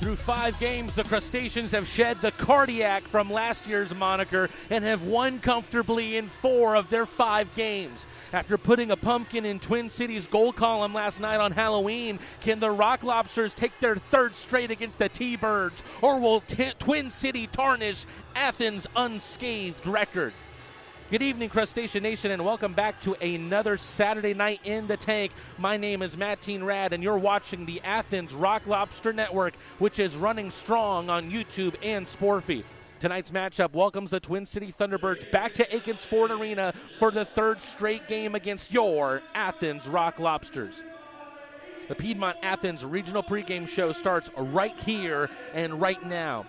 Through 5 games, the Crustaceans have shed the cardiac from last year's moniker and have won comfortably in 4 of their 5 games. After putting a pumpkin in Twin Cities' goal column last night on Halloween, can the Rock Lobsters take their 3rd straight against the T-Birds, or will Twin City tarnish Athens' unscathed record? Good evening, Crustacean Nation, and welcome back to another Saturday night in the tank. My name is Matt Rad, and you're watching the Athens Rock Lobster Network, which is running strong on YouTube and Sportfy. Tonight's matchup welcomes the Twin City Thunderbirds back to Akins Ford Arena for the 3rd straight game against your Athens Rock Lobsters. The Piedmont Athens Regional Pregame Show starts right here and right now.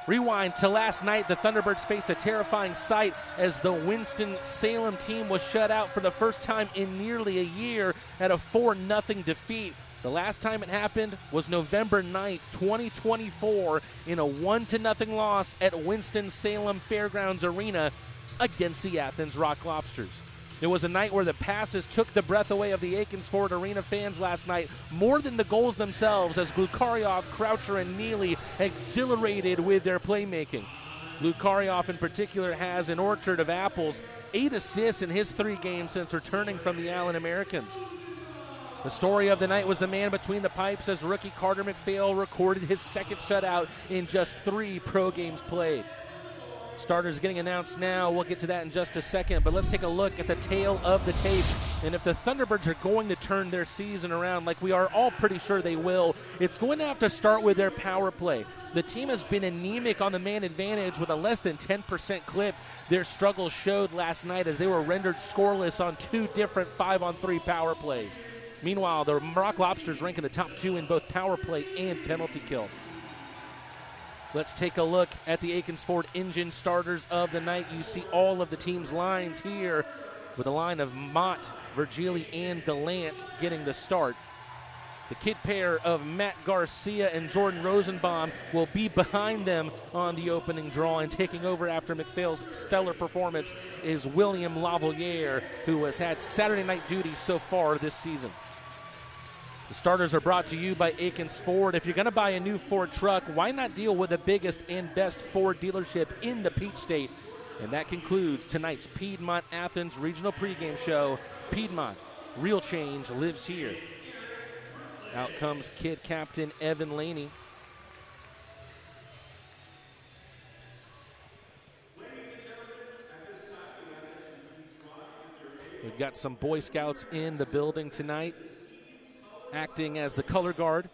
Rewind to last night, the Thunderbirds faced a terrifying sight as the Winston-Salem team was shut out for the first time in nearly a year at a 4-0 defeat. The last time it happened was November 9th, 2024, in a 1-0 loss at Winston-Salem Fairgrounds Arena against the Athens Rock Lobsters. It was a night where the passes took the breath away of the Akins Ford Arena fans last night, more than the goals themselves, as Glukarioff, Croucher, and Neely exhilarated with their playmaking. Glukarioff in particular has an orchard of apples, 8 assists in his 3 games since returning from the Allen Americans. The story of the night was the man between the pipes as rookie Carter McPhail recorded his 2nd shutout in just 3 pro games played. Starters getting announced now. We'll get to that in just a second, but let's take a look at the tail of the tape. And if the Thunderbirds are going to turn their season around, like we are all pretty sure they will, it's going to have to start with their power play. The team has been anemic on the man advantage with a less than 10% clip. Their struggles showed last night as they were rendered scoreless on 2 different 5-on-3 power plays. Meanwhile, the Rock Lobsters rank in the top 2 in both power play and penalty kill. Let's take a look at the Akins Ford Engine starters of the night. You see all of the team's lines here with a line of Mott, Virgili, and Gallant getting the start. The kid pair of Matt Garcia and Jordan Rosenbaum will be behind them on the opening draw, and taking over after McPhail's stellar performance is William Lavalier, who has had Saturday night duty so far this season. The starters are brought to you by Akins Ford. If you're going to buy a new Ford truck, why not deal with the biggest and best Ford dealership in the Peach State? And that concludes tonight's Piedmont Athens Regional Pregame Show. Piedmont, real change lives here. Out comes kid captain Evan Laney. We've got some Boy Scouts in the building tonight, acting as the color guard.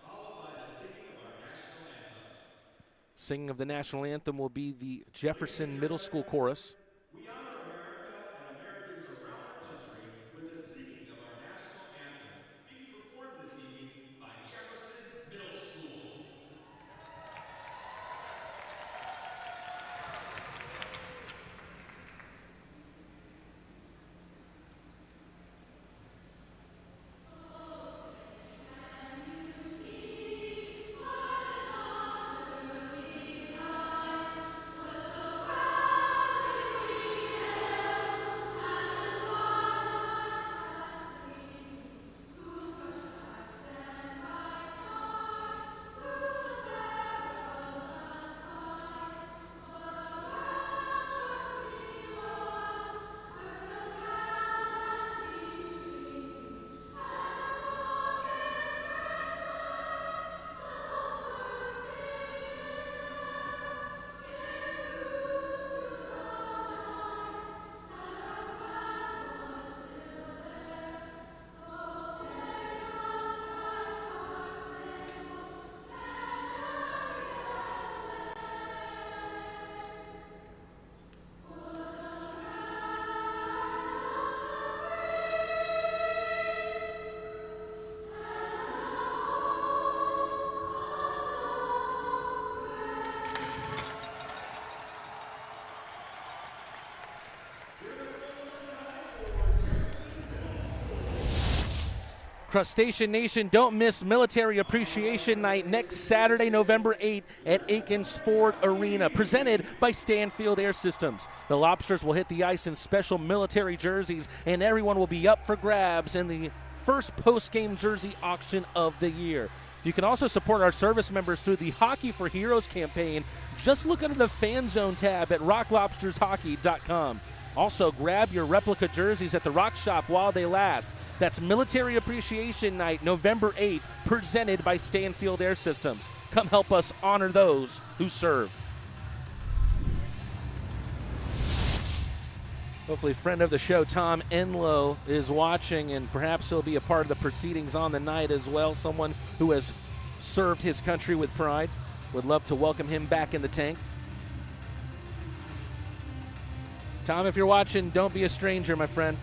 Singing of the national anthem will be the Jefferson Middle School Chorus. We honor America and Americans around the country with the singing of our national anthem, being performed this evening by Jefferson Middle School. Crustacean Nation, don't miss Military Appreciation Night next Saturday, November 8th at Akins Ford Arena, presented by Stanfield Air Systems. The Lobsters will hit the ice in special military jerseys, and everyone will be up for grabs in the first post-game jersey auction of the year. You can also support our service members through the Hockey for Heroes campaign. Just look under the Fan Zone tab at rocklobstershockey.com. Also, grab your replica jerseys at the Rock Shop while they last. That's Military Appreciation Night, November 8th, presented by Stanfield Air Systems. Come help us honor those who serve. Hopefully, friend of the show, Tom Enlow, is watching, and perhaps he'll be a part of the proceedings on the night as well. Someone who has served his country with pride. Would love to welcome him back in the tank. Tom, if you're watching, don't be a stranger, my friend.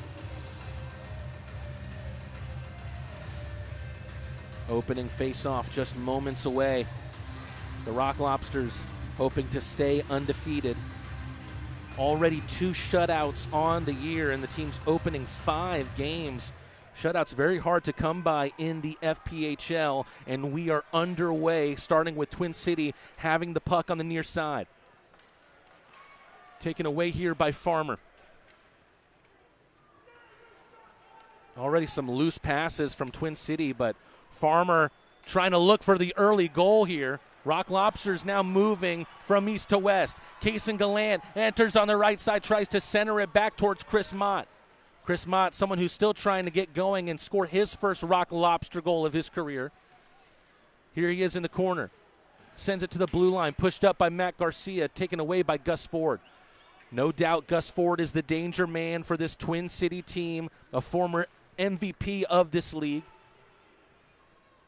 Opening face-off just moments away. The Rock Lobsters hoping to stay undefeated. Already 2 shutouts on the year in the team's opening 5 games. Shutouts very hard to come by in the FPHL, and we are underway, starting with Twin City having the puck on the near side. Taken away here by Farmer. Already some loose passes from Twin City, but Farmer trying to look for the early goal here. Rock Lobsters now moving from east to west. Kaysen Gallant enters on the right side, tries to center it back towards Chris Mott. Chris Mott, someone who's still trying to get going and score his first Rock Lobster goal of his career. Here he is in the corner. Sends it to the blue line, pushed up by Matt Garcia, taken away by Gus Ford. No doubt Gus Ford is the danger man for this Twin City team, a former MVP of this league.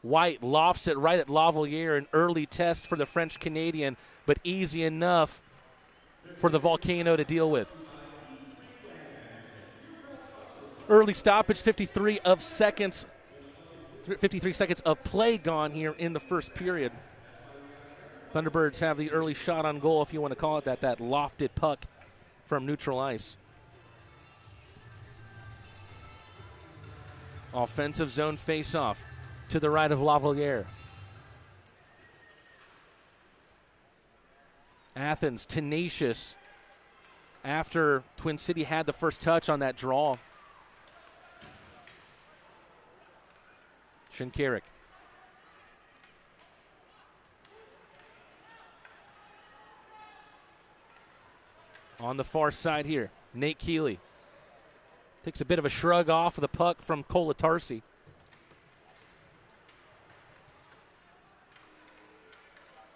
White lofts it right at Lavalier, an early test for the French-Canadian, but easy enough for the Volcano to deal with. Early stoppage, 53 seconds of play gone here in the first period. Thunderbirds have the early shot on goal, if you want to call it that lofted puck from neutral ice. Offensive zone face-off to the right of Lavalier. Athens tenacious after Twin City had the first touch on that draw. Shinkarik. On the far side here, Nate Keeley. Takes a bit of a shrug off of the puck from Kolatarsi.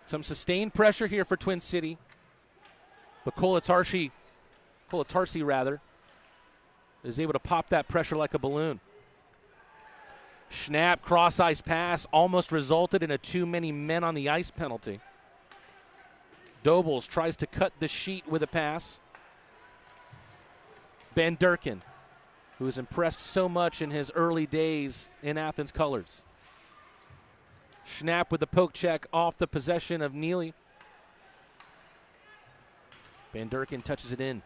Some sustained pressure here for Twin City. But Kolatarsi is able to pop that pressure like a balloon. Schnapp cross-ice pass almost resulted in a too many men on the ice penalty. Dobles tries to cut the sheet with a pass. Van Durkin, who has impressed so much in his early days in Athens colors. Schnapp with the poke check off the possession of Neely. Van Durkin touches it in.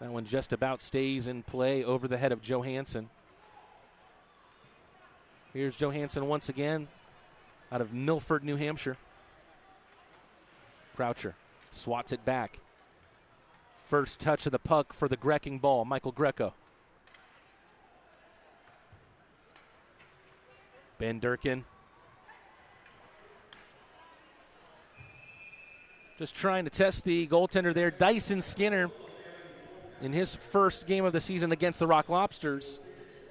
That one just about stays in play over the head of Johansson. Here's Johansson once again out of Milford, New Hampshire. Croucher swats it back. First touch of the puck for the Grecking ball, Michael Greco. Van Durkin. Just trying to test the goaltender there. Dyson Skinner in his first game of the season against the Rock Lobsters.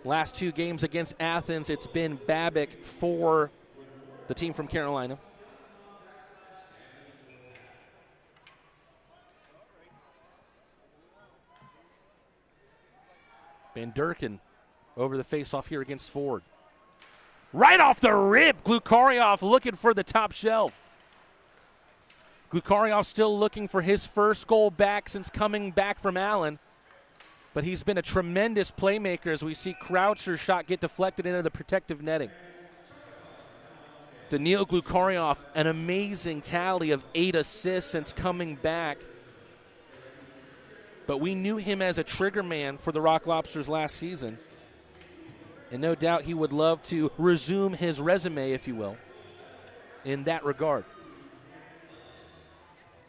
Last 2 games against Athens, it's been Babick for the team from Carolina. Van Durkin over the faceoff here against Ford. Right off the rip, Glukarioff looking for the top shelf. Glukarioff still looking for his first goal back since coming back from Allen. But he's been a tremendous playmaker as we see Croucher's shot get deflected into the protective netting. Daniil Glukarioff, an amazing tally of 8 assists since coming back. But we knew him as a trigger man for the Rock Lobsters last season. And no doubt he would love to resume his resume, if you will, in that regard.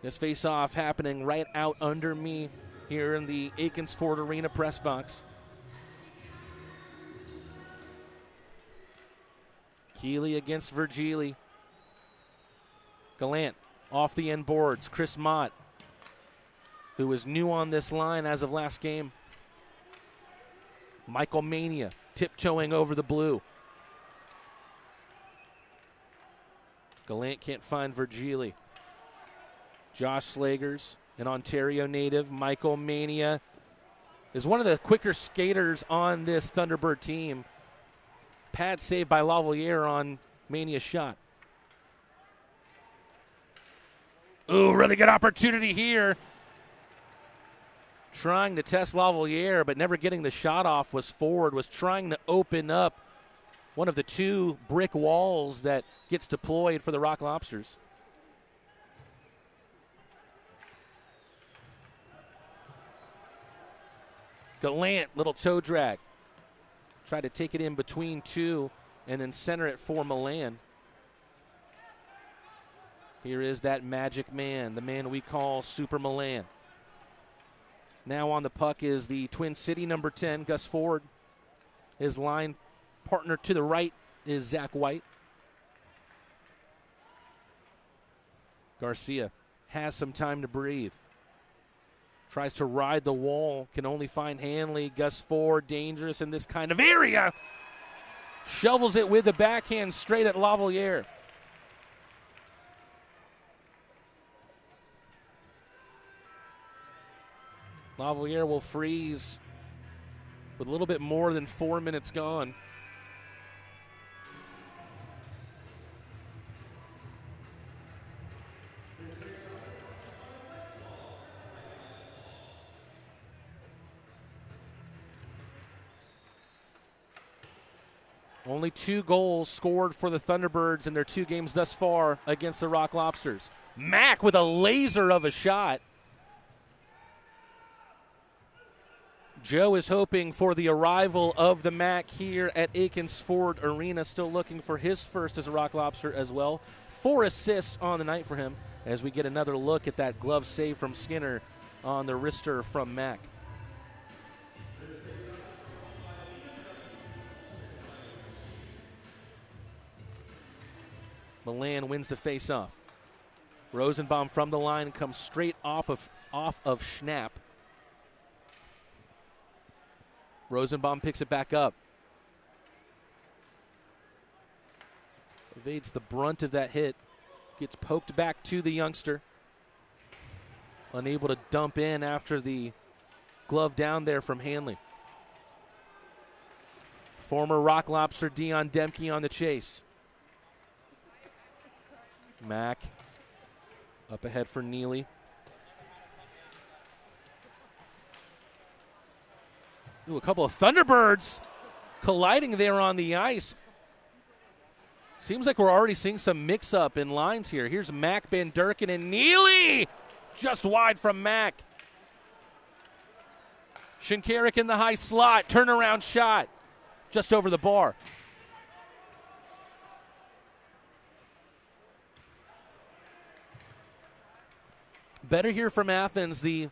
This face-off happening right out under me here in the Akins Ford Arena press box. Keeley against Virgili. Gallant off the end boards. Chris Mott, who is new on this line as of last game. Michael Mania tiptoeing over the blue. Gallant can't find Virgili. Josh Slagers, an Ontario native. Michael Mania is one of the quicker skaters on this Thunderbird team. Pad saved by Lavalier on Mania's shot. Ooh, really good opportunity here. Trying to test Lavalier, but never getting the shot off was Ford, was trying to open up one of the two brick walls that gets deployed for the Rock Lobsters. Gallant, little toe drag. Tried to take it in between two and then center it for Milan. Here is that magic man, the man we call Super Milan. Now on the puck is the Twin City number 10, Gus Ford. His line partner to the right is Zach White. Garcia has some time to breathe. Tries to ride the wall, can only find Hanley. Gus Ford, dangerous in this kind of area. Shovels it with the backhand straight at Lavalier. Lavalier will freeze with a little bit more than 4 minutes gone. Only 2 goals scored for the Thunderbirds in their 2 games thus far against the Rock Lobsters. Mack with a laser of a shot. Joe is hoping for the arrival of the Mack here at Akins Ford Arena, still looking for his first as a Rock Lobster as well. 4 assists on the night for him as we get another look at that glove save from Skinner on the wrister from Mack. Milan wins the face-off. Rosenbaum from the line comes straight off of Schnapp. Rosenbaum picks it back up. Evades the brunt of that hit. Gets poked back to the youngster. Unable to dump in after the glove down there from Hanley. Former Rock Lobster Dion Demke on the chase. Mack up ahead for Neely. Ooh, a couple of Thunderbirds colliding there on the ice. Seems like we're already seeing some mix-up in lines here. Here's Mack, Van Durken, and Neely just wide from Mack. Shinkarik in the high slot, turnaround shot just over the bar. Better here from Athens. The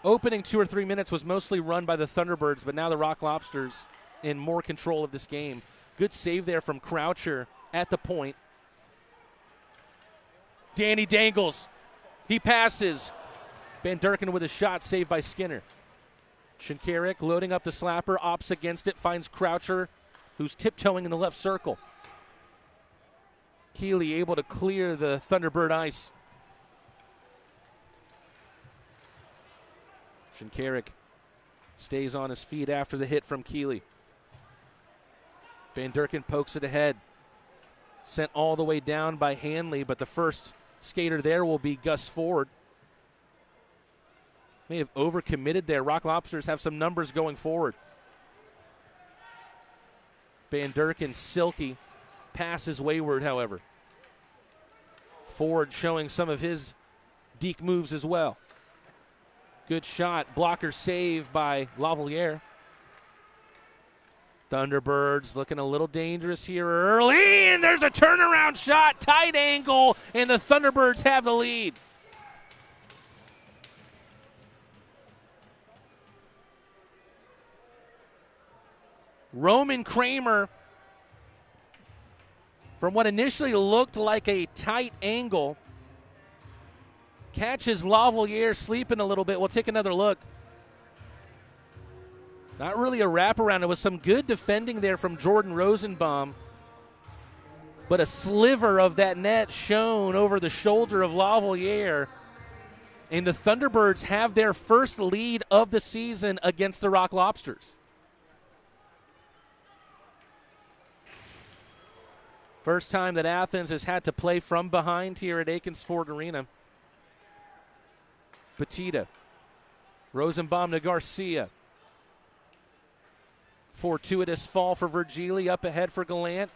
opening 2 or 3 minutes was mostly run by the Thunderbirds, but now the Rock Lobsters in more control of this game. Good save there from Croucher at the point. Danny Dangles. He passes. Van Durken with a shot saved by Skinner. Shinkarik loading up the slapper, opts against it, finds Croucher, who's tiptoeing in the left circle. Keeley able to clear the Thunderbird ice. Shinkarik stays on his feet after the hit from Keeley. Van Durken pokes it ahead. Sent all the way down by Hanley, but the first skater there will be Gus Ford. May have overcommitted there. Rock Lobsters have some numbers going forward. Van Durken silky. Passes wayward, however. Ford showing some of his deke moves as well. Good shot. Blocker save by Lavalier. Thunderbirds looking a little dangerous here early, and there's a turnaround shot, tight angle, and the Thunderbirds have the lead. Roman Kramer, from what initially looked like a tight angle, catches Lavalier sleeping a little bit. We'll take another look. Not really a wraparound. It was some good defending there from Jordan Rosenbaum, but a sliver of that net shown over the shoulder of Lavalier. And the Thunderbirds have their first lead of the season against the Rock Lobsters. First time that Athens has had to play from behind here at Akins Ford Arena. Petita. Rosenbaum to Garcia. Fortuitous fall for Virgili, up ahead for Gallant.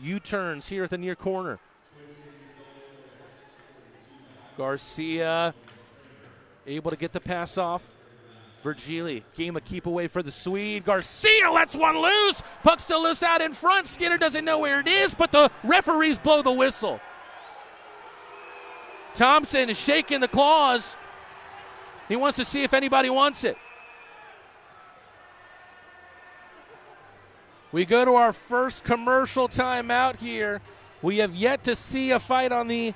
U-turns here at the near corner. Garcia able to get the pass off. Virgili, game a keep away for the Swede. Garcia lets one loose. Puck still loose out in front. Skinner doesn't know where it is, but the referees blow the whistle. Thompson is shaking the claws. He wants to see if anybody wants it. We go to our first commercial timeout here. We have yet to see a fight on the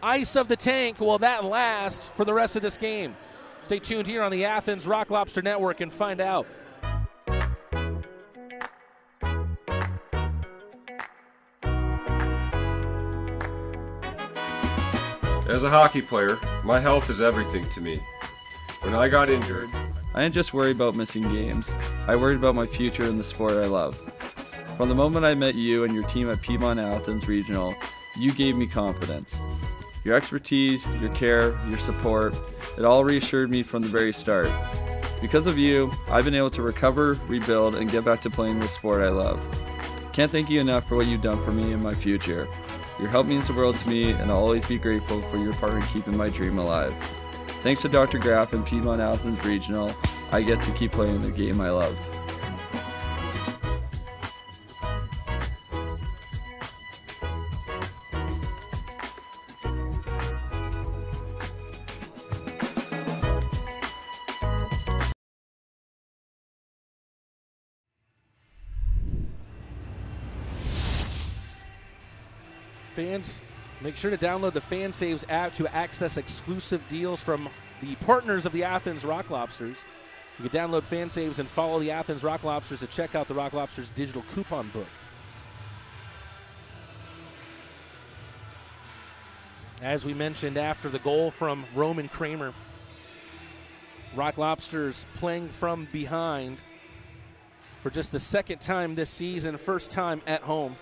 ice of the tank. Will that last for the rest of this game? Stay tuned here on the Athens Rock Lobster Network and find out. As a hockey player, my health is everything to me. When I got injured, I didn't just worry about missing games. I worried about my future in the sport I love. From the moment I met you and your team at Piedmont Athens Regional, you gave me confidence. Your expertise, your care, your support, it all reassured me from the very start. Because of you, I've been able to recover, rebuild, and get back to playing the sport I love. Can't thank you enough for what you've done for me and my future. Your help means the world to me, and I'll always be grateful for your part in keeping my dream alive. Thanks to Dr. Graff and Piedmont Athens Regional, I get to keep playing the game I love. Fans, make sure to download the FanSaves app to access exclusive deals from the partners of the Athens Rock Lobsters. You can download FanSaves and follow the Athens Rock Lobsters to check out the Rock Lobsters digital coupon book. As we mentioned after the goal from Roman Kramer, Rock Lobsters playing from behind for just the second time this season, first time at home.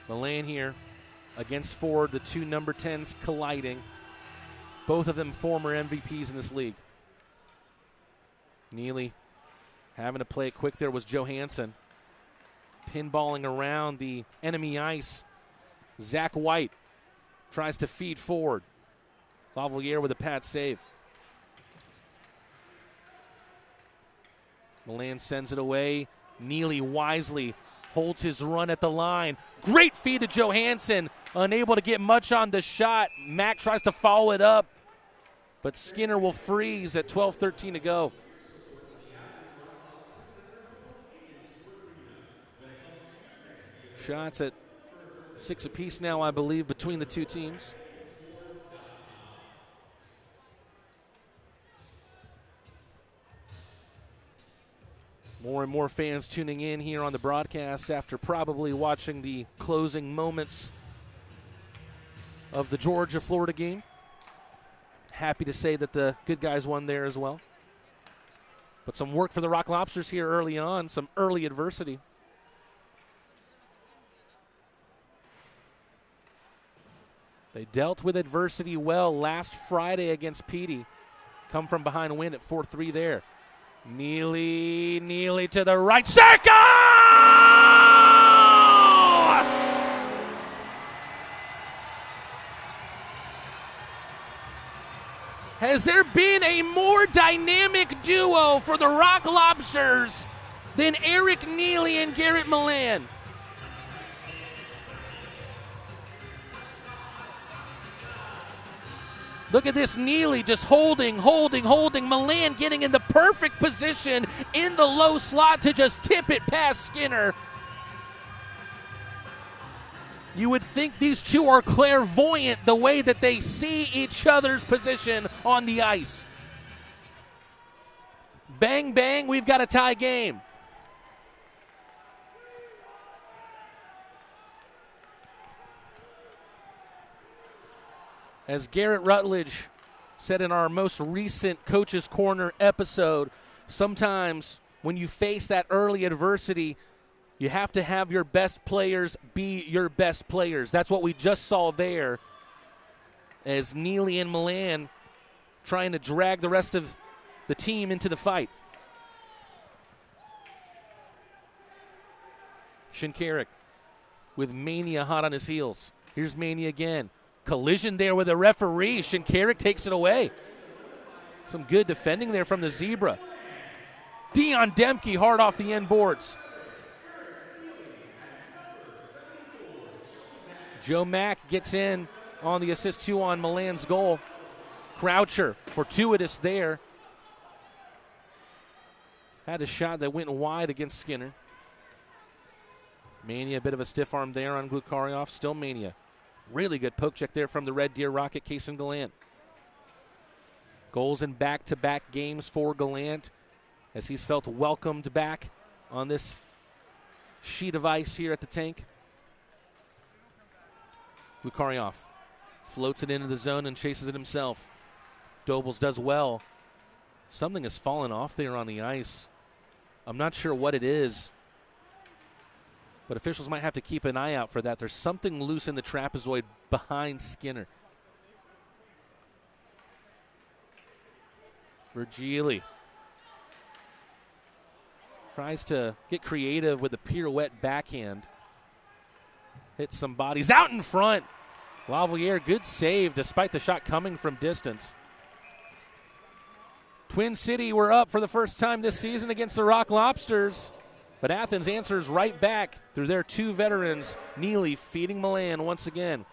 Milan here against Ford, the two number 10s colliding. Both of them former MVPs in this league. Neely having to play it quick there was Johansson. Pinballing around the enemy ice. Zach White tries to feed Ford. Lavalier with a pad save. Milan sends it away. Neely wisely holds his run at the line. Great feed to Johansson. Unable to get much on the shot. Mack tries to follow it up, but Skinner will freeze at 12:13 to go. Shots at 6 apiece now, I believe, between the two teams. More and more fans tuning in here on the broadcast after probably watching the closing moments of the Georgia-Florida game. Happy to say that the good guys won there as well. But some work for the Rock Lobsters here early on, some early adversity. They dealt with adversity well last Friday against Petey. Come from behind win at 4-3 there. Neely to the right circle! Has there been a more dynamic duo for the Rock Lobsters than Eric Neely and Garrett Milan? Look at this, Neely just holding. Milan getting in the perfect position in the low slot to just tip it past Skinner. You would think these two are clairvoyant the way that they see each other's position on the ice. Bang, bang, we've got a tie game. As Garrett Rutledge said in our most recent Coach's Corner episode, sometimes when you face that early adversity, you have to have your best players be your best players. That's what we just saw there as Neely and Milan trying to drag the rest of the team into the fight. Shinkarik with Mania hot on his heels. Here's Mania again. Collision there with the referee. Shinkarik takes it away. Some good defending there from the Zebra. Dion Demke hard off the end boards. Joe Mack gets in on the assist two on Milan's goal. Croucher fortuitous there. Had a shot that went wide against Skinner. Mania, a bit of a stiff arm there on Glukaryov. Still Mania. Really good poke check there from the Red Deer Rocket, Kaysen Gallant. Goals in back-to-back games for Gallant as he's felt welcomed back on this sheet of ice here at the tank. Glukaryov floats it into the zone and chases it himself. Dobles does well. Something has fallen off there on the ice. I'm not sure what it is, but officials might have to keep an eye out for that. There's something loose in the trapezoid behind Skinner. Virgili tries to get creative with a pirouette backhand. Hits some bodies out in front. Lavalier, good save despite the shot coming from distance. Twin City were up for the first time this season against the Rock Lobsters, but Athens answers right back through their two veterans, Neely feeding Milan once again.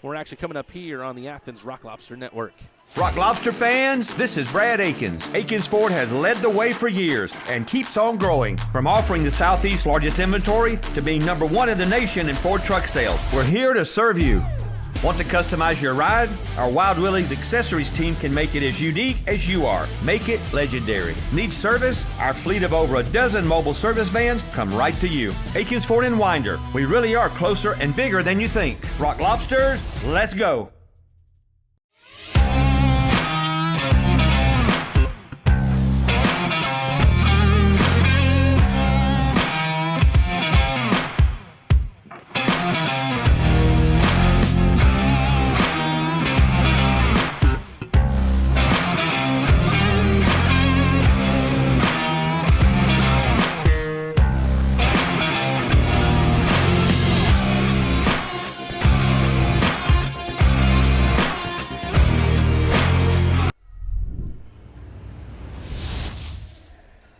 We're actually coming up here on the Athens Rock Lobster Network. Rock Lobster fans, this is Brad Akins. Akins Ford has led the way for years and keeps on growing. From offering the Southeast's largest inventory to being #1 in the nation in Ford truck sales, we're here to serve you. Want to customize your ride? Our Wild Willie's accessories team can make it as unique as you are. Make it legendary. Need service? Our fleet of over a dozen mobile service vans come right to you. Akins Ford and Winder. We really are closer and bigger than you think. Rock Lobsters, let's go.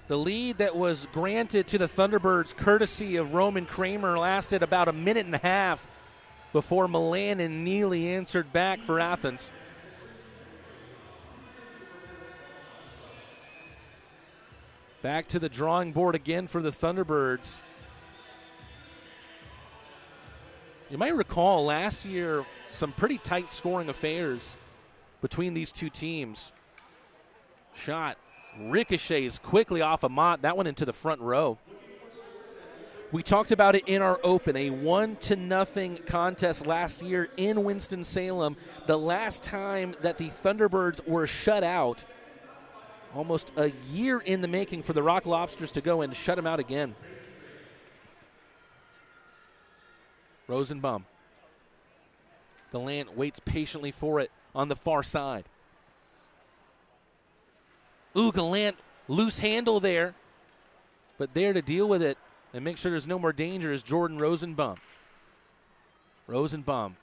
The lead that was granted to the Thunderbirds courtesy of Roman Kramer lasted about a minute and a half before Milan and Neely answered back for Athens. Back to the drawing board again for the Thunderbirds. You might recall last year some pretty tight scoring affairs between these two teams. Shot ricochets quickly off of Mott. That one into the front row. We talked about it in our open, a 1-0 contest last year in Winston-Salem. The last time that the Thunderbirds were shut out, almost a year in the making for the Rock Lobsters to go and shut them out again. Rosenbaum. Gallant waits patiently for it on the far side. Ooh, Gallant, loose handle there. But there to deal with it and make sure there's no more danger is Jordan Rosenbaum. Rosenbaum,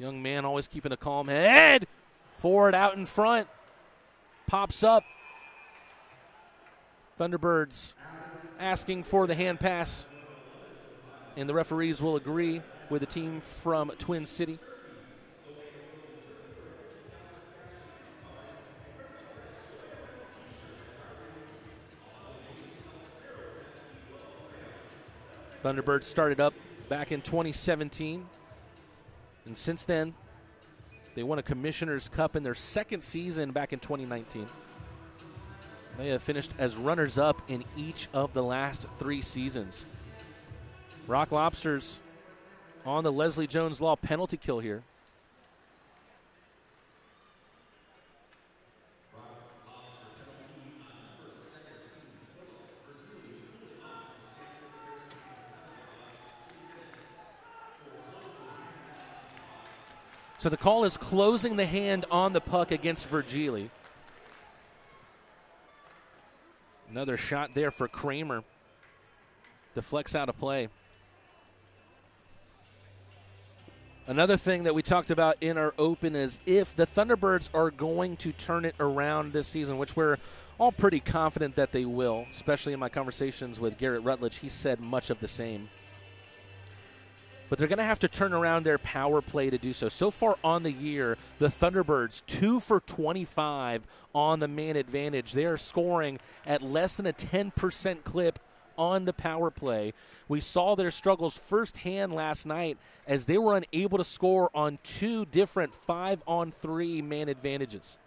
young man always keeping a calm head. Forward out in front. Pops up. Thunderbirds asking for the hand pass. And the referees will agree with the team from Twin City. Thunderbirds started up back in 2017, and since then, they won a Commissioner's Cup in their second season back in 2019. They have finished as runners-up in each of the last 3 seasons. Rock Lobsters on the Leslie Jones Law penalty kill here. So the call is closing the hand on the puck against Virgili. Another shot there for Kramer. Deflects out of play. Another thing that we talked about in our open is if the Thunderbirds are going to turn it around this season, which we're all pretty confident that they will, especially in my conversations with Garrett Rutledge, he said much of the same. But they're going to have to turn around their power play to do so. So far on the year, the Thunderbirds 2 for 25 on the man advantage. They are scoring at less than a 10% clip on the power play. We saw their struggles firsthand last night as they were unable to score on 2 different 5-on-3 man advantages.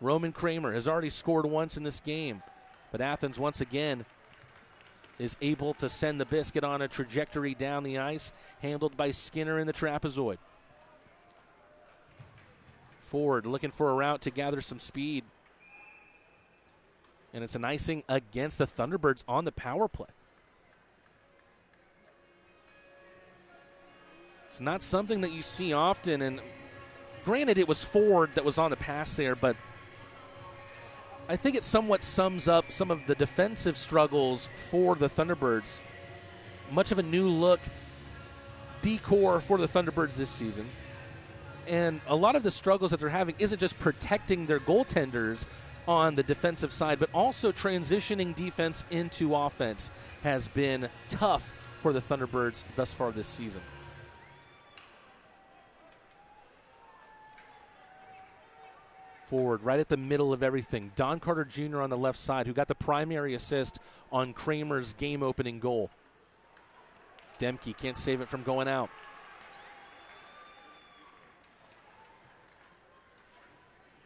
Roman Kramer has already scored once in this game, but Athens once again is able to send the biscuit on a trajectory down the ice, handled by Skinner in the trapezoid. Ford looking for a route to gather some speed. And it's an icing against the Thunderbirds on the power play. It's not something that you see often, and granted it was Ford that was on the pass there, but I think it somewhat sums up some of the defensive struggles for the Thunderbirds. Much of a new look decor for the Thunderbirds this season. And a lot of the struggles that they're having isn't just protecting their goaltenders on the defensive side, but also transitioning defense into offense has been tough for the Thunderbirds thus far this season. Forward, right at the middle of everything. Don Carter Jr. on the left side, who got the primary assist on Kramer's game-opening goal. Demke can't save it from going out.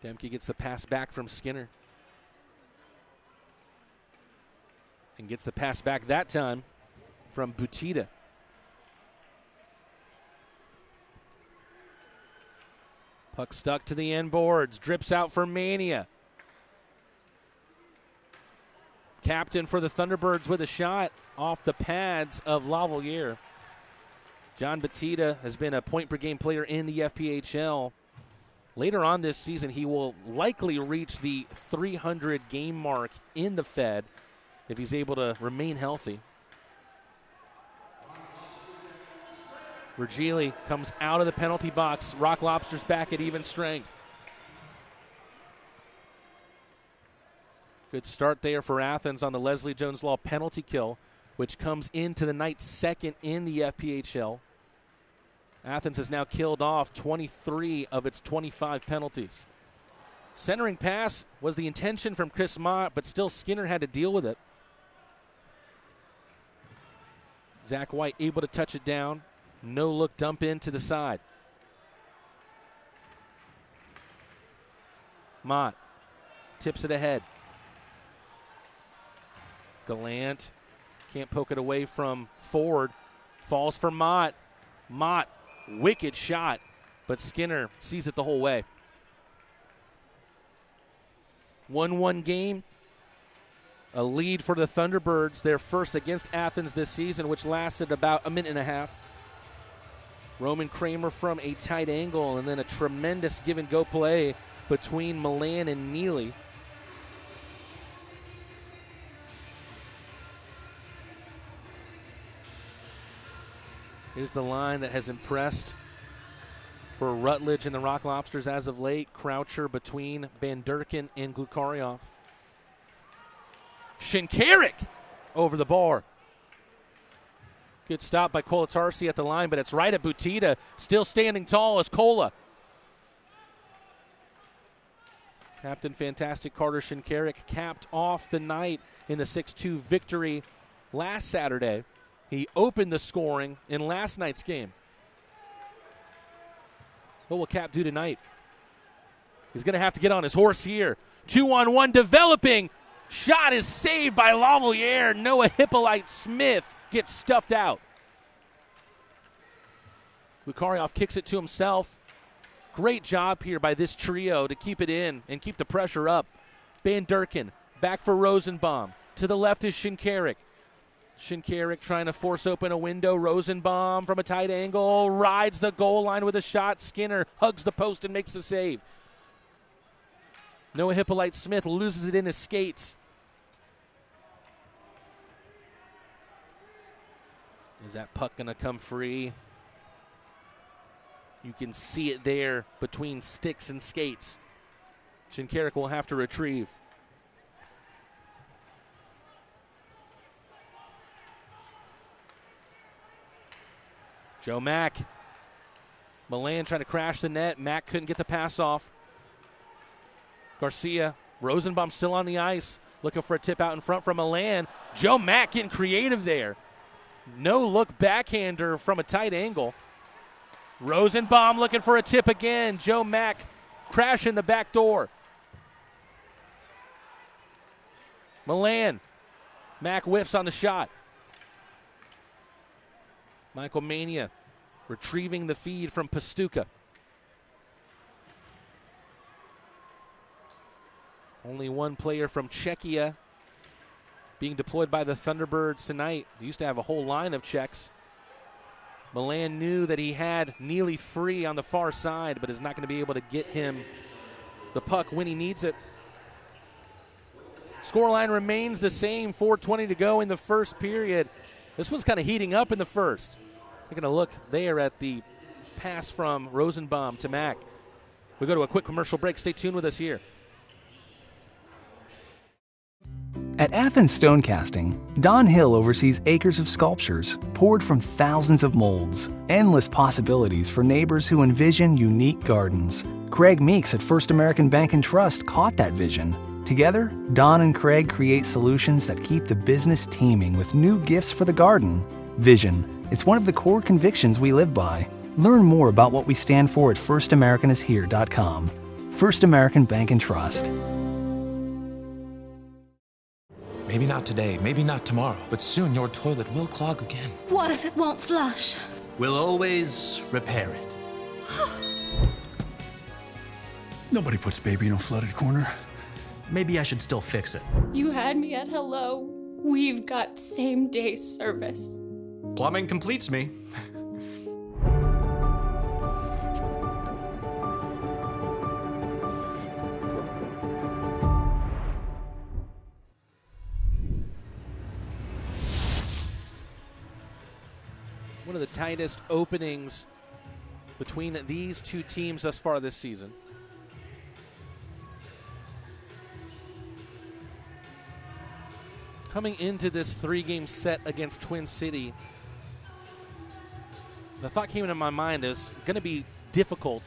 Demke gets the pass back from Skinner. And gets the pass back that time from Butita. Puck stuck to the end boards. Drips out for Mania. Captain for the Thunderbirds with a shot off the pads of Lavalier. John Butita has been a point-per-game player in the FPHL. Later on this season, he will likely reach the 300 game mark in the Fed if he's able to remain healthy. Virgili comes out of the penalty box. Rock Lobsters back at even strength. Good start there for Athens on the Leslie Jones Law penalty kill, which comes into the night's second in the FPHL. Athens has now killed off 23 of its 25 penalties. Centering pass was the intention from Chris Mott, but still Skinner had to deal with it. Zach White able to touch it down. No look dump in to the side. Mott tips it ahead. Gallant can't poke it away from Ford. Falls for Mott. Mott, wicked shot, but Skinner sees it the whole way. 1-1 game. A lead for the Thunderbirds, their first against Athens this season, which lasted about a minute and a half. Roman Kramer from a tight angle, and then a tremendous give-and-go play between Milan and Neely. Here's the line that has impressed for Rutledge and the Rock Lobsters as of late. Croucher between Van Durken and Glukaryov. Shinkarik over the bar. Good stop by Kolatarsi at the line, but it's right at Butita. Still standing tall as Kola. Captain Fantastic Carter Shinkarik capped off the night in the 6-2 victory last Saturday. He opened the scoring in last night's game. What will Cap do tonight? He's going to have to get on his horse here. 2-on-1 developing. Shot is saved by Lavalier. Noah Hippolyte-Smith gets stuffed out. Lukarioff kicks it to himself. Great job here by this trio to keep it in and keep the pressure up. Van Durken back for Rosenbaum. To the left is Shinkarik. Shinkarik trying to force open a window. Rosenbaum from a tight angle rides the goal line with a shot. Skinner hugs the post and makes the save. Noah Hippolyte-Smith loses it in his skates. Is that puck going to come free? You can see it there between sticks and skates. Shinkarik will have to retrieve. Joe Mack. Milan trying to crash the net. Mack couldn't get the pass off. Garcia. Rosenbaum still on the ice. Looking for a tip out in front from Milan. Joe Mack getting creative there. No look backhander from a tight angle. Rosenbaum looking for a tip again. Joe Mack crashing the back door. Milan. Mack whiffs on the shot. Michael Mania retrieving the feed from Pastuca. Only one player from Czechia being deployed by the Thunderbirds tonight. They used to have a whole line of Czechs. Milan knew that he had Neely free on the far side, but is not going to be able to get him the puck when he needs it. Scoreline remains the same, 4:20 to go in the first period. This one's kind of heating up in the first. We're going to look there at the pass from Rosenbaum to Mack. We go to a quick commercial break. Stay tuned with us here. At Athens Stonecasting, Don Hill oversees acres of sculptures poured from thousands of molds. Endless possibilities for neighbors who envision unique gardens. Craig Meeks at First American Bank and Trust caught that vision. Together, Don and Craig create solutions that keep the business teeming with new gifts for the garden. Vision. It's one of the core convictions we live by. Learn more about what we stand for at firstamericanishere.com. First American Bank and Trust. Maybe not today, maybe not tomorrow, but soon your toilet will clog again. What if it won't flush? We'll always repair it. Nobody puts baby in a flooded corner. Maybe I should still fix it. You had me at hello. We've got same-day service. Plumbing completes me. One of the tightest openings between these two teams thus far this season. Coming into this three-game set against Twin City, the thought came into my mind is going to be difficult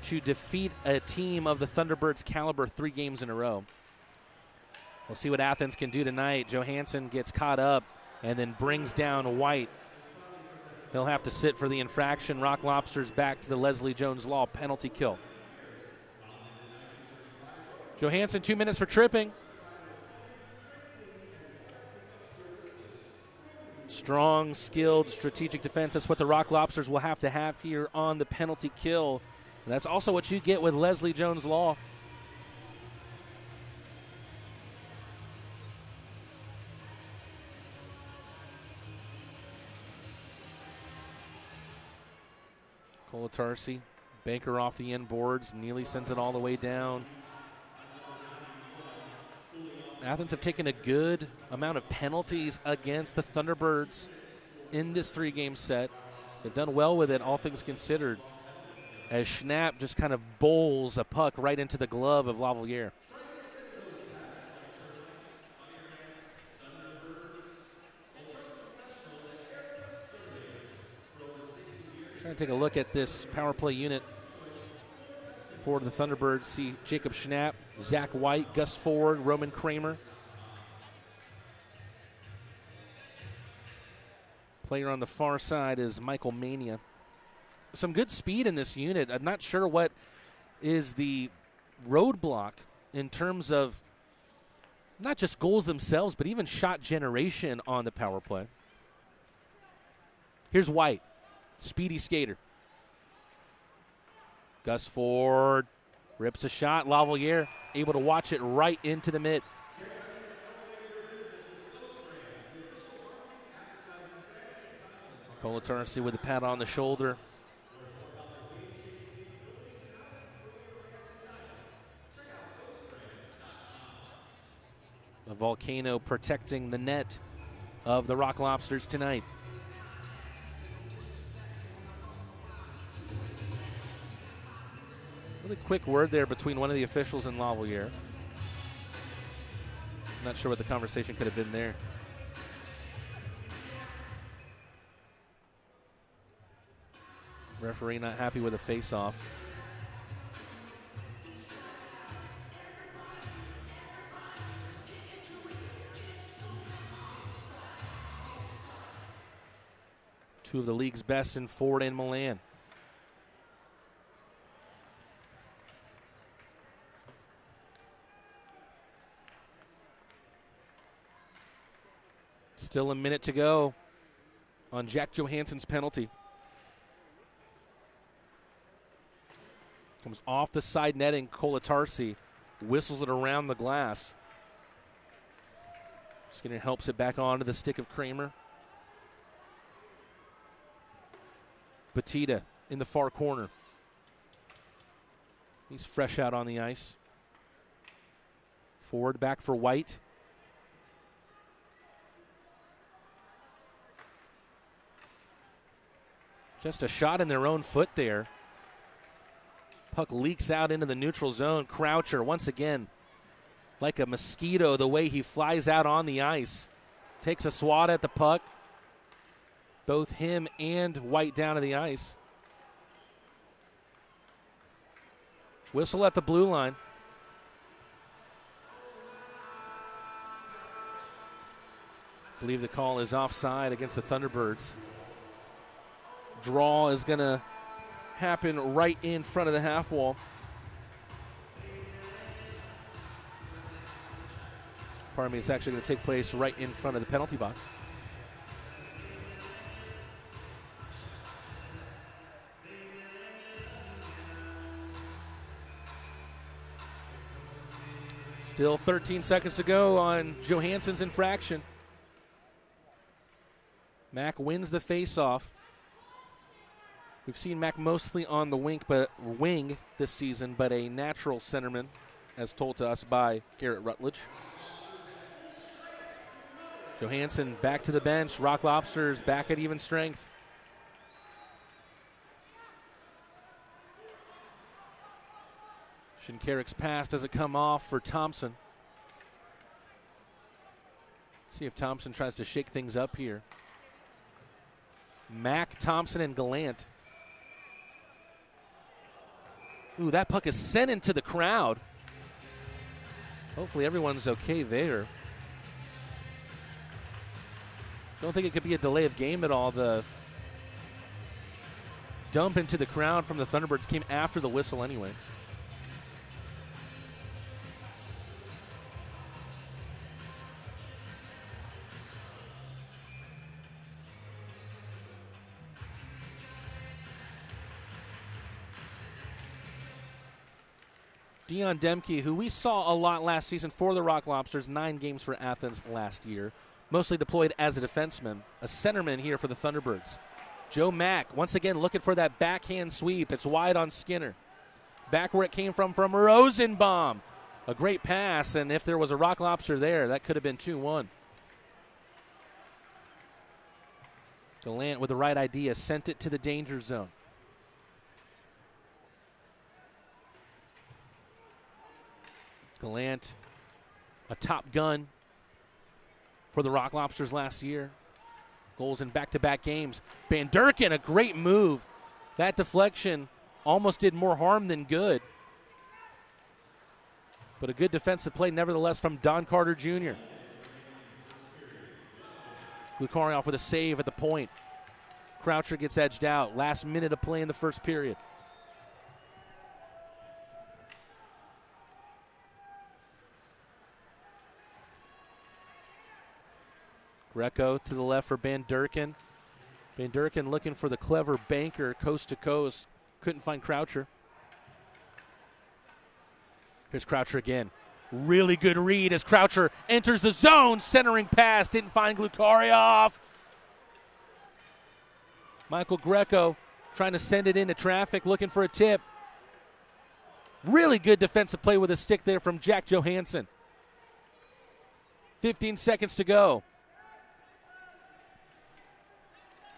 to defeat a team of the Thunderbirds' caliber 3 games in a row. We'll see what Athens can do tonight. Johansson gets caught up and then brings down White. He'll have to sit for the infraction. Rock Lobsters back to the Leslie Jones Law penalty kill. Johansson 2 minutes for tripping. Strong, skilled, strategic defense. That's what the Rock Lobsters will have to have here on the penalty kill. And that's also what you get with Leslie Jones Law. Colatarsi, Banker off the end boards. Neely sends it all the way down. Athens have taken a good amount of penalties against the Thunderbirds in this 3-game set. They've done well with it, all things considered, as Schnapp just kind of bowls a puck right into the glove of Lavalier. Trying to take a look at this power play unit for the Thunderbirds. See Jacob Schnapp, Zach White, Gus Ford, Roman Kramer. Player on the far side is Michael Mania. Some good speed in this unit. I'm not sure what is the roadblock in terms of not just goals themselves, but even shot generation on the power play. Here's White, speedy skater. Gus Ford rips a shot. Lavalier able to watch it right into the mid. Colatarsi with a pat on the shoulder. The Volcano protecting the net of the Rock Lobsters tonight. Really quick word there between one of the officials and Lavalier. Not sure what the conversation could have been there. Referee not happy with a face-off. Two of the league's best in Ford and Milan. Still a minute to go on Jack Johansson's penalty. Comes off the side netting. Colatarsi whistles it around the glass. Skinner helps it back onto the stick of Kramer. Batista in the far corner. He's fresh out on the ice. Forward back for White. Just a shot in their own foot there. Puck leaks out into the neutral zone. Croucher once again, like a mosquito, the way he flies out on the ice. Takes a swat at the puck. Both him and White down to the ice. Whistle at the blue line. I believe the call is offside against the Thunderbirds. Draw is going to happen right in front of the half wall. Pardon me, it's actually going to take place right in front of the penalty box. Still 13 seconds to go on Johansson's infraction. Mack wins the faceoff. We've seen Mack mostly on the wing this season, but a natural centerman, as told to us by Garrett Rutledge. Johansson back to the bench. Rock Lobsters back at even strength. Shinkarik's pass doesn't come off for Thompson. See if Thompson tries to shake things up here. Mack, Thompson, and Gallant. Ooh, that puck is sent into the crowd. Hopefully everyone's okay there. Don't think it could be a delay of game at all. The dump into the crowd from the Thunderbirds came after the whistle anyway. Dion Demke, who we saw a lot last season for the Rock Lobsters, 9 games for Athens last year, mostly deployed as a defenseman, a centerman here for the Thunderbirds. Joe Mack, once again, looking for that backhand sweep. It's wide on Skinner. Back where it came from Rosenbaum. A great pass, and if there was a Rock Lobster there, that could have been 2-1. Gallant with the right idea, sent it to the danger zone. Gallant, a top gun for the Rock Lobsters last year. Goals in back-to-back games. Van Durken, a great move. That deflection almost did more harm than good. But a good defensive play nevertheless from Don Carter Jr. Glukarioff with a save at the point. Croucher gets edged out. Last minute of play in the first period. Greco to the left for Van Durken. Van Durken looking for the clever banker coast to coast. Couldn't find Croucher. Here's Croucher again. Really good read as Croucher enters the zone. Centering pass. Didn't find Glukarioff. Michael Greco trying to send it into traffic, looking for a tip. Really good defensive play with a stick there from Jack Johansson. 15 seconds to go.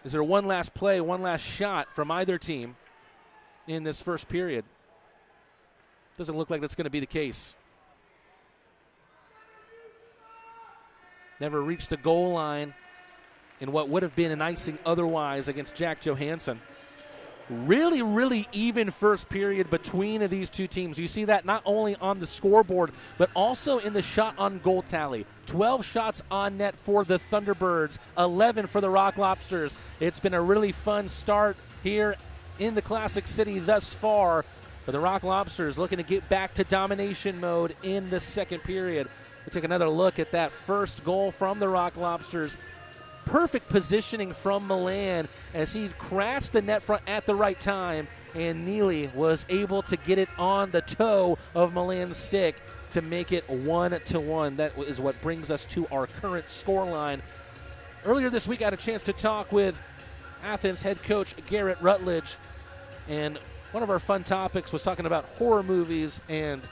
Is there one last play, one last shot from either team in this first period? Doesn't look like that's going to be the case. Never reached the goal line in what would have been an icing otherwise against Jack Johansson. Really, really even first period between these two teams. You see that not only on the scoreboard, but also in the shot on goal tally. 12 shots on net for the Thunderbirds, 11 for the Rock Lobsters. It's been a really fun start here in the Classic City thus far. But the Rock Lobsters looking to get back to domination mode in the second period. We take another look at that first goal from the Rock Lobsters. Perfect positioning from Milan as he crashed the net front at the right time, and Neely was able to get it on the toe of Milan's stick to make it 1-1. That is what brings us to our current scoreline. Earlier this week, I had a chance to talk with Athens head coach Garrett Rutledge, and one of our fun topics was talking about horror movies and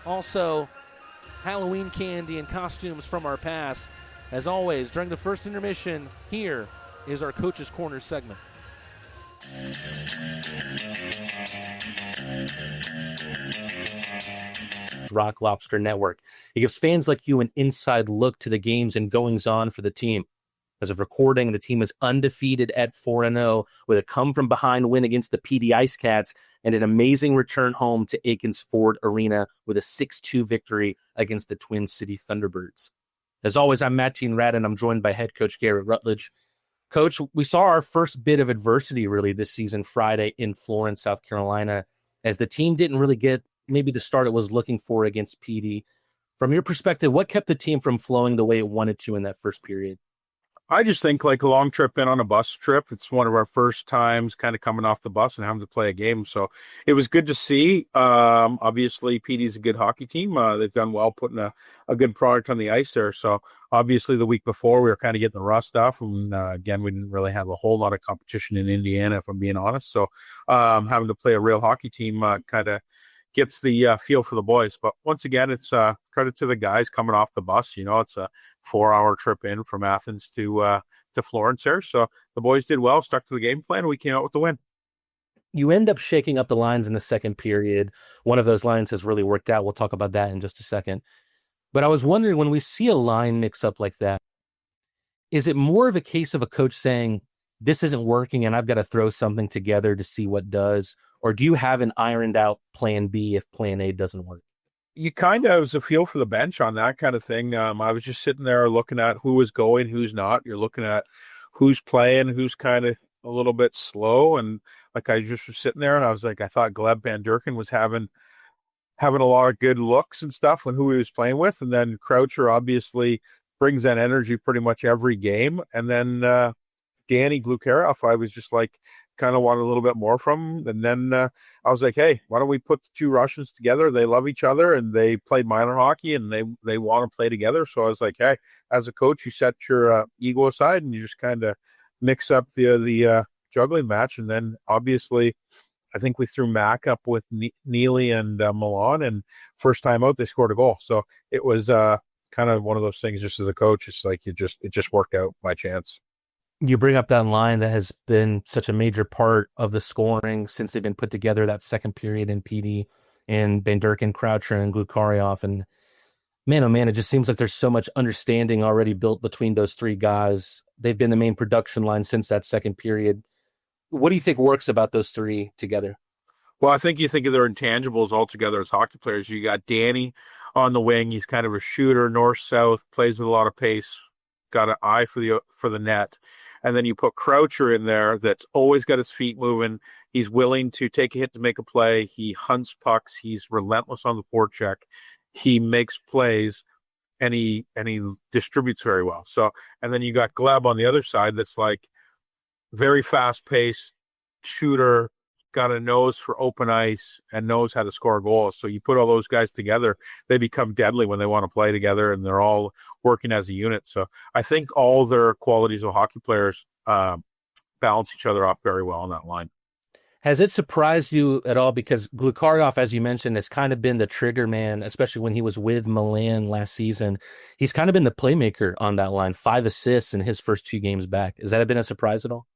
also Halloween candy and costumes from our past. As always, during the first intermission, here is our Coach's Corner segment. Rock Lobster Network. It gives fans like you an inside look to the games and goings-on for the team. As of recording, the team is undefeated at 4-0 with a come-from-behind win against the PD Ice Cats and an amazing return home to Akins Ford Arena with a 6-2 victory against the Twin City Thunderbirds. As always, I'm Matt Rad, and I'm joined by head coach Garrett Rutledge. Coach, we saw our first bit of adversity really this season Friday in Florence, South Carolina, as the team didn't really get maybe the start it was looking for against PD. From your perspective, what kept the team from flowing the way it wanted to in that first period? I just think like a long trip in on a bus trip. It's one of our first times kind of coming off the bus and having to play a game. So it was good to see. Obviously, PD's a good hockey team. They've done well putting a good product on the ice there. So obviously the week before we were kind of getting the rust off. And again, we didn't really have a whole lot of competition in Indiana, if I'm being honest. So having to play a real hockey team kind of gets the feel for the boys. But once again, it's credit to the guys coming off the bus. You know, it's a 4-hour trip in from Athens to Florence there. So the boys did well, stuck to the game plan, and we came out with the win. You end up shaking up the lines in the second period. One of those lines has really worked out. We'll talk about that in just a second. But I was wondering, when we see a line mix up like that, is it more of a case of a coach saying, this isn't working and I've got to throw something together to see what does? Or do you have an ironed out plan B if plan A doesn't work? You kind of have a feel for the bench on that kind of thing. I was just sitting there looking at who was going, who's not. You're looking at who's playing, who's kind of a little bit slow. And like I just was sitting there and I was like, I thought Gleb Van Durken was having a lot of good looks and stuff when who he was playing with. And then Croucher obviously brings that energy pretty much every game. And then Danny Glukarioff, I was just like, kind of wanted a little bit more from him. And then I was like, hey, why don't we put the two Russians together? They love each other and they played minor hockey and they want to play together. So I was like, hey, as a coach, you set your ego aside and you just kind of mix up the juggling match. And then obviously I think we threw Mac up with Neely and Milan, and first time out they scored a goal. So it was kind of one of those things. Just as a coach, it's like it just worked out by chance. You bring up that line that has been such a major part of the scoring since they've been put together, that second period in PD and Van Durken, Croucher, and Glukarioff. And man, oh man, it just seems like there's so much understanding already built between those three guys. They've been the main production line since that second period. What do you think works about those three together? Well, I think you think of their intangibles all together as hockey players. You got Danny on the wing. He's kind of a shooter, north-south, plays with a lot of pace, got an eye for the net. And then you put Croucher in there that's always got his feet moving. He's willing to take a hit to make a play. He hunts pucks. He's relentless on the forecheck. He makes plays, and he distributes very well. So, and then you got Gleb on the other side that's like very fast-paced shooter, got a nose for open ice, and knows how to score goals. So you put all those guys together, they become deadly when they want to play together, and they're all working as a unit. So I think all their qualities of hockey players balance each other off very well on that line. Has it surprised you at all? Because Glukharov, as you mentioned, has kind of been the trigger man, especially when he was with Milan last season. He's kind of been the playmaker on that line, 5 assists in his first 2 games back. Has that been a surprise at all?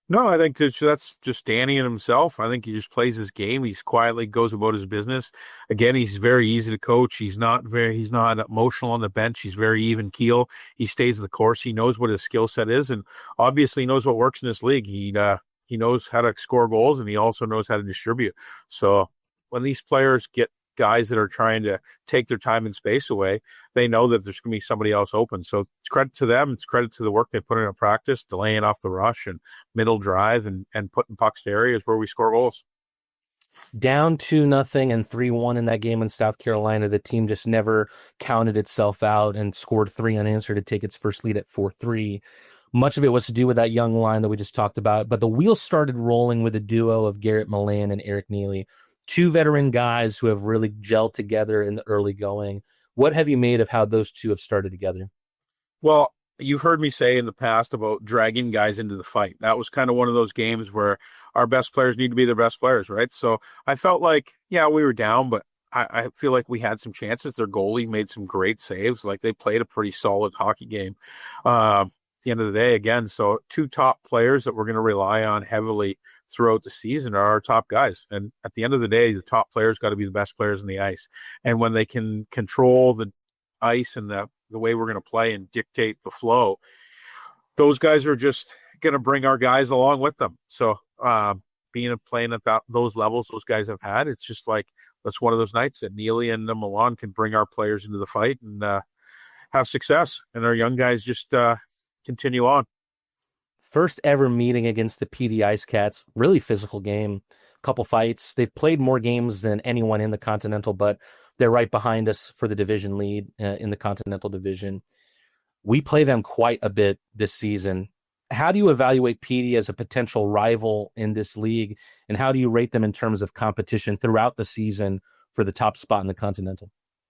No, I think that's just Danny and himself. I think he just plays his game. He's quietly goes about his business. Again, he's very easy to coach. He's not emotional on the bench. He's very even keel. He stays the course. He knows what his skill set is, and obviously knows what works in this league. He knows how to score goals, and he also knows how to distribute. So when these players get guys that are trying to take their time and space away, they know that there's going to be somebody else open. So it's credit to them. It's credit to the work they put in practice, delaying off the rush and middle drive and putting pucks to areas where we score goals. Down 2-0 and 3-1 in that game in South Carolina. The team just never counted itself out and scored 3 unanswered to take its first lead at 4-3. Much of it was to do with that young line that we just talked about, but the wheels started rolling with a duo of Garrett Milan and Eric Neely, 2 veteran guys who have really gelled together in the early going. What have you made of how those two have started together? Well, you've heard me say in the past about dragging guys into the fight. That was kind of one of those games where our best players need to be their best players, right? So I felt like, yeah, we were down, but I feel like we had some chances. Their goalie made some great saves. Like, they played a pretty solid hockey game at the end of the day again. So 2 top players that we're going to rely on heavily throughout the season are our top guys. And at the end of the day, the top players got to be the best players on the ice. And when they can control the ice and the way we're going to play and dictate the flow, those guys are just going to bring our guys along with them. So playing at those levels those guys have had, it's just like, that's one of those nights that Neely and Milan can bring our players into the fight and have success. And our young guys just continue on. First ever meeting against the PD Ice Cats, really physical game, couple fights. They've played more games than anyone in the Continental, but they're right behind us for the division lead in the Continental Division. We play them quite a bit this season. How do you evaluate PD as a potential rival in this league, and how do you rate them in terms of competition throughout the season for the top spot in the Continental?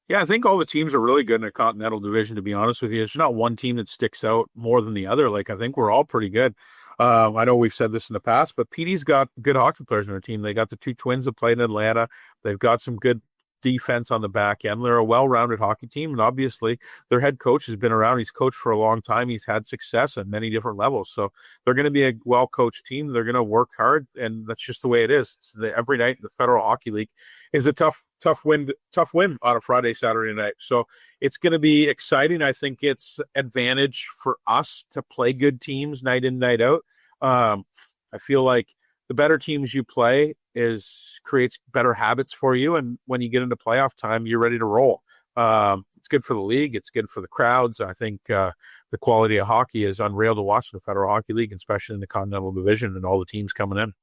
Yeah, I think all the teams are really good in the Continental Division, to be honest with you. There's not one team that sticks out more than the other. Like, I think we're all pretty good. I know we've said this in the past, but PD's got good hockey players on their team. They got the 2 twins that played in Atlanta. They've got some good defense on the back end. They're a well-rounded hockey team, and obviously their head coach has been around. He's coached for a long time. He's had success at many different levels. So they're going to be a well-coached team. They're going to work hard, and that's just the way it is. Every night in the Federal Hockey League is a tough win on a Friday, Saturday night. So it's going to be exciting. I think it's advantage for us to play good teams night in, night out. I feel like the better teams you play creates better habits for you, and when you get into playoff time, you're ready to roll. It's good for the league. It's good for the crowds. I think the quality of hockey is unreal to watch in the Federal Hockey League, especially in the Continental Division and all the teams coming in.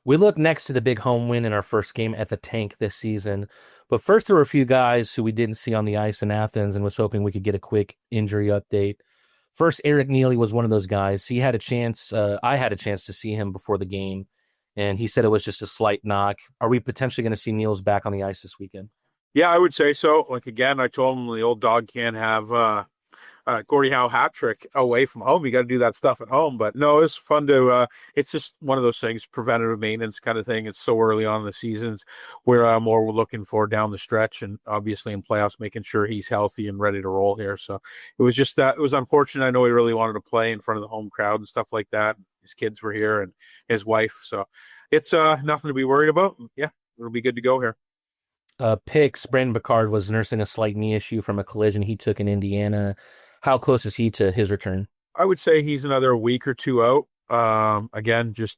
We look next to the big home win in our first game at the Tank this season. But first, there were a few guys who we didn't see on the ice in Athens and was hoping we could get a quick injury update. First, Eric Neely was one of those guys. He had a chance. I had a chance to see him before the game, and he said it was just a slight knock. Are we potentially going to see Niels back on the ice this weekend? Yeah, I would say so. Like, again, I told him the old dog can't have Gordie Howe hat trick away from home. You got to do that stuff at home. But no, it's fun to it's just one of those things, preventative maintenance kind of thing. It's so early on in the seasons where more we're looking for down the stretch, and obviously in playoffs, making sure he's healthy and ready to roll here. So it was just it was unfortunate. I know he really wanted to play in front of the home crowd and stuff like that. His kids were here and his wife. So it's nothing to be worried about. Yeah, it'll be good to go here. Picks, Brandon Picard was nursing a slight knee issue from a collision he took in Indiana. How close is he to his return? I would say he's another week or two out. Again, just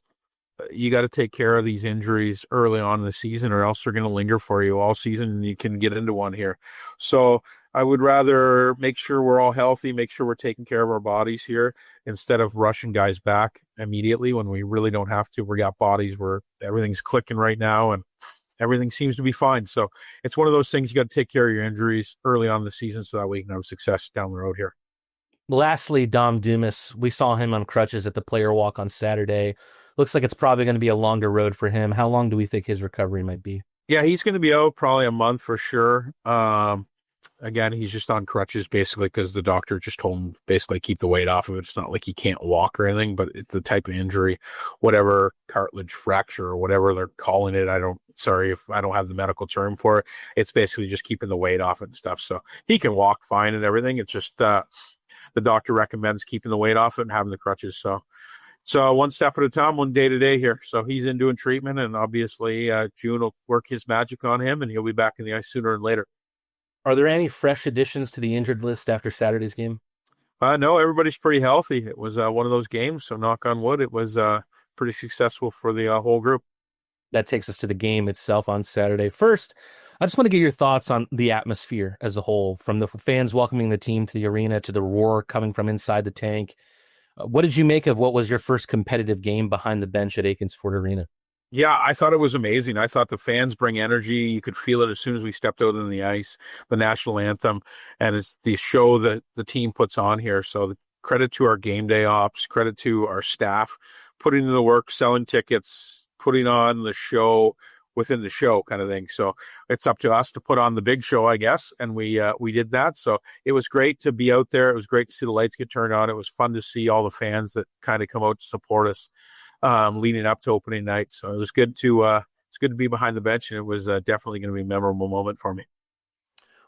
you got to take care of these injuries early on in the season, or else they're going to linger for you all season, and you can get into one here. So I would rather make sure we're all healthy, make sure we're taking care of our bodies here instead of rushing guys back immediately when we really don't have to. We got bodies where everything's clicking right now and everything seems to be fine. So it's one of those things you got to take care of your injuries early on in the season so that we can have success down the road here. Lastly, Dom Dumas, we saw him on crutches at the player walk on Saturday. Looks like it's probably going to be a longer road for him. How long do we think his recovery might be? Yeah, he's going to be out probably a month for sure. Again, he's just on crutches basically because the doctor just told him basically keep the weight off of it. It's not like he can't walk or anything, but it's the type of injury, whatever cartilage fracture or whatever they're calling it. Sorry if I don't have the medical term for it. It's basically just keeping the weight off it and stuff. So he can walk fine and everything. It's just the doctor recommends keeping the weight off it and having the crutches. So one step at a time, one day to day here. So he's in doing treatment, and obviously June will work his magic on him, and he'll be back in the ice sooner than later. Are there any fresh additions to the injured list after Saturday's game? No, everybody's pretty healthy. It was one of those games, so knock on wood, it was pretty successful for the whole group. That takes us to the game itself on Saturday. First, I just want to get your thoughts on the atmosphere as a whole, from the fans welcoming the team to the arena to the roar coming from inside the tank. What did you make of what was your first competitive game behind the bench at Akins Ford Arena? Yeah, I thought it was amazing. I thought the fans bring energy. You could feel it as soon as we stepped out on the ice, the national anthem, and it's the show that the team puts on here. So credit to our game day ops, credit to our staff, putting in the work, selling tickets, putting on the show within the show kind of thing. So it's up to us to put on the big show, I guess. And we did that. So it was great to be out there. It was great to see the lights get turned on. It was fun to see all the fans that kind of come out to support us leading up to opening night. So it was good to be behind the bench, and it was definitely going to be a memorable moment for me.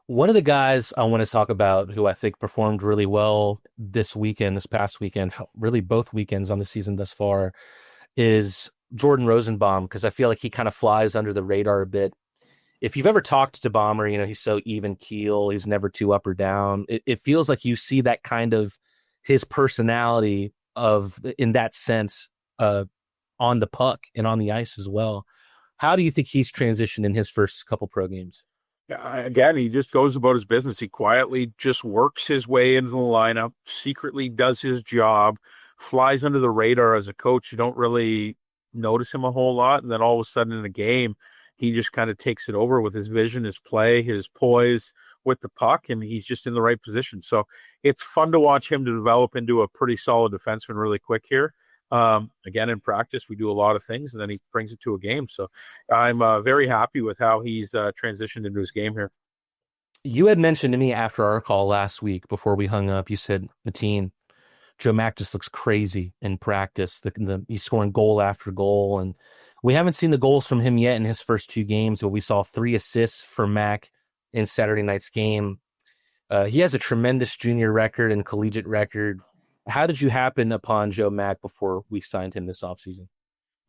One of the guys I want to talk about who I think performed really well this past weekend, really both weekends on the season thus far, is Jordan Rosenbaum, because I feel like he kind of flies under the radar a bit. If you've ever talked to Bomber, he's so even keel. He's never too up or down. It feels like you see that kind of his personality in that sense on the puck and on the ice as well. How do you think he's transitioned in his first couple pro games? Yeah, again, he just goes about his business. He quietly just works his way into the lineup, secretly does his job, flies under the radar as a coach. You don't really notice him a whole lot, and then all of a sudden in a game he just kind of takes it over with his vision, his play, his poise with the puck, and he's just in the right position. So it's fun to watch him to develop into a pretty solid defenseman really quick here. Again, in practice we do a lot of things, and then he brings it to a game. So I'm very happy with how he's transitioned into his game here. You had mentioned to me after our call last week before we hung up, you said, Mateen, Joe Mack just looks crazy in practice. He's scoring goal after goal, and we haven't seen the goals from him yet in his first two games, but we saw 3 assists for Mack in Saturday night's game. He has a tremendous junior record and collegiate record. How did you happen upon Joe Mack before we signed him this offseason?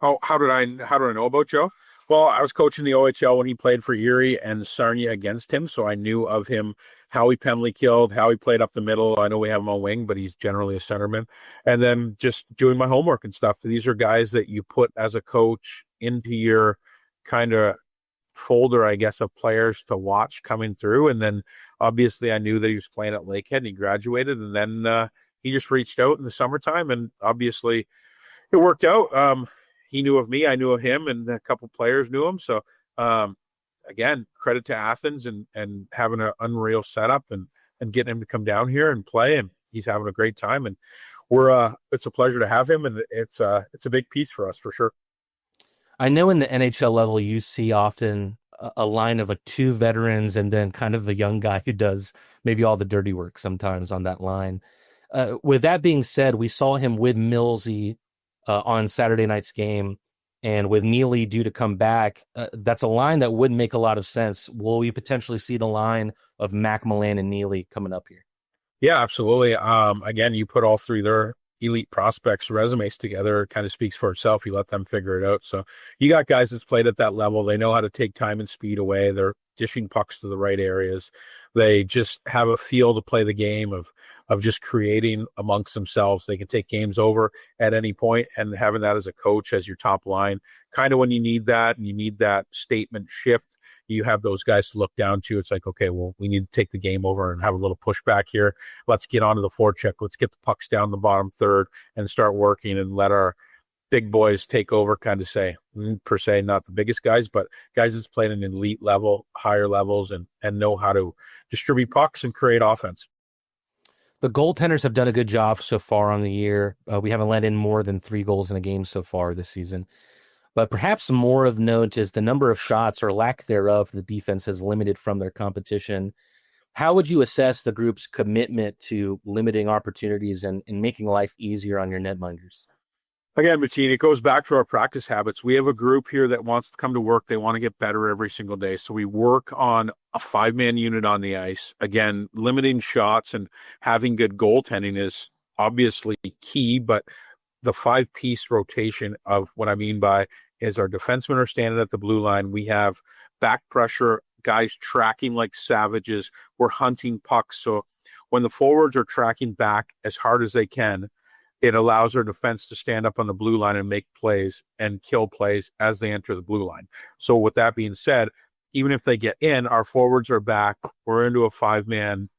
Oh, how did I know about Joe? Well, I was coaching the OHL when he played for Erie and Sarnia against him, so I knew of him, how he penalty killed, how he played up the middle. I know we have him on wing, but he's generally a centerman. And then just doing my homework and stuff. These are guys that you put as a coach into your kind of folder, I guess, of players to watch coming through. And then obviously I knew that he was playing at Lakehead and he graduated, and then he just reached out in the summertime, and obviously it worked out. He knew of me, I knew of him, and a couple players knew him. So again, credit to Athens and having an unreal setup and getting him to come down here and play, and he's having a great time, and it's a pleasure to have him, and it's a big piece for us for sure. I know in the NHL level you see often a line of 2 veterans and then kind of a young guy who does maybe all the dirty work sometimes on that line. With that being said, we saw him with Millsy on Saturday night's game, and with Neely due to come back, that's a line that would make a lot of sense. Will we potentially see the line of Mac, Milan, and Neely coming up here? Yeah, absolutely. Again, you put all 3 their elite prospects' resumes together, it kind of speaks for itself. You let them figure it out. So you got guys that's played at that level. They know how to take time and speed away. They're dishing pucks to the right areas. They just have a feel to play the game of just creating amongst themselves. They can take games over at any point, and having that as a coach as your top line, kind of when you need that and you need that statement shift, you have those guys to look down to. It's like, okay, well, we need to take the game over and have a little pushback here. Let's get onto the forecheck. Let's get the pucks down the bottom third and start working and let our big boys take over, kind of say, per se, not the biggest guys, but guys that's played an elite level, higher levels, and know how to distribute pucks and create offense. The goaltenders have done a good job so far on the year. We haven't let in more than 3 goals in a game so far this season. But perhaps more of note is the number of shots or lack thereof the defense has limited from their competition. How would you assess the group's commitment to limiting opportunities and making life easier on your netminders? Again, Mateen, it goes back to our practice habits. We have a group here that wants to come to work. They want to get better every single day. So we work on a 5-man unit on the ice. Again, limiting shots and having good goaltending is obviously key, but the 5-piece rotation of what I mean by is our defensemen are standing at the blue line. We have back pressure, guys tracking like savages. We're hunting pucks. So when the forwards are tracking back as hard as they can, it allows our defense to stand up on the blue line and make plays and kill plays as they enter the blue line. So with that being said, even if they get in, our forwards are back. We're into a 5-man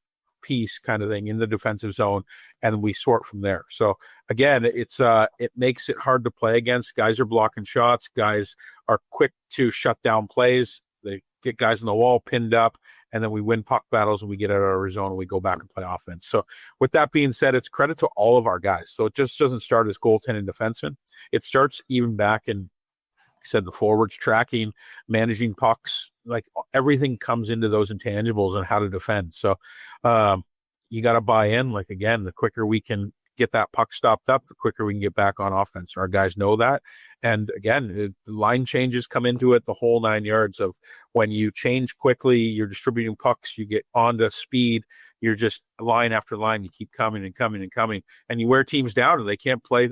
piece kind of thing in the defensive zone, and we sort from there. So again, it makes it hard to play against. Guys are blocking shots. Guys are quick to shut down plays. They get guys on the wall pinned up, and then we win puck battles and we get out of our zone and we go back and play offense. So with that being said, it's credit to all of our guys. So it just doesn't start as goaltending defensemen. It starts even back in, like I said, the forwards tracking, managing pucks, like everything comes into those intangibles and how to defend. So you got to buy in. Like, again, the quicker we can get that puck stopped up, the quicker we can get back on offense. Our guys know that. And again, the line changes come into it, the whole 9 yards of when you change quickly, you're distributing pucks, you get onto speed, you're just line after line, you keep coming and coming and coming, and you wear teams down and they can't play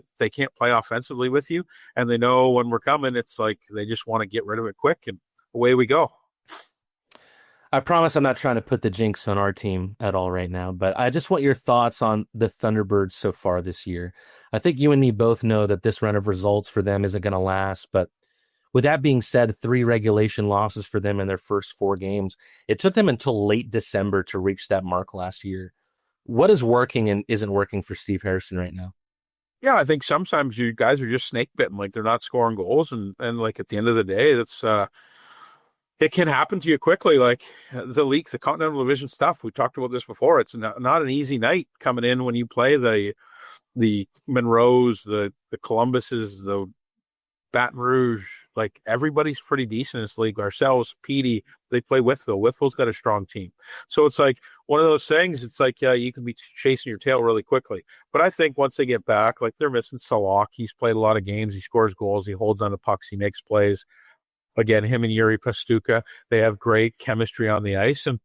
offensively with you. And they know when we're coming, it's like they just want to get rid of it quick, and away we go. I promise I'm not trying to put the jinx on our team at all right now, but I just want your thoughts on the Thunderbirds so far this year. I think you and me both know that this run of results for them isn't going to last, but with that being said, 3 regulation losses for them in their first 4 games. It took them until late December to reach that mark last year. What is working and isn't working for Steve Harrison right now? Yeah, I think sometimes you guys are just snake bitten, like they're not scoring goals, and like at the end of the day, that's it can happen to you quickly. Like the league, the Continental Division stuff, we talked about this before. It's not an easy night coming in when you play the Monroes, the Columbuses, the Baton Rouge. Like everybody's pretty decent in this league. Ourselves, Petey, they play Wytheville. Wytheville's got a strong team. So it's like one of those things. It's like you can be chasing your tail really quickly. But I think once they get back, like they're missing Salak. He's played a lot of games. He scores goals. He holds on to pucks. He makes plays. Again, him and Yuri Pastuka, they have great chemistry on the ice, and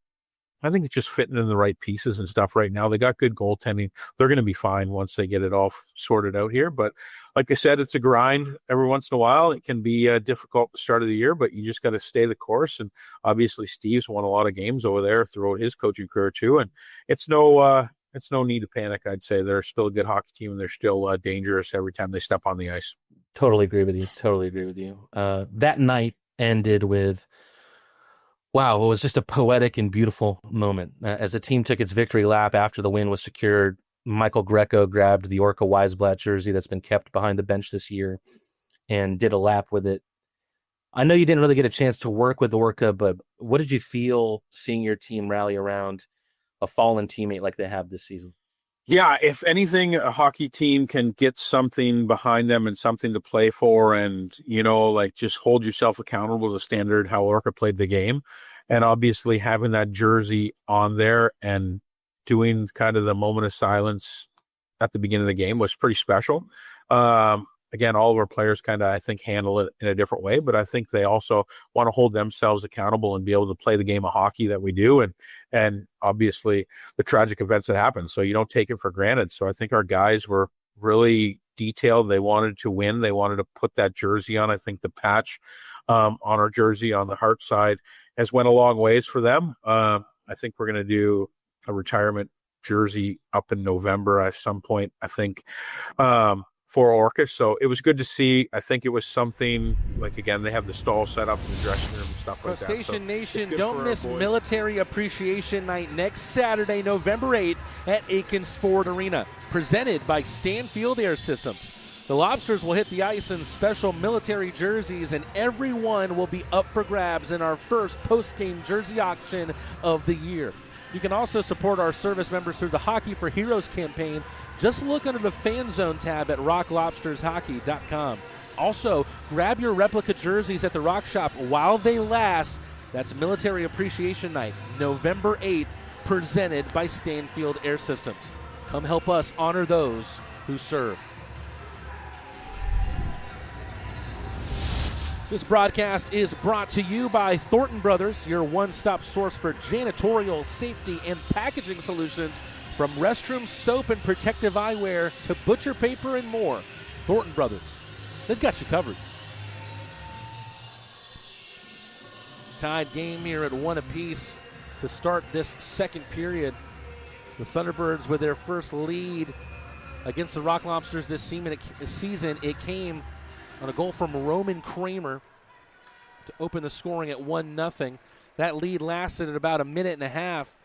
I think it's just fitting in the right pieces and stuff right now. They got good goaltending. They're going to be fine once they get it all sorted out here. But like I said, it's a grind every once in a while. It can be difficult at the start of the year, but you just got to stay the course. And obviously, Steve's won a lot of games over there throughout his coaching career too. And it's no need to panic. I'd say they're still a good hockey team, and they're still dangerous every time they step on the ice. Totally agree with you. That night ended with, wow, it was just a poetic and beautiful moment. As the team took its victory lap after the win was secured, Michael Greco grabbed the Orca Weisblatt jersey that's been kept behind the bench this year and did a lap with it. I know you didn't really get a chance to work with Orca, but what did you feel seeing your team rally around a fallen teammate like they have this season? Yeah, if anything, a hockey team can get something behind them and something to play for, and, like just hold yourself accountable to the standard how Orca played the game. And obviously having that jersey on there and doing kind of the moment of silence at the beginning of the game was pretty special. Again, all of our players kind of, I think, handle it in a different way, but I think they also want to hold themselves accountable and be able to play the game of hockey that we do. And obviously the tragic events that happen. So you don't take it for granted. So I think our guys were really detailed. They wanted to win. They wanted to put that jersey on. I think the patch on our jersey on the heart side has went a long ways for them. I think we're going to do a retirement jersey up in November at some point, I think, for Orcas. So it was good to see. I think it was something like, again, they have the stall set up in the dressing room and stuff like that. Crustacean Nation, don't miss Military Appreciation Night next Saturday, November 8th at Akins Ford Arena, presented by Stanfield Air Systems. The Lobsters will hit the ice in special military jerseys, and everyone will be up for grabs in our first post-game jersey auction of the year. You can also support our service members through the Hockey for Heroes campaign. Just look under the Fan Zone tab at rocklobstershockey.com. Also, grab your replica jerseys at the Rock Shop while they last. That's Military Appreciation Night, November 8th, presented by Stanfield Air Systems. Come help us honor those who serve. This broadcast is brought to you by Thornton Brothers, your one-stop source for janitorial, safety, and packaging solutions, from restroom soap and protective eyewear to butcher paper and more. Thornton Brothers, they've got you covered. Tied game here at 1 apiece to start this second period. The Thunderbirds with their first lead against the Rock Lobsters this season. It came on a goal from Roman Kramer to open the scoring at 1-0. That lead lasted at about a minute and a half.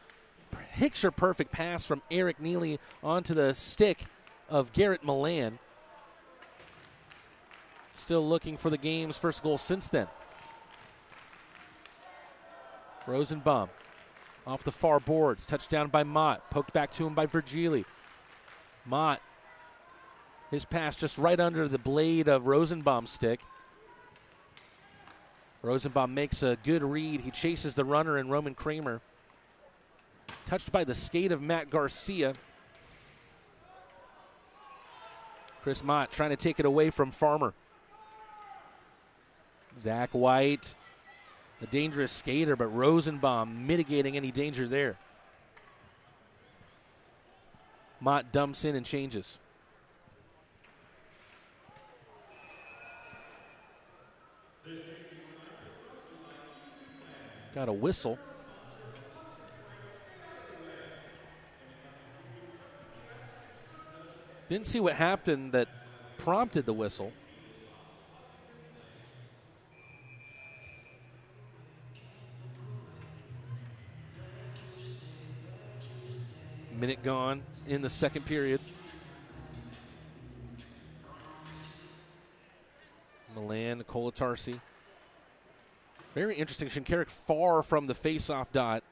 Picture-perfect pass from Eric Neely onto the stick of Garrett Milan. Still looking for the game's first goal since then. Rosenbaum off the far boards, touchdown by Mott, poked back to him by Virgili. Mott, his pass just right under the blade of Rosenbaum's stick. Rosenbaum makes a good read. He chases the runner in Roman Kramer. Touched by the skate of Matt Garcia. Chris Mott trying to take it away from Farmer. Zach White, a dangerous skater, but Rosenbaum mitigating any danger there. Mott dumps in and changes. Got a whistle. Didn't see what happened that prompted the whistle. Minute gone in the second period. Milan, Kolatarsi. Very interesting. Shinkarik far from the face-off dot.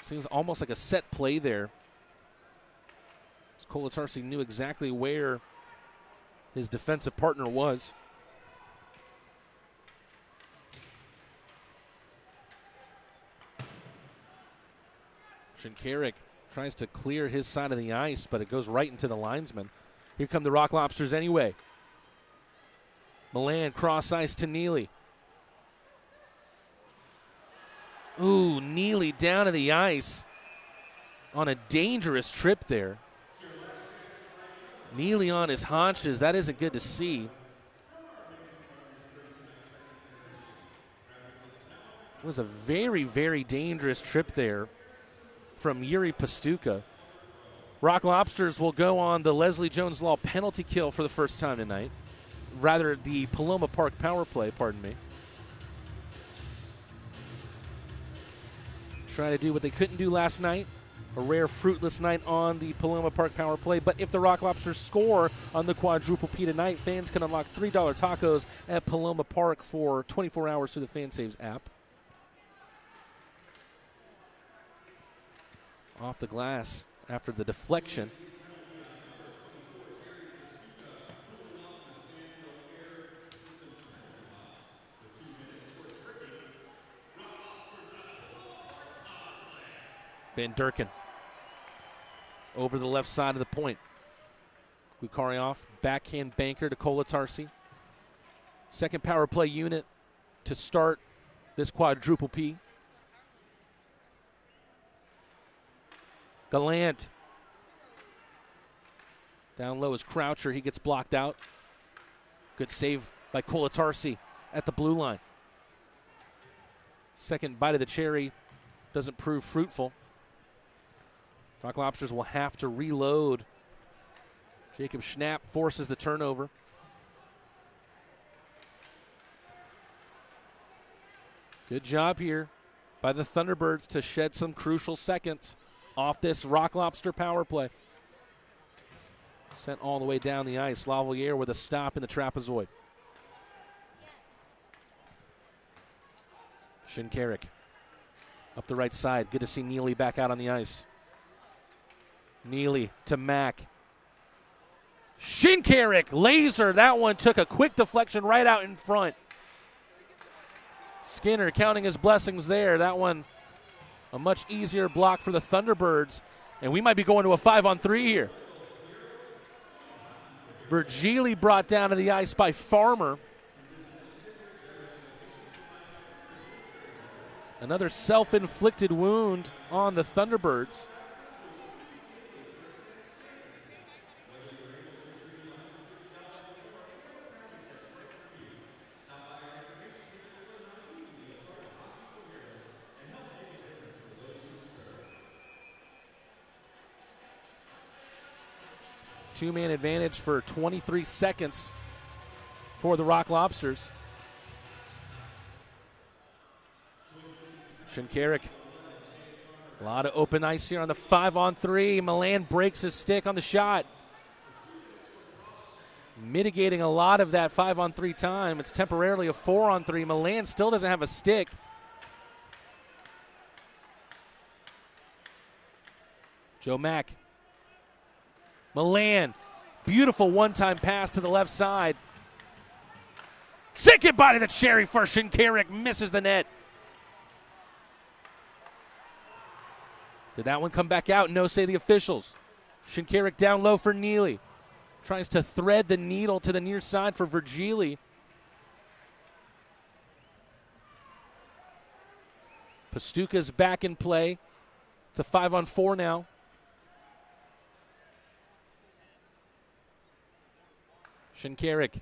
Seems almost like a set play there. Kolatarsi knew exactly where his defensive partner was. Shinkarik tries to clear his side of the ice, but it goes right into the linesman. Here come the Rock Lobsters anyway. Milan cross ice to Neely. Ooh, Neely down to the ice on a dangerous trip there. Neely on his haunches. That isn't good to see. It was a very, very dangerous trip there from Yuri Pastuka. Rock Lobsters will go on the Leslie Jones Law penalty kill for the first time tonight. Rather, the Paloma Park power play, pardon me. Trying to do what they couldn't do last night. A rare fruitless night on the Paloma Park power play. But if the Rock Lobsters score on the quadruple P tonight, fans can unlock $3 tacos at Paloma Park for 24 hours through the FanSaves app. Off the glass after the deflection. Van Durkin over the left side of the point. Glukarioff, backhand banker to Kolatarsi. Second power play unit to start this quadruple P. Gallant. Down low is Croucher. He gets blocked out. Good save by Kolatarsi at the blue line. Second bite of the cherry doesn't prove fruitful. Rock Lobsters will have to reload. Jacob Schnapp forces the turnover. Good job here by the Thunderbirds to shed some crucial seconds off this Rock Lobster power play. Sent all the way down the ice. Lavalier with a stop in the trapezoid. Shinkarik up the right side. Good to see Neely back out on the ice. Neely to Mack. Shinkarik, laser. That one took a quick deflection right out in front. Skinner counting his blessings there. That one a much easier block for the Thunderbirds. And we might be going to a 5-on-3 here. Virgili brought down to the ice by Farmer. Another self-inflicted wound on the Thunderbirds. Two-man advantage for 23 seconds for the Rock Lobsters. Shinkarik. A lot of open ice here on the 5-on-3. Milan breaks his stick on the shot. Mitigating a lot of that 5-on-3 time. It's temporarily a 4-on-3. Milan still doesn't have a stick. Joe Mack. Milan, beautiful one-time pass to the left side. Sick it by the cherry for Shinkarik, misses the net. Did that one come back out? No, say the officials. Shinkarik down low for Neely. Tries to thread the needle to the near side for Virgili. Pastuka's back in play. It's a 5-on-4 now. Shinkarik.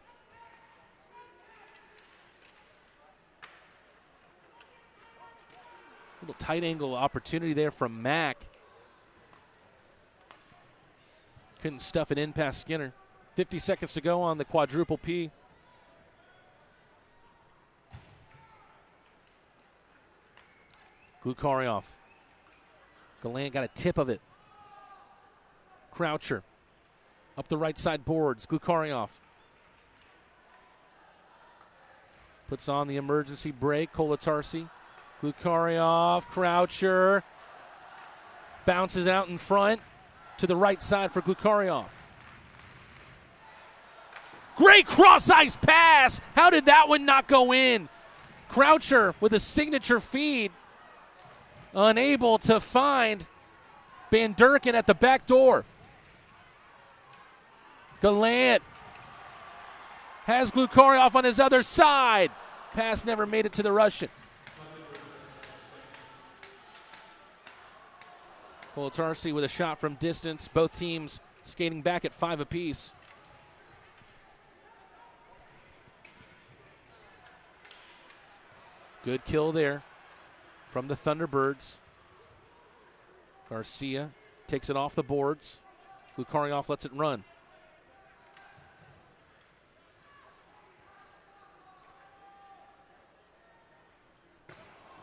Little tight angle opportunity there from Mack. Couldn't stuff it in past Skinner. 50 seconds to go on the quadruple P. Glukaryov. Gallant got a tip of it. Croucher. Up the right side boards. Glukaryov. Puts on the emergency brake. Kolatarsi. Glukaryov. Croucher. Bounces out in front to the right side for Glukaryov. Great cross-ice pass. How did that one not go in? Croucher with a signature feed. Unable to find Van Durken at the back door. Gallant has Glukaryov on his other side. Pass never made it to the Russian. Kolatarsi with a shot from distance. Both teams skating back at 5 apiece. Good kill there from the Thunderbirds. Garcia takes it off the boards. Glukaryov lets it run.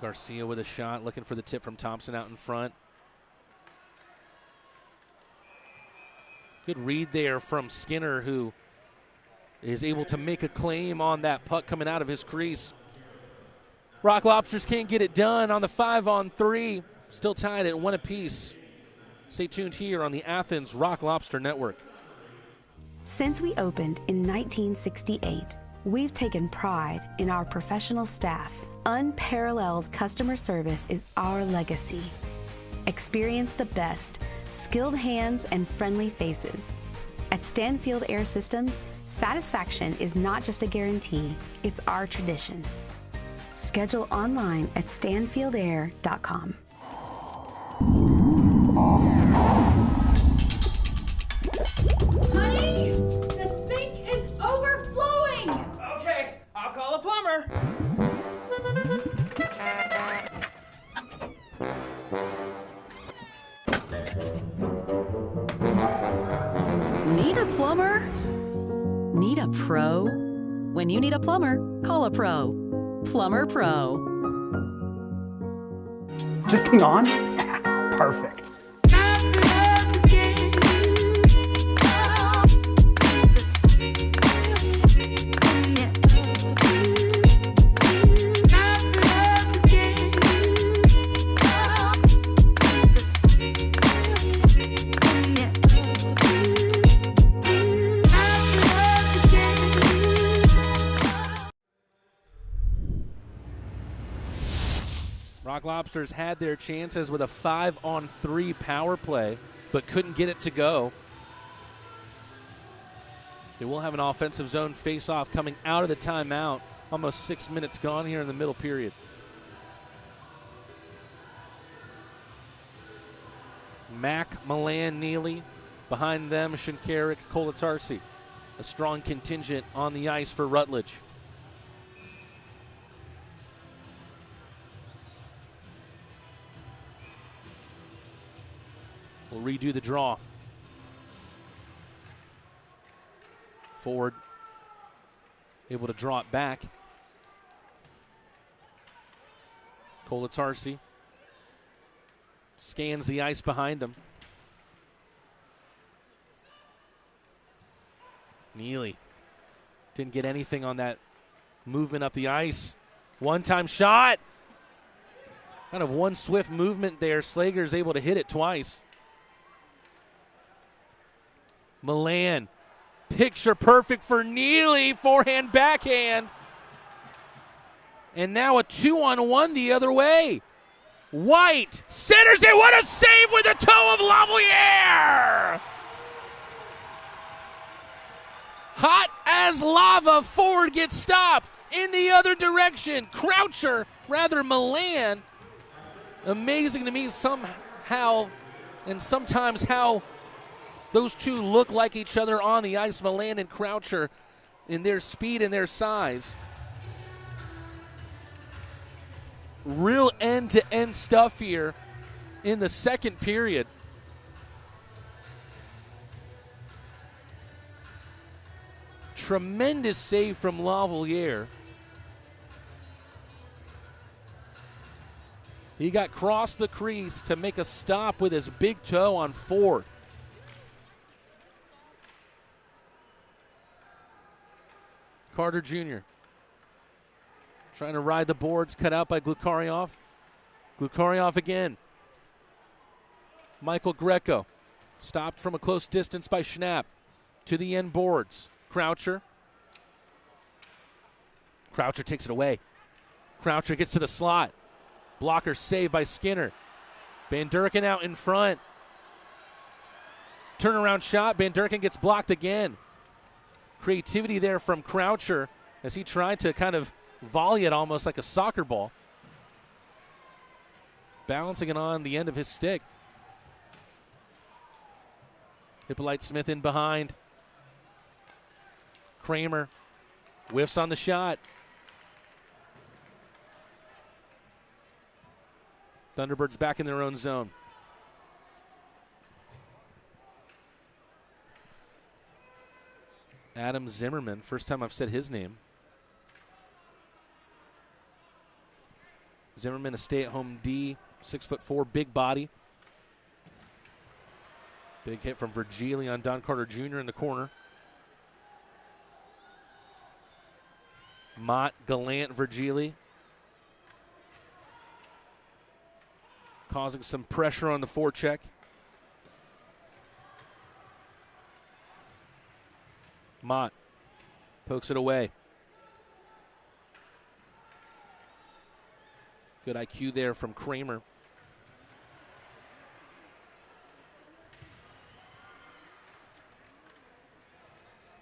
Garcia with a shot, looking for the tip from Thompson out in front. Good read there from Skinner, who is able to make a claim on that puck coming out of his crease. Rock Lobsters can't get it done on the 5-on-3. Still tied at 1 apiece. Stay tuned here on the Athens Rock Lobster Network. Since we opened in 1968, we've taken pride in our professional staff. Unparalleled customer service is our legacy. Experience the best, skilled hands and friendly faces. At Stanfield Air Systems, satisfaction is not just a guarantee, it's our tradition. Schedule online at stanfieldair.com. Honey, the sink is overflowing! Okay, I'll call a plumber. pro? When you need a plumber, call a pro. Plumber Pro. This thing on? Perfect. Rock Lobsters had their chances with a 5-on-3 power play, but couldn't get it to go. They will have an offensive zone face-off coming out of the timeout. Almost 6 minutes gone here in the middle period. Mack, Milan, Neely. Behind them, Shinkarik, Kolatarsi. A strong contingent on the ice for Rutledge. We'll redo the draw. Ford able to draw it back. Kolatarsi scans the ice behind him. Neely didn't get anything on that movement up the ice. One-time shot. Kind of one swift movement there. Slager's able to hit it twice. Milan, picture perfect for Neely, forehand, backhand. And now a 2-on-1 the other way. White centers it, what a save with the toe of Lavalier! Hot as lava, Ford gets stopped in the other direction. Croucher, rather Milan. Amazing to me somehow and sometimes how those two look like each other on the ice, Milan and Croucher, in their speed and their size. Real end-to-end stuff here in the second period. Tremendous save from Lavalier. He got crossed the crease to make a stop with his big toe on Ford. Carter Jr. trying to ride the boards, cut out by Glukaryov. Glukaryov again. Michael Greco stopped from a close distance by Schnapp to the end boards. Croucher. Croucher takes it away. Croucher gets to the slot. Blocker saved by Skinner. Van Durken out in front. Turnaround shot. Van Durken gets blocked again. Creativity there from Croucher as he tried to kind of volley it almost like a soccer ball. Balancing it on the end of his stick. Hippolyte Smith in behind. Kramer whiffs on the shot. Thunderbirds back in their own zone. Adam Zimmerman, first time I've said his name. Zimmerman, a stay-at-home D, 6'4", big body. Big hit from Virgili on Don Carter Jr. in the corner. Mott, Gallant, Virgili. Causing some pressure on the forecheck. Mott pokes it away. Good IQ there from Kramer.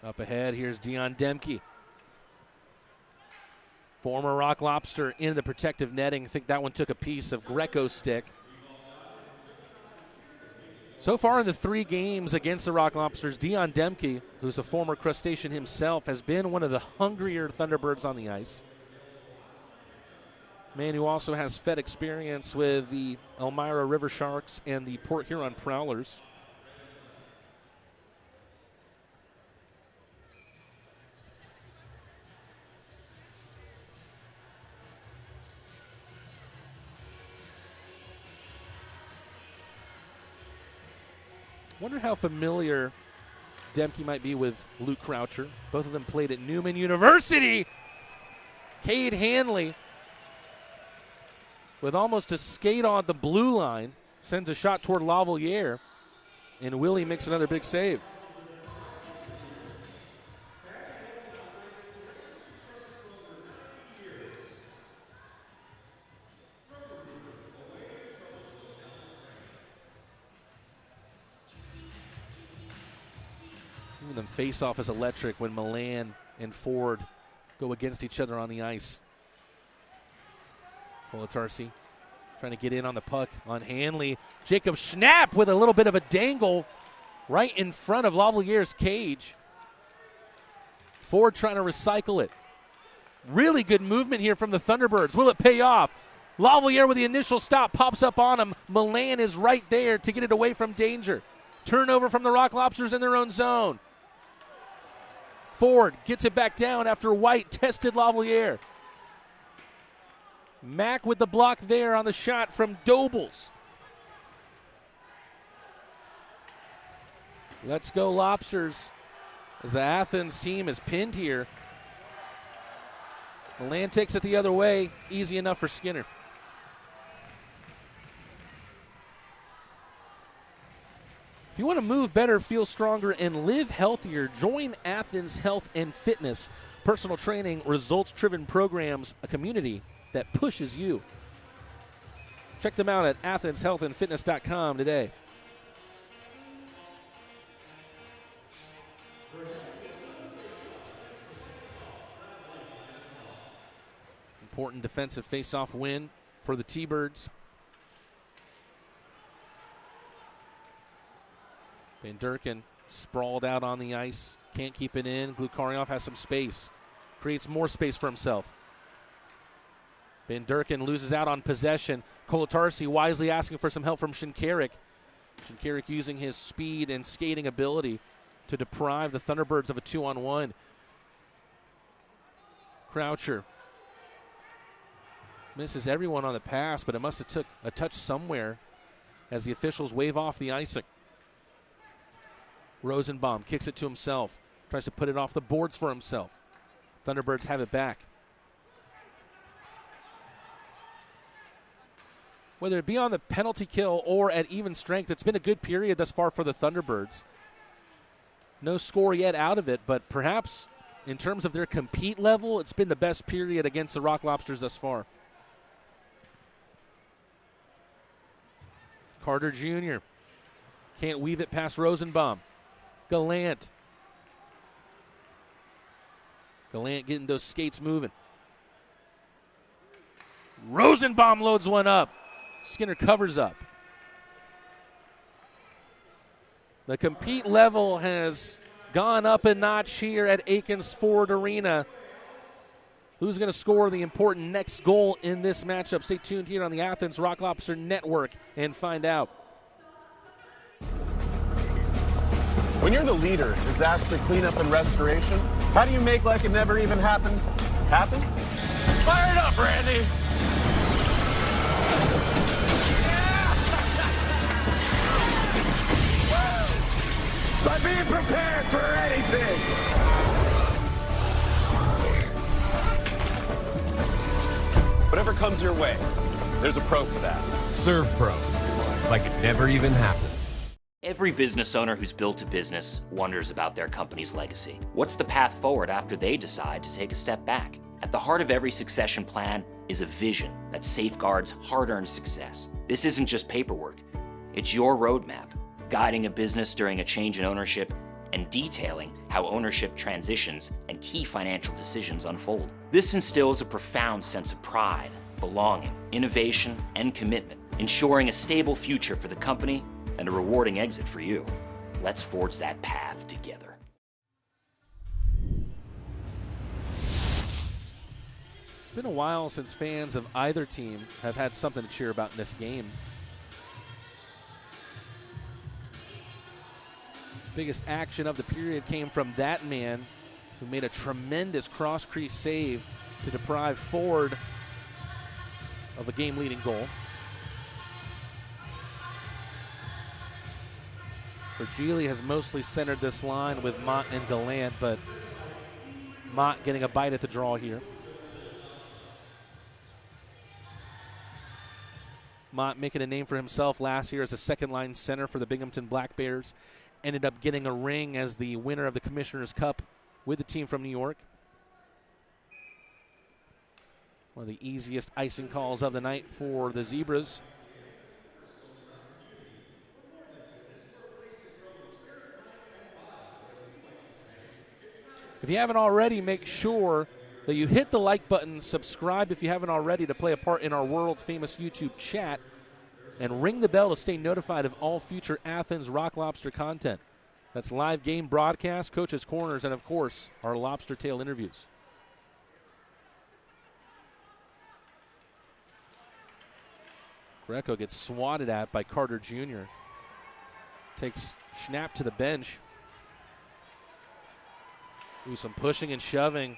Up ahead, here's Dion Demke. Former Rock Lobster in the protective netting. I think that one took a piece of Greco's stick. So far in the 3 games against the Rock Lobsters, Dion Demke, who's a former crustacean himself, has been one of the hungrier Thunderbirds on the ice. Man who also has fed experience with the Elmira River Sharks and the Port Huron Prowlers. Wonder how familiar Demke might be with Luke Croucher. Both of them played at Newman University. Cade Hanley, with almost a skate on the blue line, sends a shot toward Lavalier, and Willie makes another big save. Even the face-off is electric when Milan and Ford go against each other on the ice. Kolatarsi trying to get in on the puck on Hanley. Jacob Schnapp with a little bit of a dangle right in front of Lavalier's cage. Ford trying to recycle it. Really good movement here from the Thunderbirds. Will it pay off? Lavalier with the initial stop pops up on him. Milan is right there to get it away from danger. Turnover from the Rock Lobsters in their own zone. Ford gets it back down after White tested Lavalier. Mack with the block there on the shot from Dobles. Let's go Lobsters, as the Athens team is pinned here. Milan takes it the other way. Easy enough for Skinner. If you want to move better, feel stronger, and live healthier, join Athens Health and Fitness. Personal training, results-driven programs, a community that pushes you. Check them out at athenshealthandfitness.com today. Important defensive face-off win for the T-Birds. Van Durkin sprawled out on the ice. Can't keep it in. Glukarionov has some space. Creates more space for himself. Van Durkin loses out on possession. Kolatarsi wisely asking for some help from Shinkarik. Shinkarik using his speed and skating ability to deprive the Thunderbirds of a 2-on-1. Croucher misses everyone on the pass, but it must have took a touch somewhere as the officials wave off the icing. Rosenbaum kicks it to himself. Tries to put it off the boards for himself. Thunderbirds have it back. Whether it be on the penalty kill or at even strength, it's been a good period thus far for the Thunderbirds. No score yet out of it, but perhaps in terms of their compete level, it's been the best period against the Rock Lobsters thus far. Carter Jr. can't weave it past Rosenbaum. Gallant getting those skates moving. Rosenbaum loads one up. Skinner covers up. The compete level has gone up a notch here at Akins Ford Arena. Who's going to score the important next goal in this matchup? Stay tuned here on the Athens Rock Lobster Network and find out. When you're the leader, disaster cleanup and restoration, how do you make like it never even happened happen? Fire it up, Randy! By being prepared for anything! Whatever comes your way, there's a pro for that. Serve Pro, like it never even happened. Every business owner who's built a business wonders about their company's legacy. What's the path forward after they decide to take a step back? At the heart of every succession plan is a vision that safeguards hard-earned success. This isn't just paperwork. It's your roadmap, guiding a business during a change in ownership and detailing how ownership transitions and key financial decisions unfold. This instills a profound sense of pride, belonging, innovation, and commitment, ensuring a stable future for the company and a rewarding exit for you. Let's forge that path together. It's been a while since fans of either team have had something to cheer about in this game. Biggest action of the period came from that man who made a tremendous cross-crease save to deprive Ford of a game-leading goal. Virgili has mostly centered this line with Mott and Gallant, but Mott getting a bite at the draw here. Mott making a name for himself last year as a second-line center for the Binghamton Black Bears. Ended up getting a ring as the winner of the Commissioner's Cup with the team from New York. One of the easiest icing calls of the night for the Zebras. If you haven't already, make sure that you hit the like button, subscribe if you haven't already to play a part in our world-famous YouTube chat, and ring the bell to stay notified of all future Athens Rock Lobster content. That's live game broadcast, coaches' corners, and, of course, our lobster tail interviews. Greco gets swatted at by Carter Jr. Takes Schnapp to the bench. Do some pushing and shoving,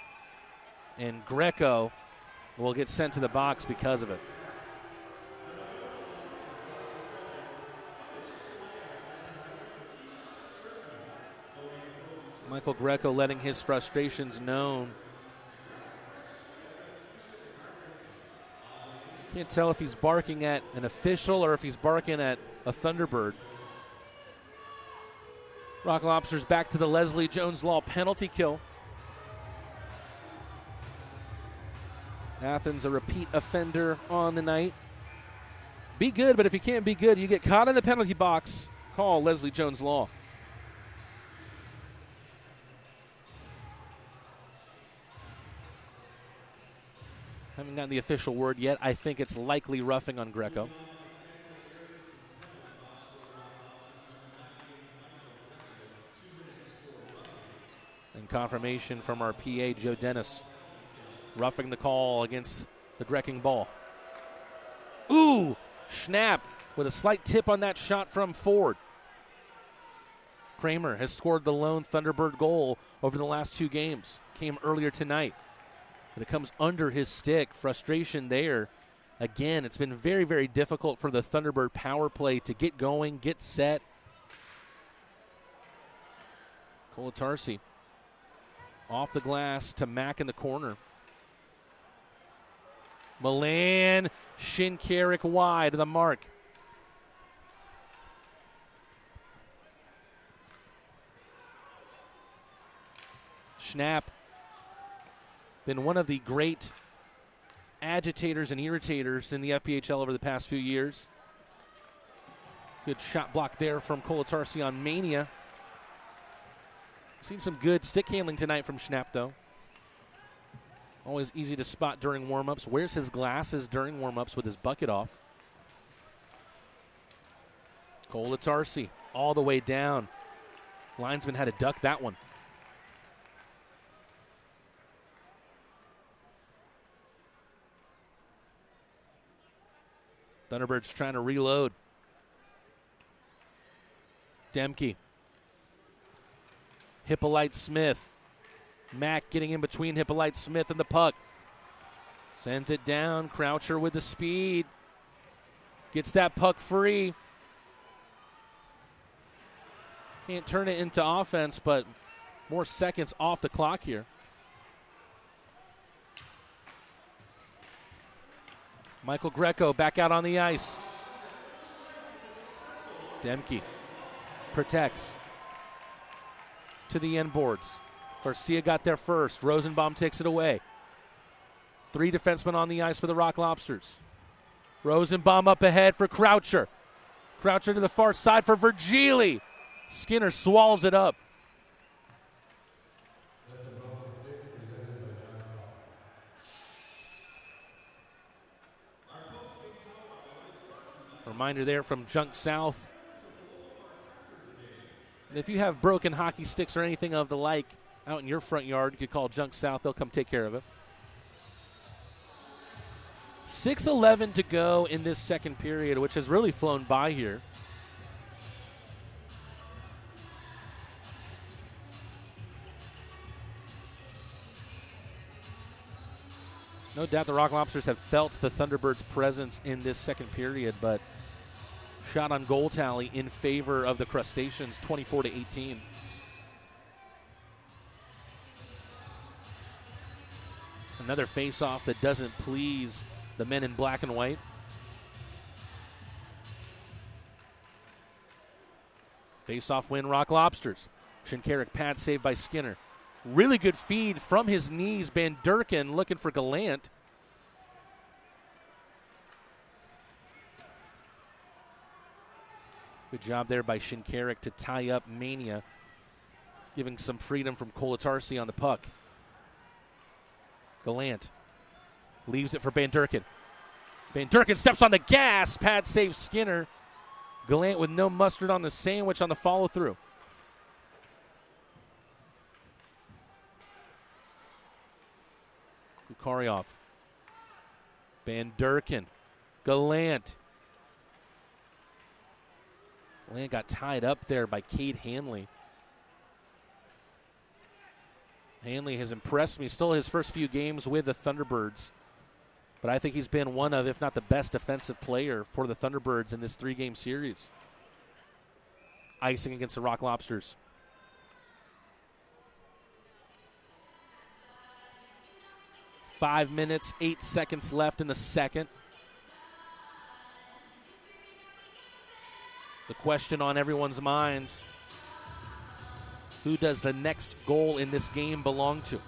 and Greco will get sent to the box because of it. Michael Greco letting his frustrations known. Can't tell if he's barking at an official or if he's barking at a Thunderbird. Rock Lobsters back to the Leslie Jones Law penalty kill. Athens a repeat offender on the night. Be good, but if you can't be good, you get caught in the penalty box. Call Leslie Jones Law. Haven't gotten the official word yet. I think it's likely roughing on Greco. And confirmation from our PA, Joe Dennis. Roughing the call against the Grecking ball. Ooh! Schnapp with a slight tip on that shot from Ford. Kramer has scored the lone Thunderbird goal over the last 2 games. Came earlier tonight. But it comes under his stick. Frustration there. Again, it's been very, very difficult for the Thunderbird power play to get going, get set. Kolatarsi off the glass to Mack in the corner. Milan, Shinkarik wide of the mark. Schnapp, been one of the great agitators and irritators in the FPHL over the past few years. Good shot block there from Kolatarsi on Mania. Seen some good stick handling tonight from Schnapp, though. Always easy to spot during warm-ups. Wears his glasses during warm-ups with his bucket off. Kolatarsi all the way down. Linesman had to duck that one. Thunderbirds trying to reload. Demke. Hippolyte Smith. Mack getting in between Hippolyte Smith and the puck. Sends it down. Croucher with the speed. Gets that puck free. Can't turn it into offense, but more seconds off the clock here. Michael Greco back out on the ice. Demke protects to the end boards. Garcia got there first. Rosenbaum takes it away. 3 defensemen on the ice for the Rock Lobsters. Rosenbaum up ahead for Croucher. Croucher to the far side for Virgili. Skinner swallows it up. Reminder there from Junk South. And if you have broken hockey sticks or anything of the like out in your front yard, you could call Junk South. They'll come take care of it. 6:11 to go in this second period, which has really flown by here. No doubt the Rock Lobsters have felt the Thunderbirds' presence in this second period, but Shot on goal tally in favor of the Crustaceans, 24-18. Another face-off that doesn't please the men in black and white. Face-off win, Rock Lobsters. Shinkarik pad saved by Skinner. Really good feed from his knees. Van Durkin looking for Gallant. Good job there by Shinkarik to tie up Mania, giving some freedom from Kolatarsi on the puck. Gallant leaves it for Van Durkin. Van Durkin steps on the gas. Pad saves Skinner. Gallant with no mustard on the sandwich on the follow-through. Kukaryov. Van Durkin. Gallant. Gallant got tied up there by Cade Hanley. Hanley has impressed me. Still his first few games with the Thunderbirds. But I think he's been one of, if not the best defensive player for the Thunderbirds in this 3-game series. Icing against the Rock Lobsters. Five minutes, 8 seconds left in the second. The question on everyone's minds, who does the next goal in this game belong to?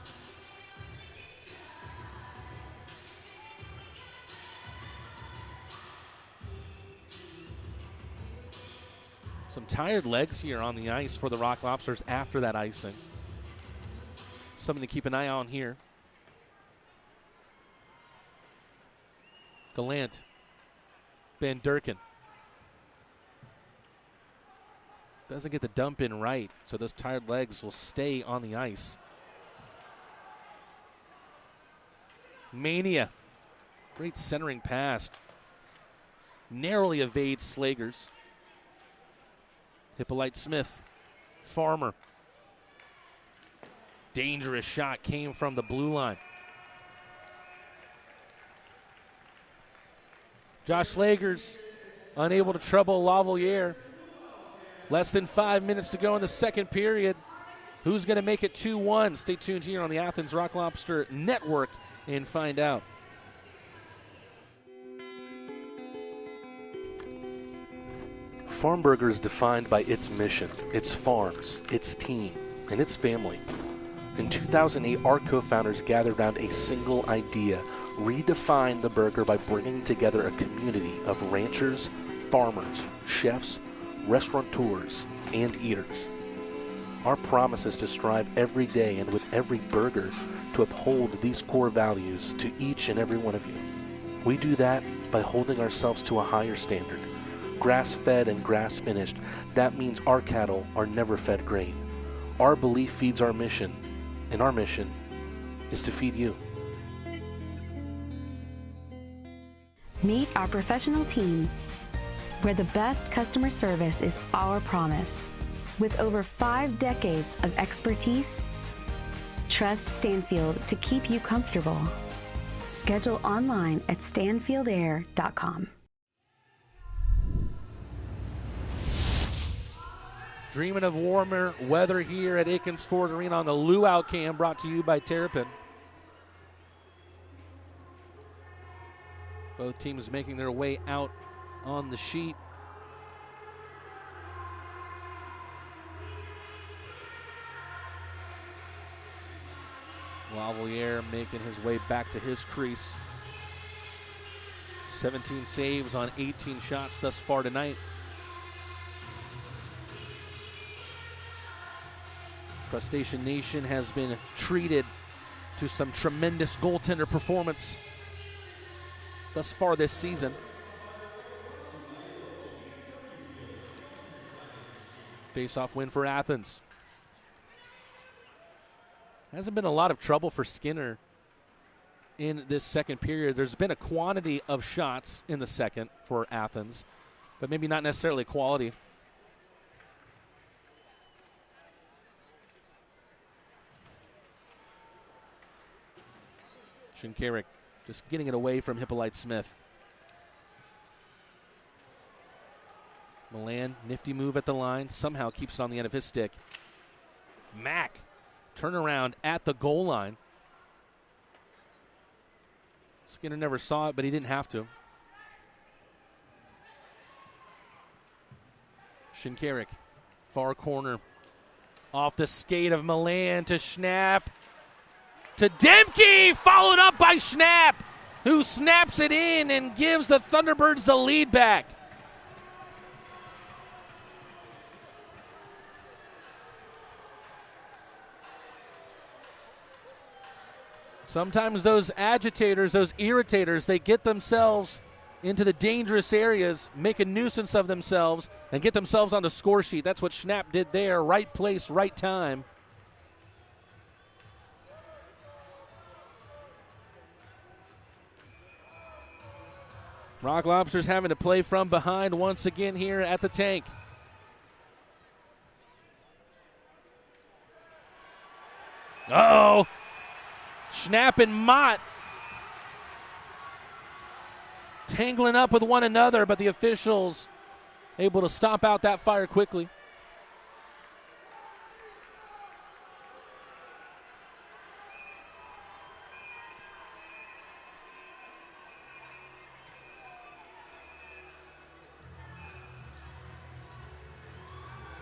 Some tired legs here on the ice for the Rock Lobsters after that icing. Something to keep an eye on here. Gallant. Van Durkin. Doesn't get the dump in right, so those tired legs will stay on the ice. Mania. Great centering pass. Narrowly evades Slagers. Hippolyte Smith. Farmer. Dangerous shot came from the blue line. Josh Slagers unable to trouble Lavalier. Less than 5 minutes to go in the second period. Who's going to make it 2-1? Stay tuned here on the Athens Rock Lobster Network and find out. Farmburger is defined by its mission, its farms, its team, and its family. In 2008, our co-founders gathered around a single idea: redefine the burger by bringing together a community of ranchers, farmers, chefs, restaurateurs, and eaters. Our promise is to strive every day and with every burger to uphold these core values to each and every one of you. We do that by holding ourselves to a higher standard. Grass-fed and grass-finished, that means our cattle are never fed grain. Our belief feeds our mission, and our mission is to feed you. Meet our professional team, where the best customer service is our promise. With over 5 decades of expertise, trust Stanfield to keep you comfortable. Schedule online at stanfieldair.com. Dreaming of warmer weather here at Akins Ford Arena on the Luau Cam, brought to you by Terrapin. Both teams making their way out on the sheet. Lavalier making his way back to his crease. 17 saves on 18 shots thus far tonight. Crustacean Nation has been treated to some tremendous goaltender performance thus far this season. Face-off win for Athens. Hasn't been a lot of trouble for Skinner in this second period. There's been a quantity of shots in the second for Athens, but maybe not necessarily quality. Shinkarik just getting it away from Hippolyte Smith. Milan, nifty move at the line, somehow keeps it on the end of his stick. Mack, turnaround at the goal line. Skinner never saw it, but he didn't have to. Shinkarik, far corner. Off the skate of Milan to Schnapp. To Demke, followed up by Schnapp, who snaps it in and gives the Thunderbirds the lead back. Sometimes those agitators, those irritators, they get themselves into the dangerous areas, make a nuisance of themselves, and get themselves on the score sheet. That's what Schnapp did there. Right place, right time. Rock Lobsters having to play from behind once again here at the tank. Uh-oh. Schnapp and Mott tangling up with one another, but the officials able to stomp out that fire quickly.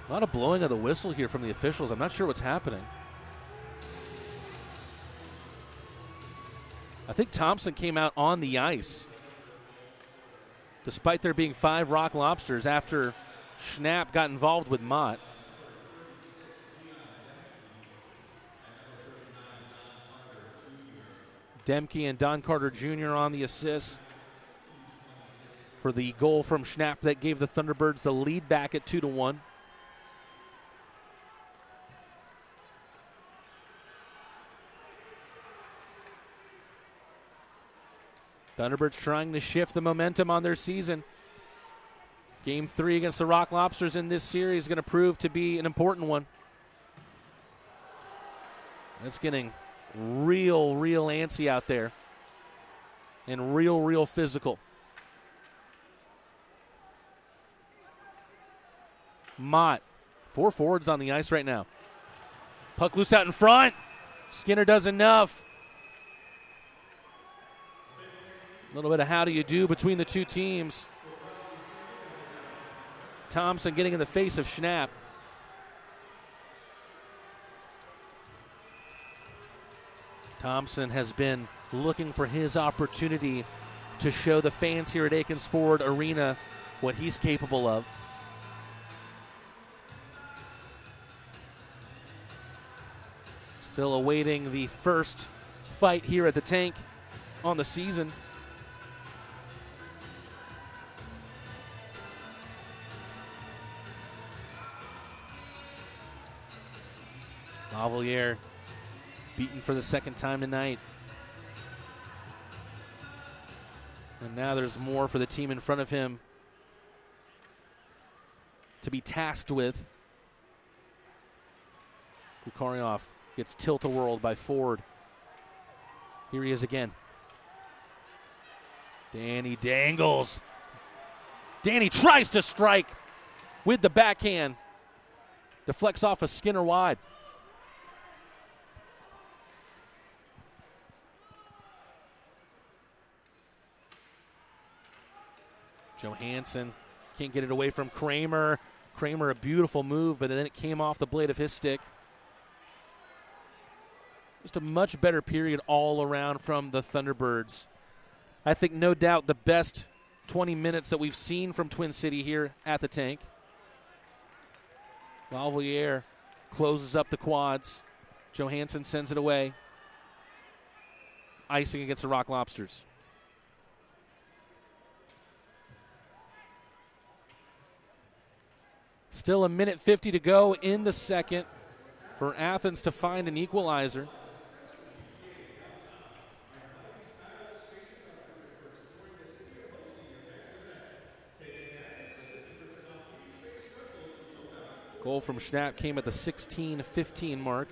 A lot of blowing of the whistle here from the officials. I'm not sure what's happening. I think Thompson came out on the ice, despite there being 5 Rock Lobsters after Schnapp got involved with Mott. Demke and Don Carter Jr. on the assist for the goal from Schnapp that gave the Thunderbirds the lead back at 2-1. Thunderbirds trying to shift the momentum on their season. Game 3 against the Rock Lobsters in this series is going to prove to be an important one. It's getting real antsy out there and real physical. Mott, 4 forwards on the ice right now. Puck loose out in front. Skinner does enough. A little bit of how do you do between the two teams. Thompson getting in the face of Schnapp. Thompson has been looking for his opportunity to show the fans here at Akins Ford Arena what he's capable of. Still awaiting the first fight here at the tank on the season. Lavalier beaten for the second time tonight. And now there's more for the team in front of him to be tasked with. Bukharioff gets tilt-a-whirled by Ford. Here he is again. Danny dangles. Danny tries to strike with the backhand. Deflects off a Skinner wide. Johansson can't get it away from Kramer. Kramer, a beautiful move, but then it came off the blade of his stick. Just a much better period all around from the Thunderbirds. I think no doubt the best 20 minutes that we've seen from Twin City here at the tank. Lavalier closes up the quads. Johansson sends it away. Icing against the Rock Lobsters. Still 1:50 to go in the second for Athens to find an equalizer. Goal from Schnapp came at the 16:15 mark.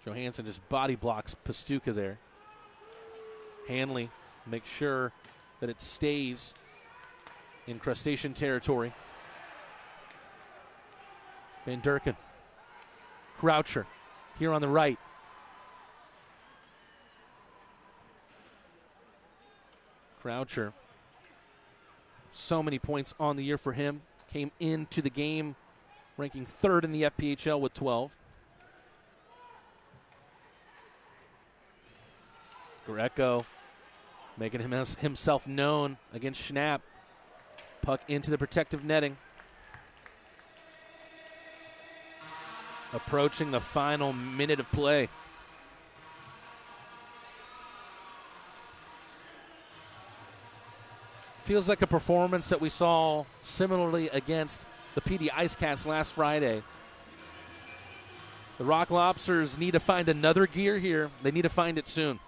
Johansson just body blocks Pastuca there. Hanley makes sure that it stays in crustacean territory. Van Durken. Croucher here on the right. Croucher. So many points on the year for him. Came into the game ranking 3rd in the FPHL with 12. Greco making himself known against Schnapp. Puck into the protective netting. Approaching the final minute of play. Feels like a performance that we saw similarly against the PD Ice Cats last Friday. The Rock Lobsters need to find another gear here. They need to find it soon.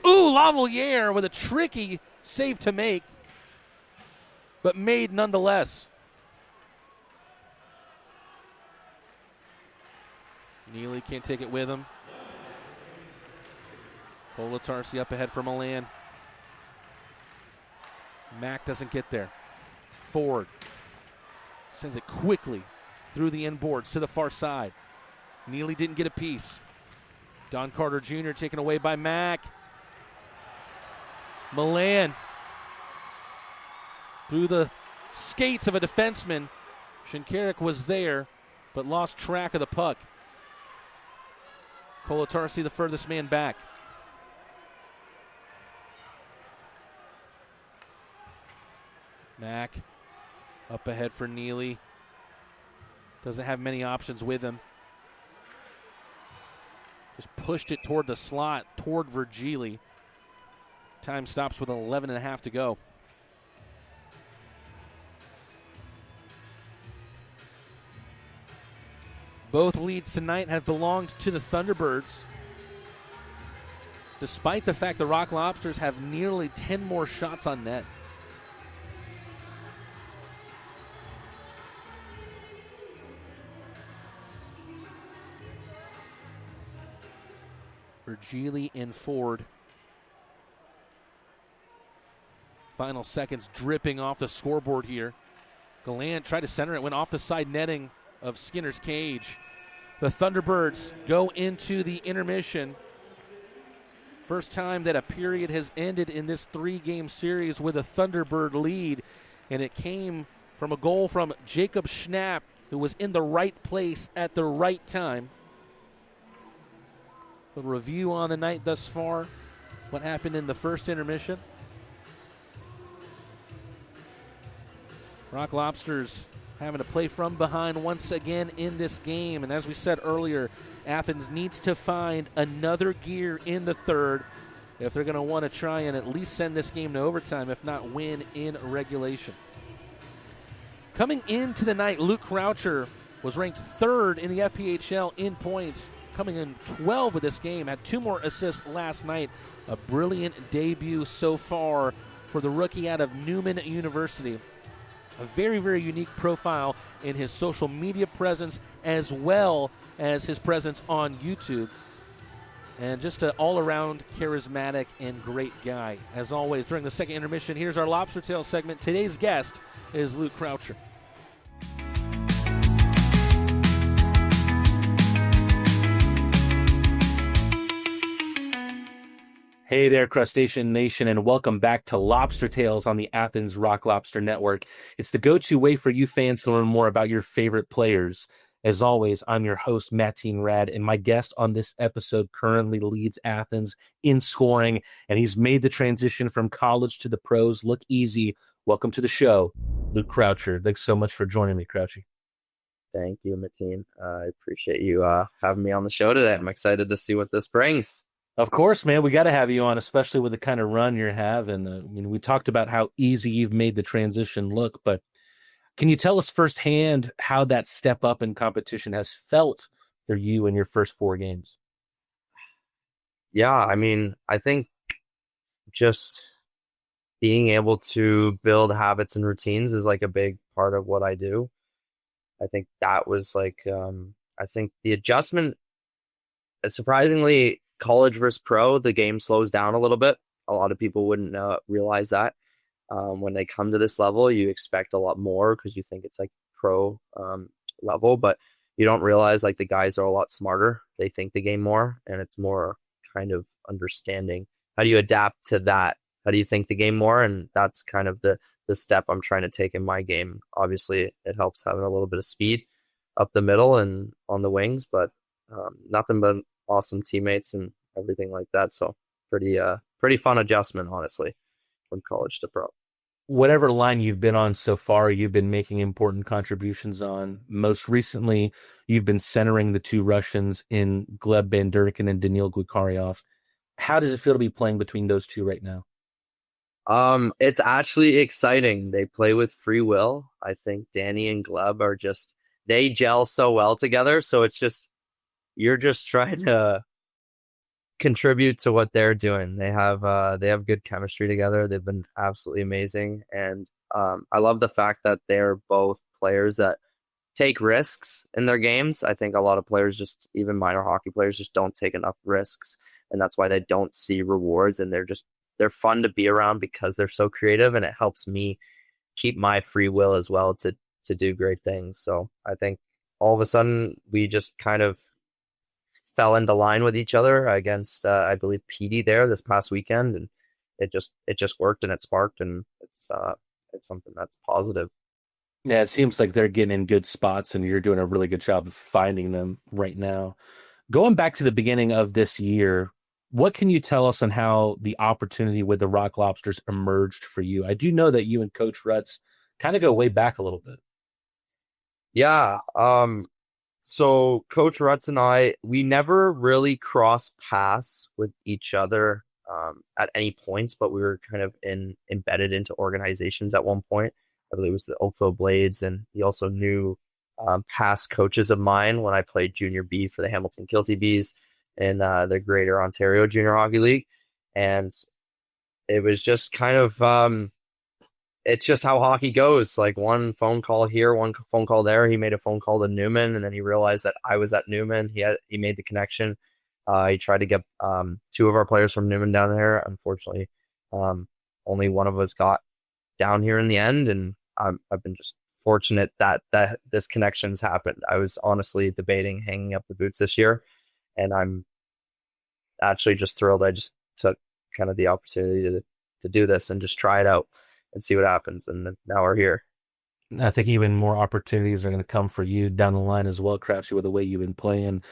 Ooh, Lavalier with a tricky save to make, but made nonetheless. Neely can't take it with him. Kolatarsi up ahead for Milan. Mack doesn't get there. Ford sends it quickly through the inboards to the far side. Neely didn't get a piece. Don Carter Jr. taken away by Mack. Milan through the skates of a defenseman. Shinkarik was there, but lost track of the puck. Kolatarsi the furthest man back. Mack up ahead for Neely. Doesn't have many options with him. Just pushed it toward the slot, toward Virgili. Time stops with 11.5 to go. Both leads tonight have belonged to the Thunderbirds. Despite the fact the Rock Lobsters have nearly 10 more shots on net. Virgili and Ford. Final seconds dripping off the scoreboard here. Gallant tried to center it, went off the side netting of Skinner's cage. The Thunderbirds go into the intermission. First time that a period has ended in this 3-game series with a Thunderbird lead, and it came from a goal from Jacob Schnapp, who was in the right place at the right time. A review on the night thus far, what happened in the first intermission. Rock Lobsters having to play from behind once again in this game. And as we said earlier, Athens needs to find another gear in the third if they're going to want to try and at least send this game to overtime, if not win in regulation. Coming into the night, Luke Croucher was ranked 3rd in the FPHL in points, coming in 12 with this game, had 2 more assists last night. A brilliant debut so far for the rookie out of Newman University. A very, very unique profile in his social media presence as well as his presence on YouTube. And just an all-around charismatic and great guy. As always, during the second intermission, here's our Lobster Tales segment. Today's guest is Luke Croucher. Hey there, Crustacean Nation, and welcome back to Lobster Tales on the Athens Rock Lobster Network. It's the go-to way for you fans to learn more about your favorite players. As always, I'm your host, Mateen Rad, and my guest on this episode currently leads Athens in scoring, and he's made the transition from college to the pros look easy. Welcome to the show, Luke Croucher. Thanks so much for joining me, Crouchy. Thank you, Mateen. I appreciate you having me on the show today. I'm excited to see what this brings. Of course, man. We got to have you on, especially with the kind of run you're having. I mean, we talked about how easy you've made the transition look, but can you tell us firsthand how that step up in competition has felt for you in your first 4 games? Yeah, I mean, I think just being able to build habits and routines is like a big part of what I do. I think that was like, I think the adjustment, surprisingly, college versus pro, the game slows down a little bit. A lot of people wouldn't realize that. When they come to this level, you expect a lot more because you think it's like pro level, but you don't realize like the guys are a lot smarter. They think the game more, and it's more kind of understanding. How do you adapt to that? How do you think the game more? And that's kind of the step I'm trying to take in my game. Obviously, it helps having a little bit of speed up the middle and on the wings, but nothing but awesome teammates and everything like that. So pretty fun adjustment, honestly, from college to pro. Whatever line you've been on so far, you've been making important contributions on. Most recently, you've been centering the two Russians in Gleb Bandurkin and Danil Glukaryov. How does it feel to be playing between those two right now? It's actually exciting. They play with free will. I think Danny and Gleb are they gel so well together. So it's just, you're just trying to contribute to what they're doing. They have good chemistry together. They've been absolutely amazing. And I love the fact that they're both players that take risks in their games. I think a lot of players, just even minor hockey players, just don't take enough risks. And that's why they don't see rewards. And they're fun to be around because they're so creative, and it helps me keep my free will as well to do great things. So I think all of a sudden we just kind of fell into line with each other against I believe PD there this past weekend, and it just worked and it sparked, and it's something that's positive. Yeah, it seems like they're getting in good spots, and you're doing a really good job of finding them right now. Going back to the beginning of this year, what can you tell us on how the opportunity with the Rock Lobsters emerged for you? I do know that you and Coach Rutz kind of go way back a little bit. Yeah. So Coach Rutz and I, we never really crossed paths with each other at any points, but we were kind of embedded into organizations at one point. I believe it was the Oakville Blades, and he also knew past coaches of mine when I played Junior B for the Hamilton Kilty Bees in the Greater Ontario Junior Hockey League. And it was just kind of, it's just how hockey goes. Like one phone call here, one phone call there. He made a phone call to Newman, and then he realized that I was at Newman. He made the connection. He tried to get two of our players from Newman down there. Unfortunately, only one of us got down here in the end, and I've been just fortunate that this connection's happened. I was honestly debating hanging up the boots this year, and I'm actually just thrilled I just took kind of the opportunity to do this and just try it out and see what happens. And now we're here. I think even more opportunities are going to come for you down the line as well, Crouchy, with the way you've been playing.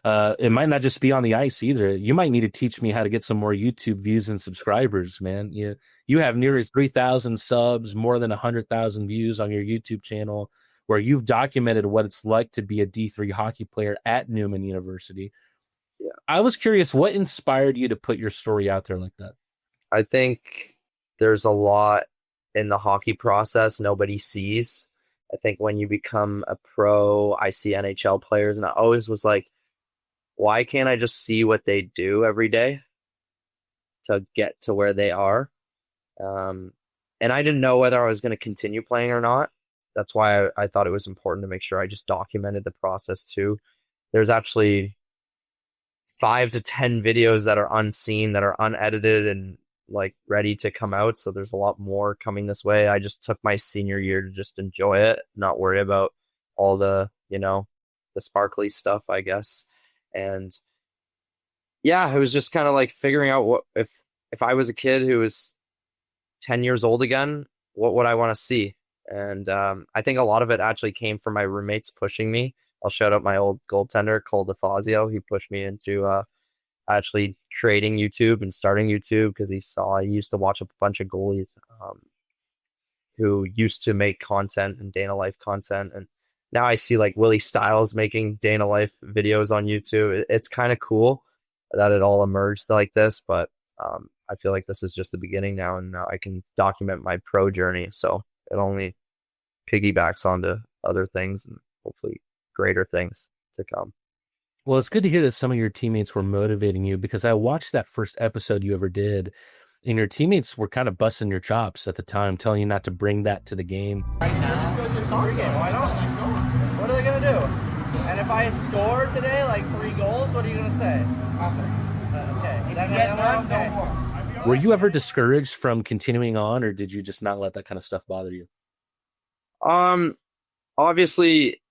It might not just be on the ice either. You might need to teach me how to get some more YouTube views and subscribers, man. You have nearly 3,000 subs, more than 100,000 views on your YouTube channel, where you've documented what it's like to be a D3 hockey player at Newman University. Yeah. I was curious, what inspired you to put your story out there like that? I think there's a lot in the hockey process nobody sees. I think when you become a pro, I see NHL players, and I always was like, why can't I just see what they do every day to get to where they are? And I didn't know whether I was going to continue playing or not. That's why I thought it was important to make sure I just documented the process too. There's actually 5 to 10 videos that are unseen, that are unedited and like ready to come out. So there's a lot more coming this way. I just took my senior year to just enjoy it, not worry about all the sparkly stuff, I guess. And yeah, it was just kind of like figuring out what if I was a kid who was 10 years old again, what would I want to see? And I think a lot of it actually came from my roommates pushing me. I'll shout out my old goaltender, Cole DeFazio. He pushed me into actually creating YouTube and starting YouTube because he used to watch a bunch of goalies who used to make content and Dana Life content. And now I see like Willie Stiles making Dana Life videos on YouTube. It's kind of cool that it all emerged like this, but I feel like this is just the beginning now, and now I can document my pro journey. So it only piggybacks onto other things and hopefully greater things to come. Well, it's good to hear that some of your teammates were motivating you, because I watched that first episode you ever did, and your teammates were kind of busting your chops at the time, telling you not to bring that to the game. Right now, Pregame, why not? What are they going to do? And if I score today, like 3 goals, what are you going to say? Okay. Then we're okay. Were you ever discouraged from continuing on, or did you just not let that kind of stuff bother you? Obviously,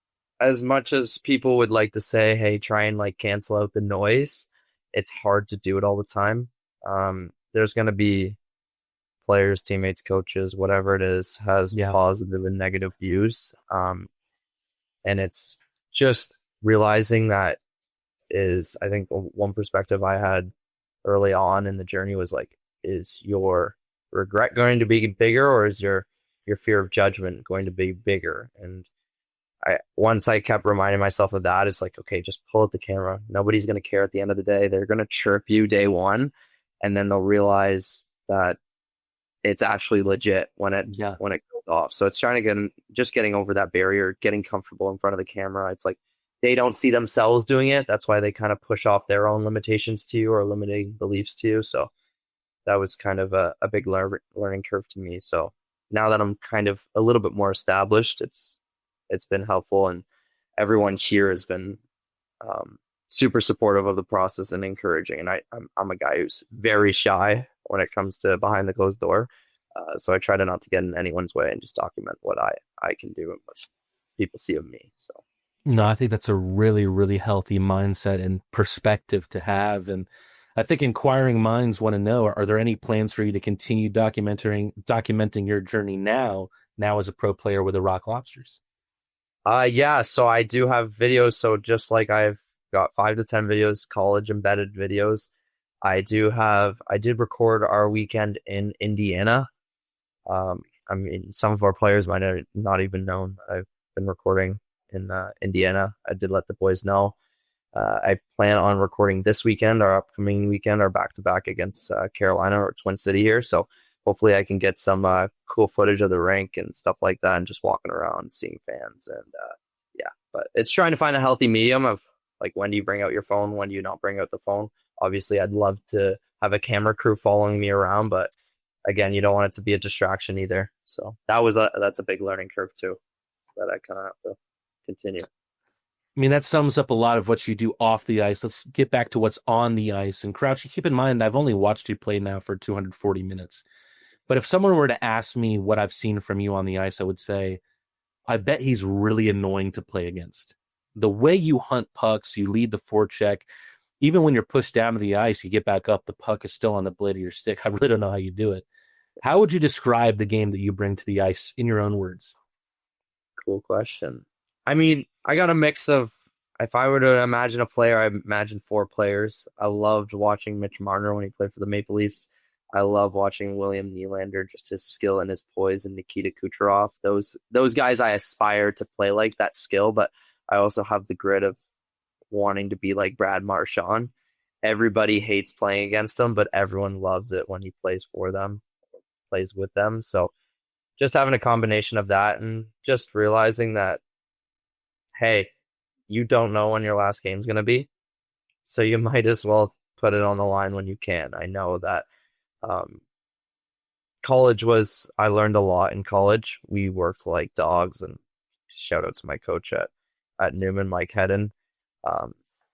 as much as people would like to say, hey, try and like cancel out the noise, it's hard to do it all the time. There's going to be players, teammates, coaches, whatever it is, has positive and negative views. And it's just realizing that is, I think, one perspective I had early on in the journey was like, is your regret going to be bigger, or is your fear of judgment going to be bigger? And once I kept reminding myself of that, it's like, okay, just pull out the camera. Nobody's going to care at the end of the day. They're going to chirp you day one, and then they'll realize that it's actually legit when it goes off. So it's trying to getting over that barrier, getting comfortable in front of the camera. It's like they don't see themselves doing it. That's why they kind of push off their own limitations to you or limiting beliefs to you. So that was kind of a big learning curve to me. So now that I'm kind of a little bit more established, it's been helpful, and everyone here has been super supportive of the process and encouraging. And I'm a guy who's very shy when it comes to behind the closed door. So I try to not to get in anyone's way and just document what I can do and what people see of me. So No, I think that's a really, really healthy mindset and perspective to have. And I think inquiring minds want to know, are there any plans for you to continue documenting your journey now as a pro player with the Rock Lobsters? Yeah, so I do have videos. So just like I've got 5 to 10 videos, college embedded videos, I did record our weekend in Indiana. I mean, some of our players might have not even known I've been recording in Indiana. I did let the boys know. I plan on recording this weekend, our upcoming weekend, our back-to-back against Carolina or Twin City here. So hopefully I can get some cool footage of the rink and stuff like that, and just walking around, seeing fans. And but it's trying to find a healthy medium of like, when do you bring out your phone? When do you not bring out the phone? Obviously, I'd love to have a camera crew following me around, but again, you don't want it to be a distraction either. So that's a big learning curve too, that I kind of have to continue. I mean, that sums up a lot of what you do off the ice. Let's get back to what's on the ice. And Crouch, keep in mind, I've only watched you play now for 240 minutes. But if someone were to ask me what I've seen from you on the ice, I would say, I bet he's really annoying to play against. The way you hunt pucks, you lead the forecheck. Even when you're pushed down to the ice, you get back up, the puck is still on the blade of your stick. I really don't know how you do it. How would you describe the game that you bring to the ice in your own words? Cool question. I mean, I got a mix of, if I were to imagine a player, I imagine 4 players. I loved watching Mitch Marner when he played for the Maple Leafs. I love watching William Nylander, just his skill and his poise, and Nikita Kucherov. Those guys I aspire to play like that skill, but I also have the grit of wanting to be like Brad Marchand. Everybody hates playing against him, but everyone loves it when he plays for them, plays with them. So just having a combination of that, and just realizing that, hey, you don't know when your last game's going to be, so you might as well put it on the line when you can. I know that I learned a lot in college. We worked like dogs, and shout out to my coach at Newman, Mike Hedden.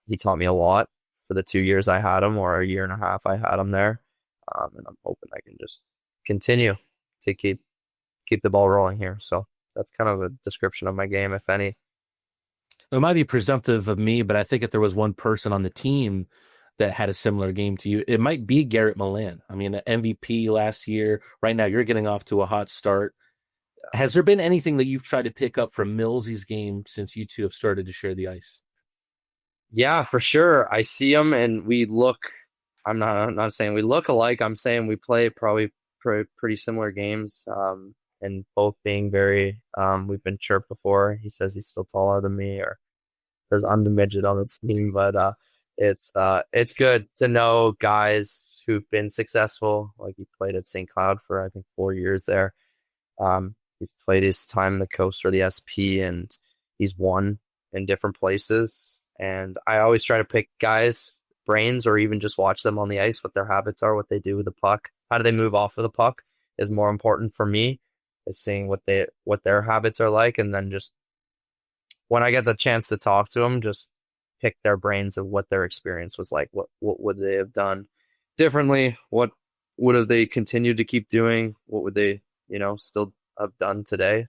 He taught me a lot for the 2 years I had him, or a year and a half I had him there. And I'm hoping I can just continue to keep the ball rolling here. So that's kind of a description of my game, if any. It might be presumptive of me, but I think if there was one person on the team that had a similar game to you, it might be Garrett Millan. I mean, an MVP last year. Right now, you're getting off to a hot start. Has there been anything that you've tried to pick up from Millsy's game since you two have started to share the ice? Yeah, for sure. I see him, and we look. I'm not saying we look alike. I'm saying we play probably pretty similar games. And both being very, we've been chirped before. He says he's still taller than me, or says I'm the midget on the team. But it's good to know guys who've been successful. Like, he played at St. Cloud for, I think, 4 years there. He's played his time in the Coast or the SP, and he's won in different places. And I always try to pick guys' brains, or even just watch them on the ice, what their habits are, what they do with the puck. How do they move off of the puck is more important for me is seeing what their habits are like, and then just when I get the chance to talk to them, just pick their brains of what their experience was like. What would they have done differently? What would have they continued to keep doing? What would they, still have done today?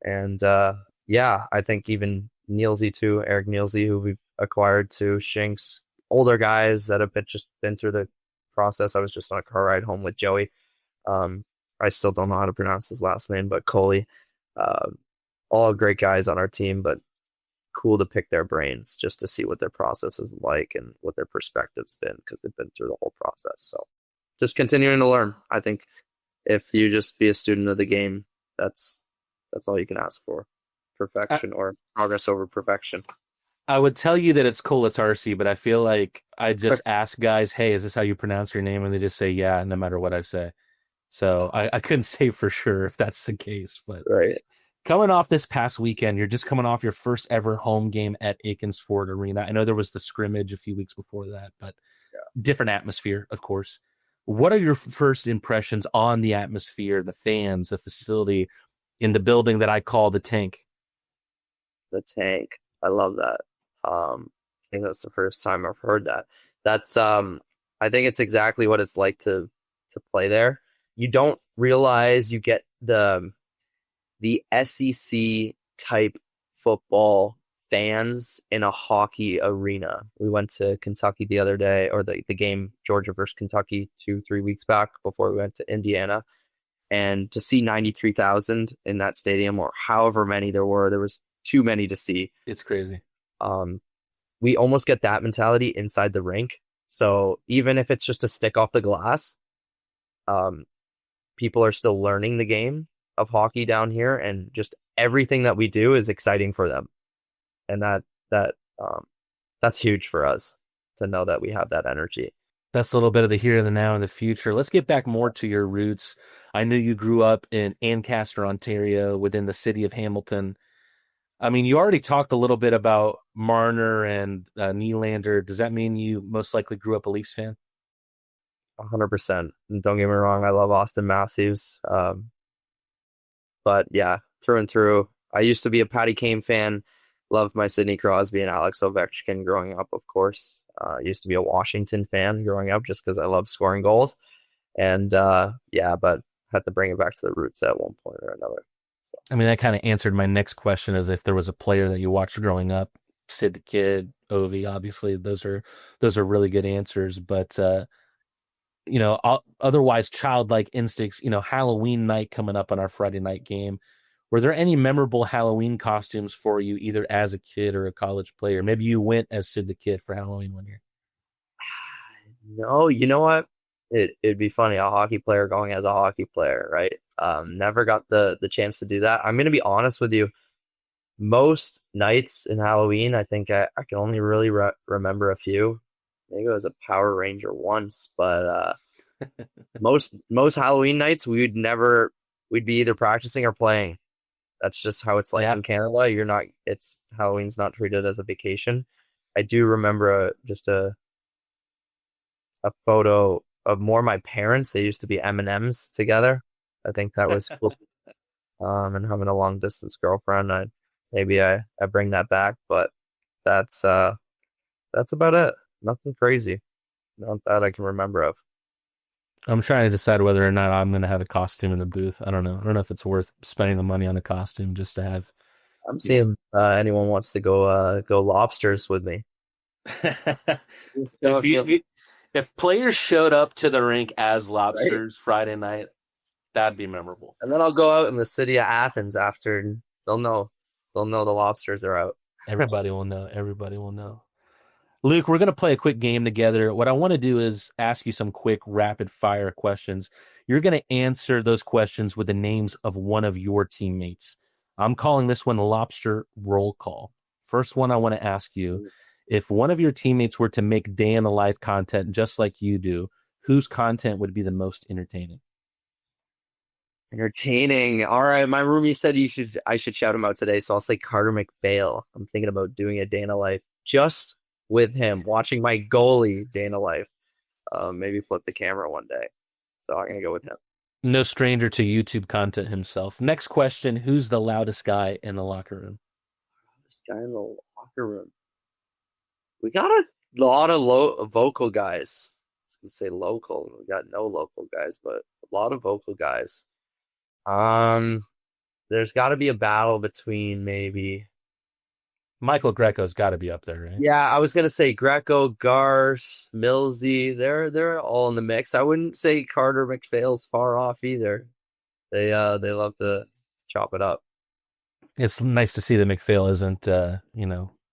And I think even Nielsen too, Eric Nielsen, who we've acquired too, Shinks, older guys that have just been through the process. I was just on a car ride home with Joey. I still don't know how to pronounce his last name, but Coley. All great guys on our team, but cool to pick their brains just to see what their process is like and what their perspective's been, because they've been through the whole process. So just continuing to learn. I think if you just be a student of the game, that's all you can ask for. Perfection or progress over perfection. I would tell you that it's Kolatarsi, but I feel like I just ask guys, hey, is this how you pronounce your name? And they just say, yeah, no matter what I say. So I couldn't say for sure if that's the case. But right. Coming off this past weekend, you're just coming off your first ever home game at Akins Ford Arena. I know there was the scrimmage a few weeks before that, but different atmosphere, of course. What are your first impressions on the atmosphere, the fans, the facility, in the building that I call the Tank? The Tank. I love that. I think that's the first time I've heard that. That's I think it's exactly what it's like to play there. You don't realize you get the SEC type football fans in a hockey arena. We went to Kentucky the other day, or the game Georgia versus Kentucky 2-3 weeks back before we went to Indiana. And to see 93,000 in that stadium, or however many there was too many to see. It's crazy. We almost get that mentality inside the rink. So even if it's just a stick off the glass, people are still learning the game of hockey down here, and just everything that we do is exciting for them. And that's huge for us to know that we have that energy. That's a little bit of the here, the now, and the future. Let's get back more to your roots. I knew you grew up in Ancaster, Ontario, within the city of Hamilton. I mean, you already talked a little bit about Marner and Nylander. Does that mean you most likely grew up a Leafs fan? 100%. And don't get me wrong, I love Austin Matthews. But yeah, through and through. I used to be a Patty Kane fan. Loved my Sidney Crosby and Alex Ovechkin growing up, of course. Used to be a Washington fan growing up just because I love scoring goals. And but had to bring it back to the roots at one point or another. I mean, that kind of answered my next question, as if there was a player that you watched growing up. Sid the Kid, Ovi, obviously, those are really good answers. But otherwise, childlike instincts. Halloween night coming up on our Friday night game. Were there any memorable Halloween costumes for you, either as a kid or a college player? Maybe you went as Sid the Kid for Halloween one year. No, you know what? It'd be funny, a hockey player going as a hockey player, right? Never got the chance to do that. I'm going to be honest with you. Most nights in Halloween, I think I can only really remember a few. Maybe it was a Power Ranger once, but most Halloween nights we'd be either practicing or playing. That's just how it's like in Canada. Halloween's not treated as a vacation. I do remember just a photo of more my parents. They used to be M&Ms together. I think that was cool. And having a long distance girlfriend, I bring that back, but that's about it. Nothing crazy. Not that I can remember of. I'm trying to decide whether or not I'm going to have a costume in the booth. I don't know. I don't know if it's worth spending the money on a costume just to have. I'm seeing anyone wants to go Lobsters with me. If players showed up to the rink as Lobsters Friday night, that'd be memorable. And then I'll go out in the city of Athens after, and they'll know the Lobsters are out. Everybody will know. Everybody will know. Luke, we're going to play a quick game together. What I want to do is ask you some quick rapid fire questions. You're going to answer those questions with the names of one of your teammates. I'm calling this one Lobster Roll Call. First one I want to ask you, if one of your teammates were to make day in the life content just like you do, whose content would be the most entertaining? Entertaining. All right, my roomie said I should shout him out today, so I'll say Carter McPhail. I'm thinking about doing a day in the life just with him, watching my goalie day in the life. Maybe flip the camera one day. So I'm going to go with him. No stranger to YouTube content himself. Next question, who's the loudest guy in the locker room? This guy in the locker room. We got a lot of vocal guys. I was gonna say local. We got no local guys, but a lot of vocal guys. There's got to be a battle between maybe Michael Greco's got to be up there, right? Yeah, I was gonna say Greco, Garce, Millsy. They're all in the mix. I wouldn't say Carter McPhail's far off either. They love to chop it up. It's nice to see that McPhail isn't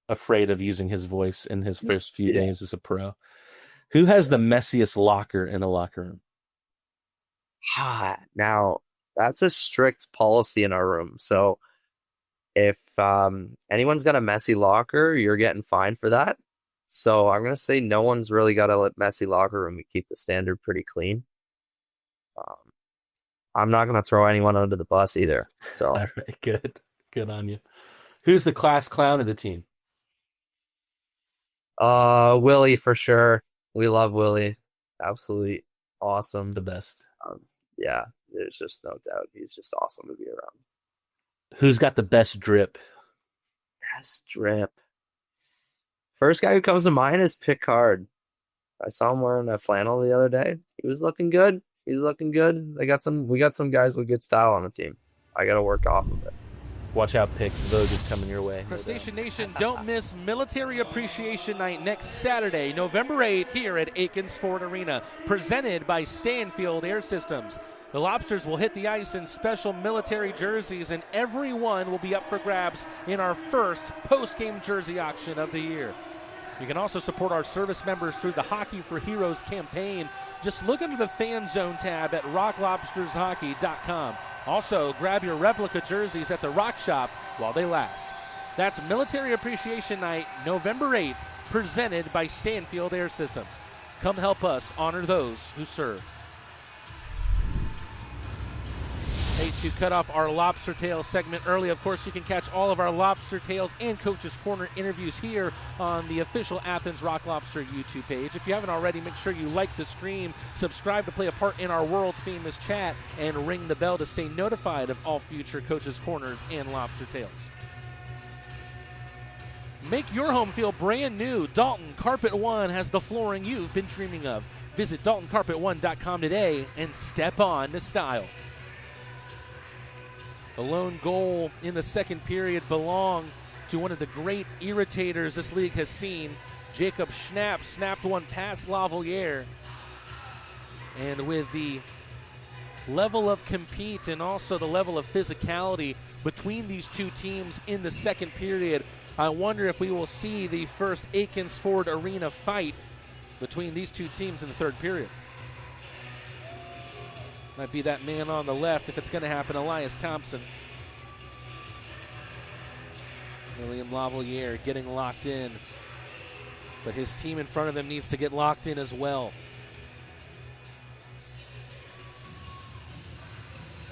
afraid of using his voice in his first few days as a pro. Who has the messiest locker in the locker room? Now that's a strict policy in our room. So if anyone's got a messy locker, you're getting fined for that. So I'm gonna say no one's really got a messy locker room. We keep the standard pretty clean. I'm not gonna throw anyone under the bus either. So all right, good on you. Who's the class clown of the team? Willie for sure. We love Willie. Absolutely awesome. The best. Yeah, there's just no doubt. He's just awesome to be around. Who's got the best drip? Best drip. First guy who comes to mind is Picard. I saw him wearing a flannel the other day. He was looking good. We got some guys with good style on the team. I got to work off of it. Watch out, picks. Vogue is coming your way. Crustacean Nation, don't miss Military Appreciation Night next Saturday, November 8th, here at Akins Ford Arena, presented by Stanfield Air Systems. The Lobsters will hit the ice in special military jerseys, and every one will be up for grabs in our first post-game jersey auction of the year. You can also support our service members through the Hockey for Heroes campaign. Just look under the Fan Zone tab at rocklobstershockey.com. Also, grab your replica jerseys at the Rock Shop while they last. That's Military Appreciation Night, November 8th, presented by Stanfield Air Systems. Come help us honor those who serve. Hey, to cut off our Lobster Tales segment early, of course, you can catch all of our Lobster Tales and Coach's Corner interviews here on the official Athens Rock Lobster YouTube page. If you haven't already, make sure you like the stream, subscribe to play a part in our world-famous chat, and ring the bell to stay notified of all future Coach's Corners and Lobster Tales. Make your home feel brand new. Dalton Carpet One has the flooring you've been dreaming of. Visit DaltonCarpet1.com today and step on to style. The lone goal in the second period belonged to one of the great irritators this league has seen. Jacob Schnapp snapped one past Lavalier. And with the level of compete and also the level of physicality between these two teams in the second period, I wonder if we will see the first Akins Ford Arena fight between these two teams in the third period. Might be that man on the left if it's going to happen, Elias Thompson. William Lavalier getting locked in, but his team in front of him needs to get locked in as well.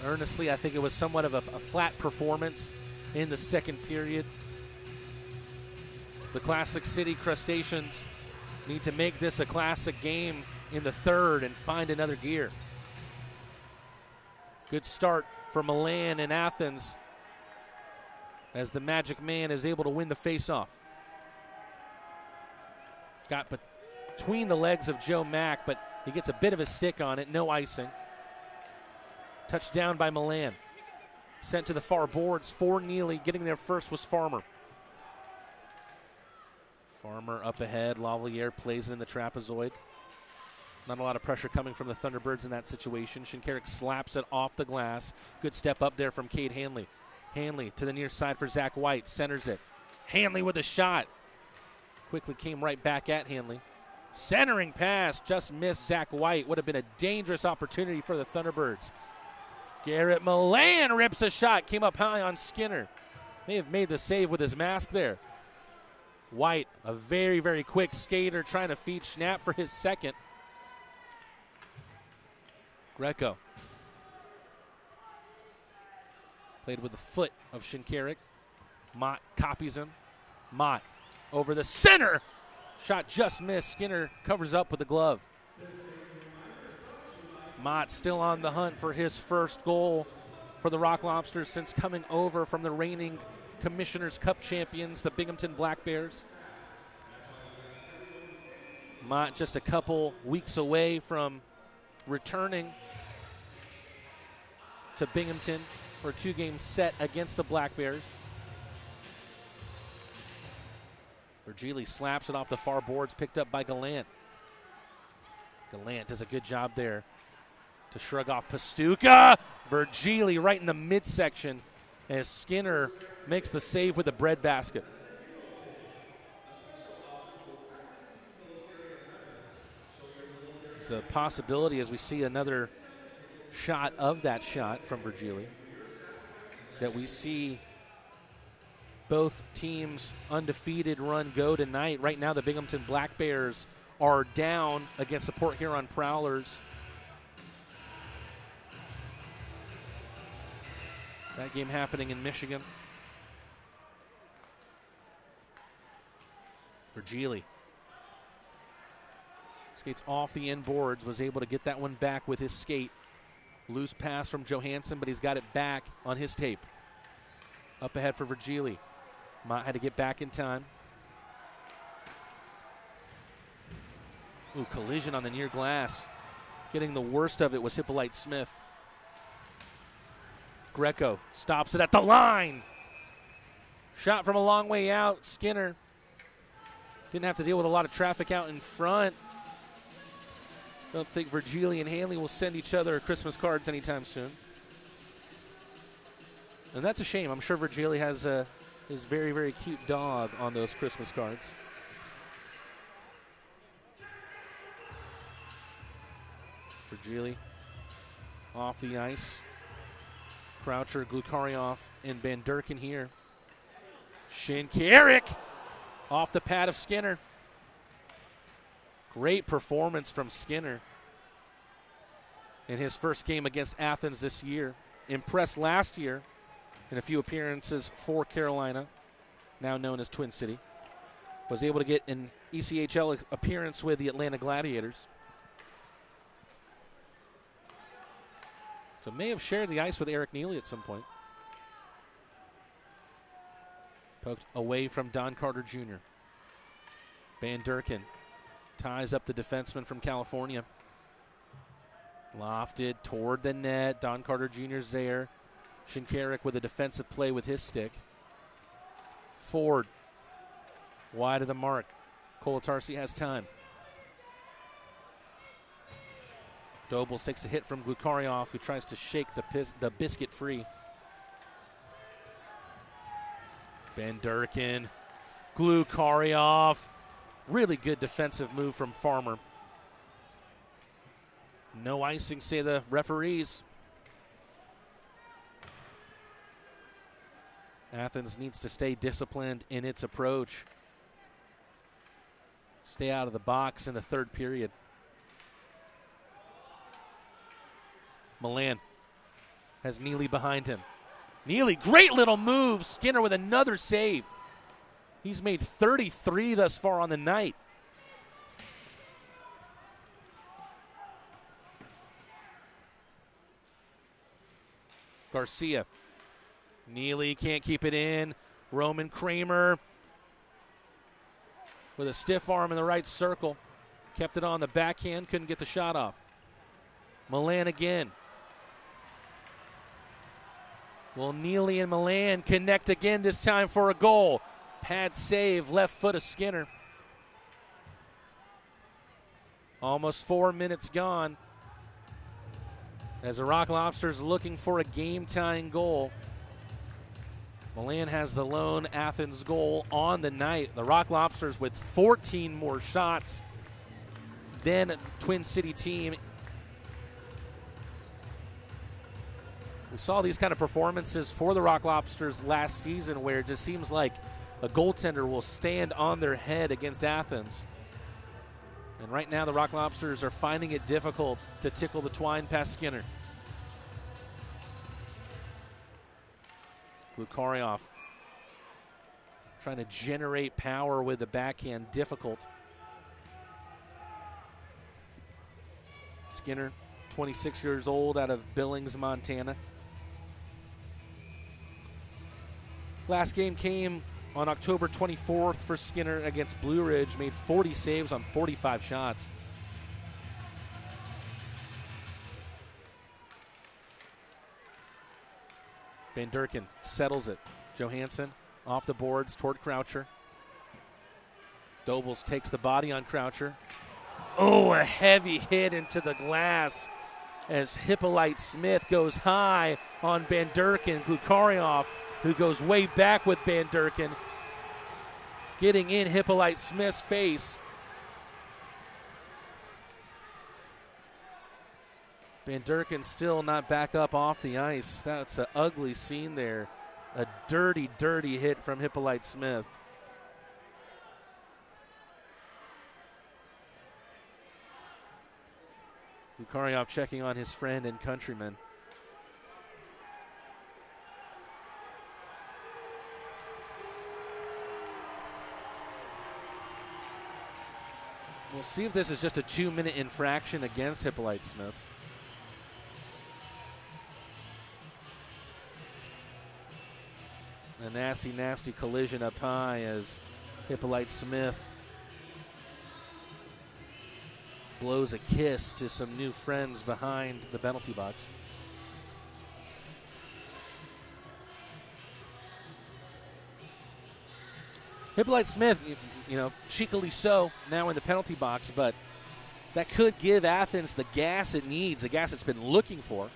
Earnestly, I think it was somewhat of a flat performance in the second period. The Classic City Crustaceans need to make this a classic game in the third and find another gear. Good start for Milan and Athens as the Magic Man is able to win the faceoff. Got between the legs of Joe Mack, but he gets a bit of a stick on it, no icing. Touchdown by Milan. Sent to the far boards for Neely. Getting there first was Farmer. Farmer up ahead. Lavalier plays it in the trapezoid. Not a lot of pressure coming from the Thunderbirds in that situation. Shinkarik slaps it off the glass. Good step up there from Cade Hanley. Hanley to the near side for Zach White. Centers it. Hanley with a shot. Quickly came right back at Hanley. Centering pass. Just missed Zach White. Would have been a dangerous opportunity for the Thunderbirds. Garrett Milan rips a shot. Came up high on Skinner. May have made the save with his mask there. White, a very, very quick skater, trying to feed Schnapp for his second. Greco. Played with the foot of Shinkarik. Mott copies him. Mott over the center. Shot just missed. Skinner covers up with the glove. Mott still on the hunt for his first goal for the Rock Lobsters since coming over from the reigning Commissioner's Cup champions, the Binghamton Black Bears. Mott just a couple weeks away from returning to Binghamton for a 2-game set against the Black Bears. Virgili slaps it off the far boards, picked up by Gallant. Gallant does a good job there to shrug off Pastuca. Virgili right in the midsection as Skinner makes the save with the bread basket. There's a possibility as we see another shot of that shot from Virgili that we see both teams' undefeated run go tonight. Right now the Binghamton Black Bears are down against the Port Huron Prowlers. That game happening in Michigan. Virgili skates off the end boards, was able to get that one back with his skate. Loose pass from Johansson, but he's got it back on his tape. Up ahead for Virgili. Mott had to get back in time. Ooh, collision on the near glass. Getting the worst of it was Hippolyte Smith. Greco stops it at the line. Shot from a long way out. Skinner didn't have to deal with a lot of traffic out in front. Don't think Virgili and Hanley will send each other Christmas cards anytime soon. And that's a shame. I'm sure Virgili has his very, very cute dog on those Christmas cards. Virgili off the ice. Croucher, Glukaryov, and Van Durken here. Shinkarik off the pad of Skinner. Great performance from Skinner in his first game against Athens this year. Impressed last year in a few appearances for Carolina, now known as Twin City. Was able to get an ECHL appearance with the Atlanta Gladiators. So may have shared the ice with Eric Neely at some point. Poked away from Don Carter Jr. Van Durken ties up the defenseman from California. Lofted toward the net. Don Carter Jr.'s there. Shinkarik with a defensive play with his stick. Ford wide of the mark. Kolatarsi has time. Dobles takes a hit from Glukaryov, who tries to shake the biscuit free. Van Durken, Glukaryov. Really good defensive move from Farmer. No icing, say the referees. Athens needs to stay disciplined in its approach. Stay out of the box in the third period. Milan has Neely behind him. Neely, great little move. Skinner with another save. He's made 33 thus far on the night. Garcia. Neely can't keep it in. Roman Kramer with a stiff arm in the right circle. Kept it on the backhand, couldn't get the shot off. Milan again. Will Neely and Milan connect again, this time for a goal? Pad save, left foot of Skinner. Almost 4 minutes gone as the Rock Lobsters looking for a game-tying goal. Milan has the lone Athens goal on the night. The Rock Lobsters with 14 more shots than Twin City team. We saw these kind of performances for the Rock Lobsters last season where it just seems like a goaltender will stand on their head against Athens. And right now the Rock Lobsters are finding it difficult to tickle the twine past Skinner. Glukaryov trying to generate power with the backhand, difficult. Skinner 26 years old out of Billings, Montana. Last game came on October 24th for Skinner against Blue Ridge. Made 40 saves on 45 shots. Van Durken settles it. Johansson off the boards toward Croucher. Dobles takes the body on Croucher. Oh, a heavy hit into the glass as Hippolyte Smith goes high on Van Durken. Glukarioff, who goes way back with Van Durken, getting in Hippolyte Smith's face. Van Durken still not back up off the ice. That's an ugly scene there. A dirty, dirty hit from Hippolyte Smith. Glukarioff checking on his friend and countryman. We'll see if this is just a 2-minute infraction against Hippolyte Smith. A nasty, nasty collision up high as Hippolyte Smith blows a kiss to some new friends behind the penalty box. Hippolyte Smith, you know, cheekily so now in the penalty box, but that could give Athens the gas it needs, the gas it's been looking for.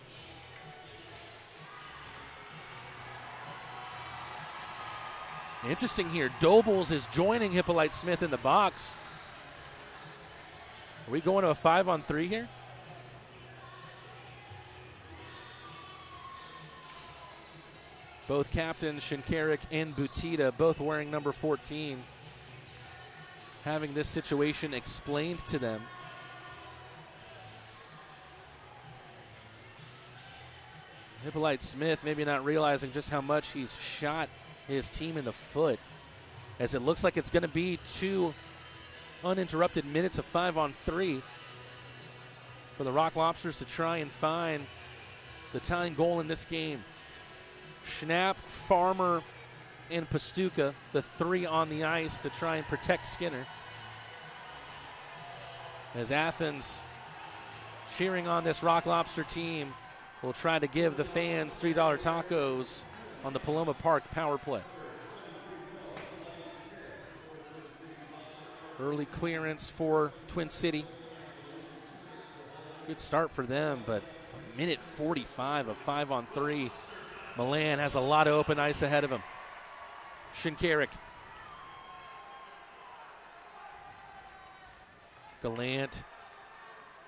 Interesting here, Dobles is joining Hippolyte Smith in the box. Are we going to a 5-on-3 here? Both captains, Shinkarik and Butita, both wearing number 14, having this situation explained to them. Hippolyte Smith maybe not realizing just how much he's shot his team in the foot, as it looks like it's going to be 2 uninterrupted minutes of 5-on-3 for the Rock Lobsters to try and find the tying goal in this game. Schnapp, Farmer, and Pastuca, the 3 on the ice to try and protect Skinner. As Athens, cheering on this Rock Lobster team, will try to give the fans $3 tacos on the Paloma Park power play. Early clearance for Twin City. Good start for them, but a minute 45 of 5-on-3. Milan has a lot of open ice ahead of him. Shinkarik. Gallant.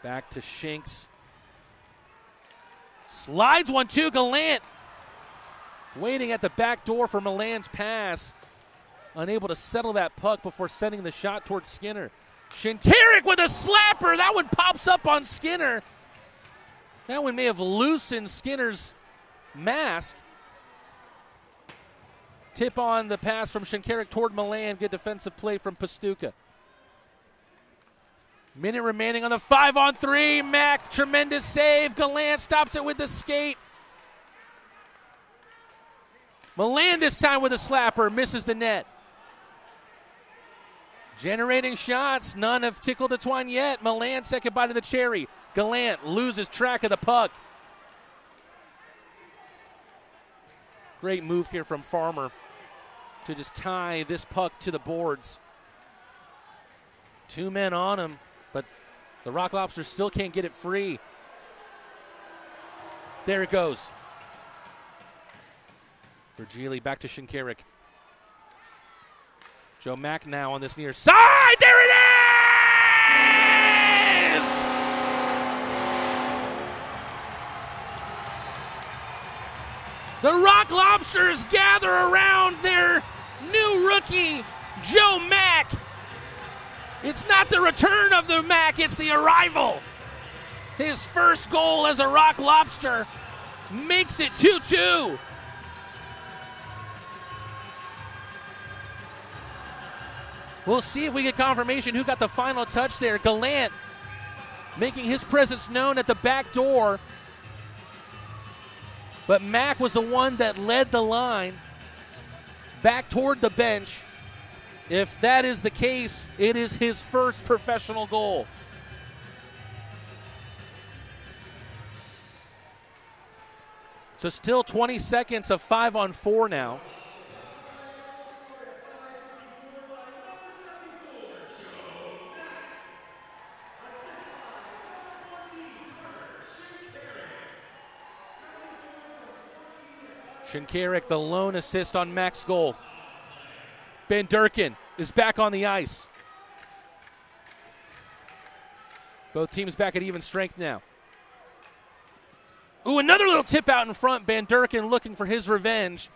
Back to Shinks. Slides 1-2, Gallant. Waiting at the back door for Milan's pass. Unable to settle that puck before sending the shot towards Skinner. Shinkarik with a slapper. That one pops up on Skinner. That one may have loosened Skinner's mask. Tip on the pass from Shinkarik toward Milan. Good defensive play from Pastuca. Minute remaining on the 5-on-3. Mack, tremendous save. Gallant stops it with the skate. Milan this time with a slapper, misses the net. Generating shots, none have tickled the twine yet. Milan second bite of the cherry. Gallant loses track of the puck. Great move here from Farmer to just tie this puck to the boards. 2 men on him, but the Rock Lobsters still can't get it free. There it goes. Virgili back to Shinkarik. Joe Mack now on this near side. There it is! The Rock Lobsters gather around their new rookie, Joe Mack. It's not the return of the Mack, it's the arrival. His first goal as a Rock Lobster makes it 2-2. We'll see if we get confirmation who got the final touch there. Gallant making his presence known at the back door. But Mack was the one that led the line back toward the bench. If that is the case, it is his first professional goal. So still 20 seconds of 5-on-4 now. Shinkarik, the lone assist on Mack's goal. Ben Durkin is back on the ice. Both teams back at even strength now. Ooh, another little tip out in front. Van Durkin looking for his revenge.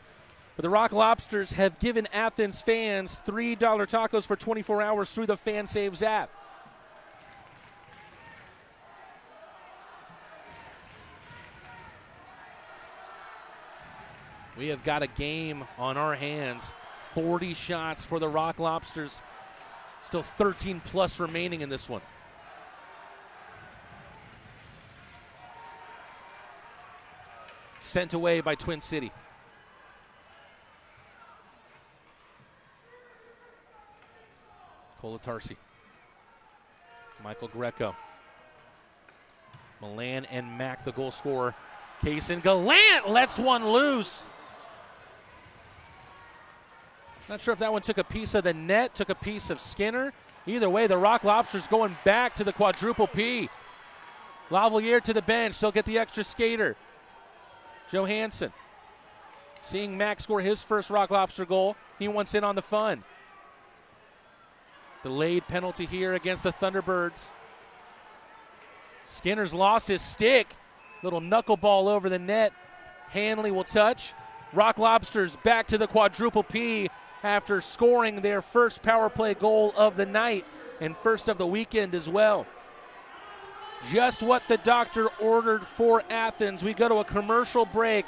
But the Rock Lobsters have given Athens fans $3 tacos for 24 hours through the FanSaves app. We have got a game on our hands. 40 shots for the Rock Lobsters. Still 13 plus remaining in this one. Sent away by Twin City. Colatarsi. Michael Greco. Milan and Mack, the goal scorer. Kaysen Gallant lets one loose. Not sure if that one took a piece of the net, took a piece of Skinner. Either way, the Rock Lobsters going back to the quadruple P. Lavalier to the bench. They'll get the extra skater. Johansson. Seeing Mack score his first Rock Lobster goal. He wants in on the fun. Delayed penalty here against the Thunderbirds. Skinner's lost his stick. Little knuckleball over the net. Hanley will touch. Rock Lobsters back to the quadruple P after scoring their first power play goal of the night and first of the weekend as well. Just what the doctor ordered for Athens. We go to a commercial break.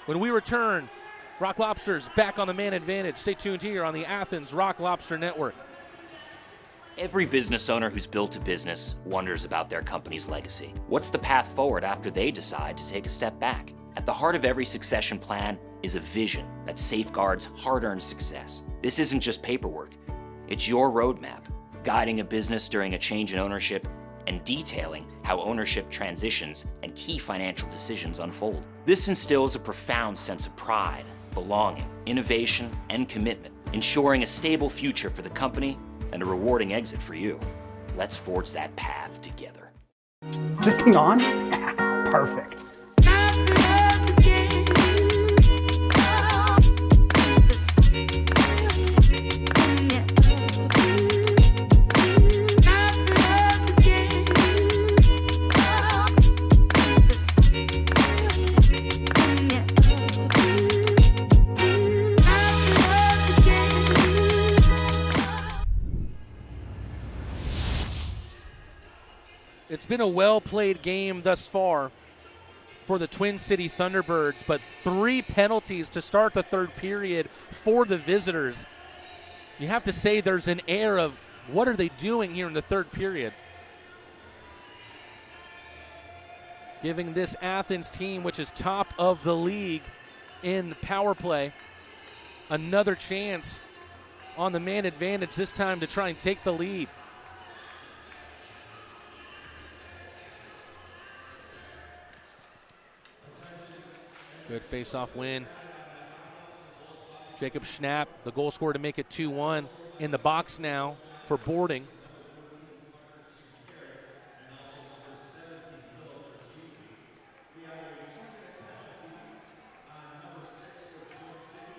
When we return, Rock Lobsters back on the man advantage. Stay tuned here on the Athens Rock Lobster Network. Every business owner who's built a business wonders about their company's legacy. What's the path forward after they decide to take a step back? At the heart of every succession plan is a vision that safeguards hard-earned success. This isn't just paperwork. It's your roadmap, guiding a business during a change in ownership and detailing how ownership transitions and key financial decisions unfold. This instills a profound sense of pride, belonging, innovation, and commitment, ensuring a stable future for the company and a rewarding exit for you. Let's forge that path together. Is this thing on? Perfect. It's been a well-played game thus far for the Twin City Thunderbirds, but 3 penalties to start the third period for the visitors. You have to say there's an air of what are they doing here in the third period? Giving this Athens team, which is top of the league in power play, another chance on the man advantage, this time to try and take the lead. Good face-off win. Jacob Schnapp, the goal scorer to make it 2-1. In the box now for boarding.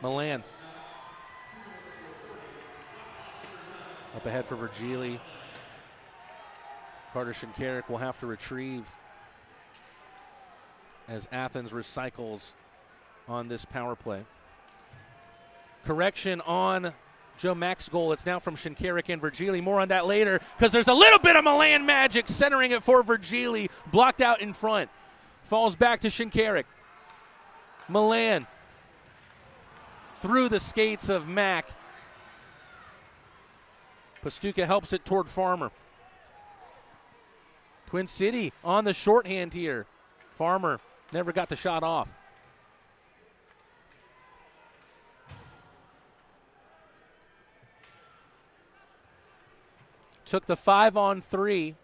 Milan. Up ahead for Virgili. Carter Shinkarik will have to retrieve as Athens recycles on this power play. Correction on Joe Mack's goal. It's now from Shinkarik and Virgili. More on that later because there's a little bit of Milan magic centering it for Virgili. Blocked out in front. Falls back to Shinkarik. Milan through the skates of Mack. Pastuca helps it toward Farmer. Twin City on the shorthand here. Farmer never got the shot off. Took the 5-on-3.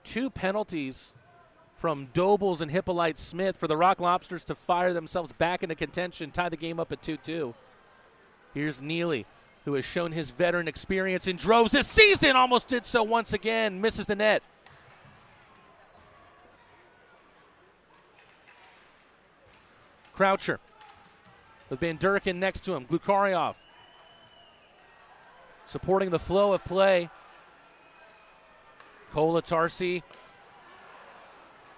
2 penalties from Dobles and Hippolyte Smith for the Rock Lobsters to fire themselves back into contention, tie the game up at 2-2. Here's Neely, who has shown his veteran experience in droves this season. Almost did so once again. Misses the net. Croucher with Van Durken next to him. Glukaryov supporting the flow of play. Kolatarsi,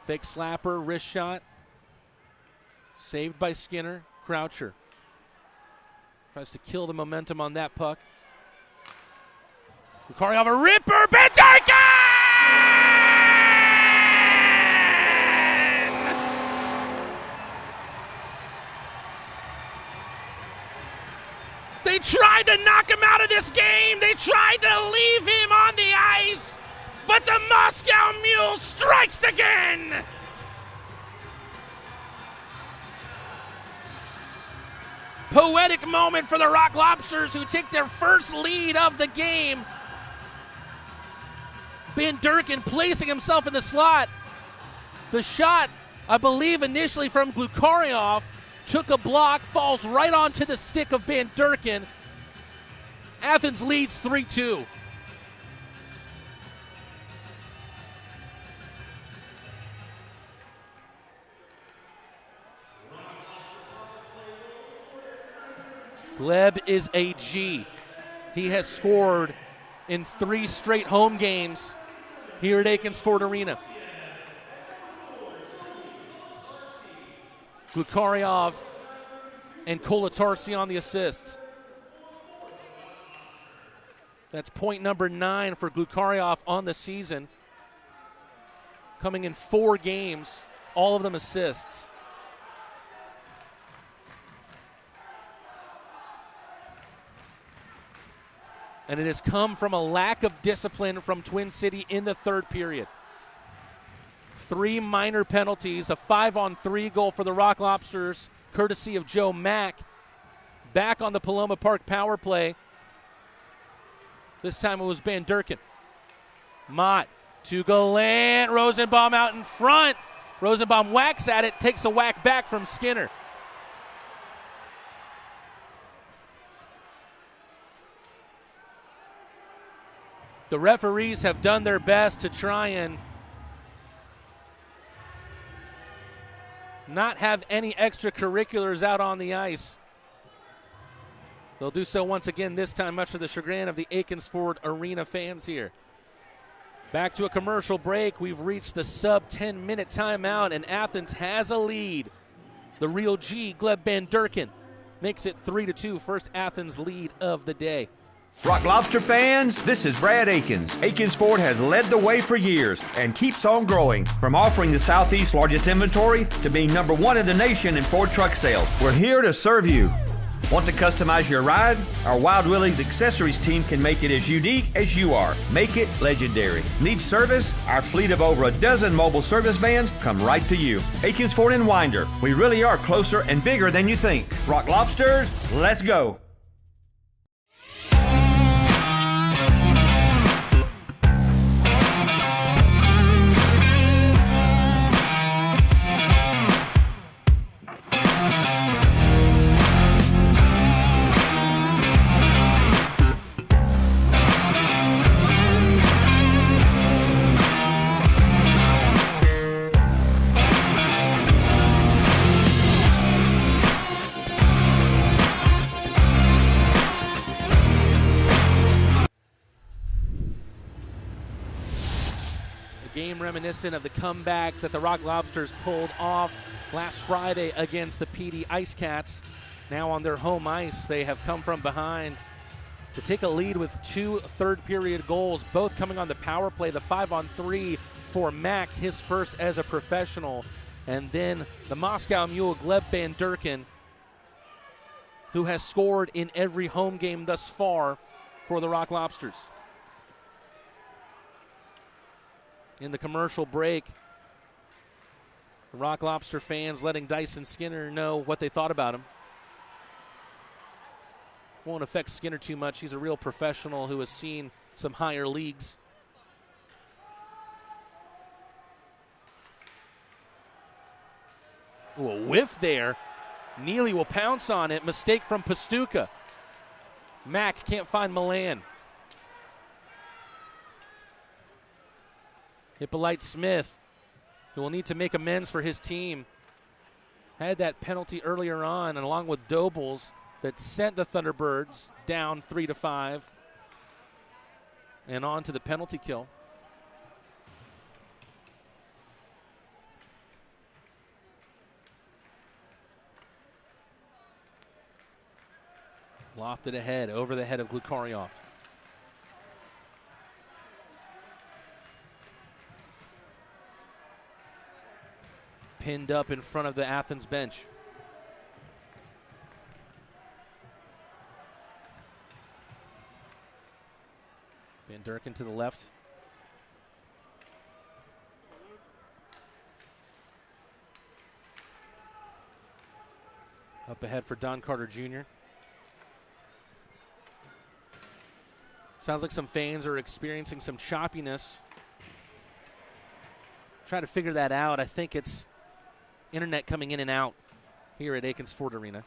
fake slapper, wrist shot. Saved by Skinner. Croucher tries to kill the momentum on that puck. Glukaryov, a ripper, Van Durken! They tried to knock him out of this game. They tried to leave him on the ice. But the Moscow Mule strikes again! Poetic moment for the Rock Lobsters, who take their first lead of the game. Van Durken placing himself in the slot. The shot, I believe initially from Glukaryov, took a block, falls right onto the stick of Van Durken. Athens leads 3-2. Gleb is a G. He has scored in 3 straight home games here at Akins Ford Arena. Glukaryov and Kolatarsi on the assists. That's point number 9 for Glukaryov on the season. Coming in 4 games, all of them assists. And it has come from a lack of discipline from Twin City in the third period. 3 minor penalties, a 5-on-3 goal for the Rock Lobsters, courtesy of Joe Mack. Back on the Paloma Park power play. This time it was Van Durken. Mott to Gallant. Rosenbaum out in front. Rosenbaum whacks at it, takes a whack back from Skinner. The referees have done their best to try and not have any extracurriculars out on the ice. They'll do so once again, this time much to the chagrin of the Akins Ford Arena fans here. Back to a commercial break. We've reached the sub-10-minute timeout, and Athens has a lead. The real G, Gleb Van Durken, makes it 3-2, first Athens lead of the day. Rock Lobster fans, this is Brad Akins. Akins Ford has led the way for years and keeps on growing. From offering the Southeast's largest inventory to being #1 in the nation in Ford truck sales, we're here to serve you. Want to customize your ride? Our Wild Willie's accessories team can make it as unique as you are. Make it legendary. Need service? Our fleet of over a dozen mobile service vans come right to you. Akins Ford and Winder. We really are closer and bigger than you think. Rock Lobsters, let's go. Game reminiscent of the comeback that the Rock Lobsters pulled off last Friday against the PD Ice Cats. Now on their home ice, they have come from behind to take a lead with 2 third-period goals, both coming on the power play. The 5-on-3 for Mack, his first as a professional. And then the Moscow Mule, Gleb Van Durken, who has scored in every home game thus far for the Rock Lobsters. in the commercial break. The Rock Lobster fans letting Dyson Skinner know what they thought about him. Won't affect Skinner too much. He's a real professional who has seen some higher leagues. Ooh, a whiff there. Neely will pounce on it. Mistake from Pastuca. Mack can't find Milan. Hippolyte Smith, who will need to make amends for his team, had that penalty earlier on, and along with Dobles, that sent the Thunderbirds down 3-5 and on to the penalty kill. Lofted ahead, over the head of Glukaryov. Pinned up in front of the Athens bench. Van Durkin to the left. Up ahead for Don Carter Jr. Sounds like some fans are experiencing some choppiness. Trying to figure that out. I think it's internet coming in and out here at Akins Ford Arena.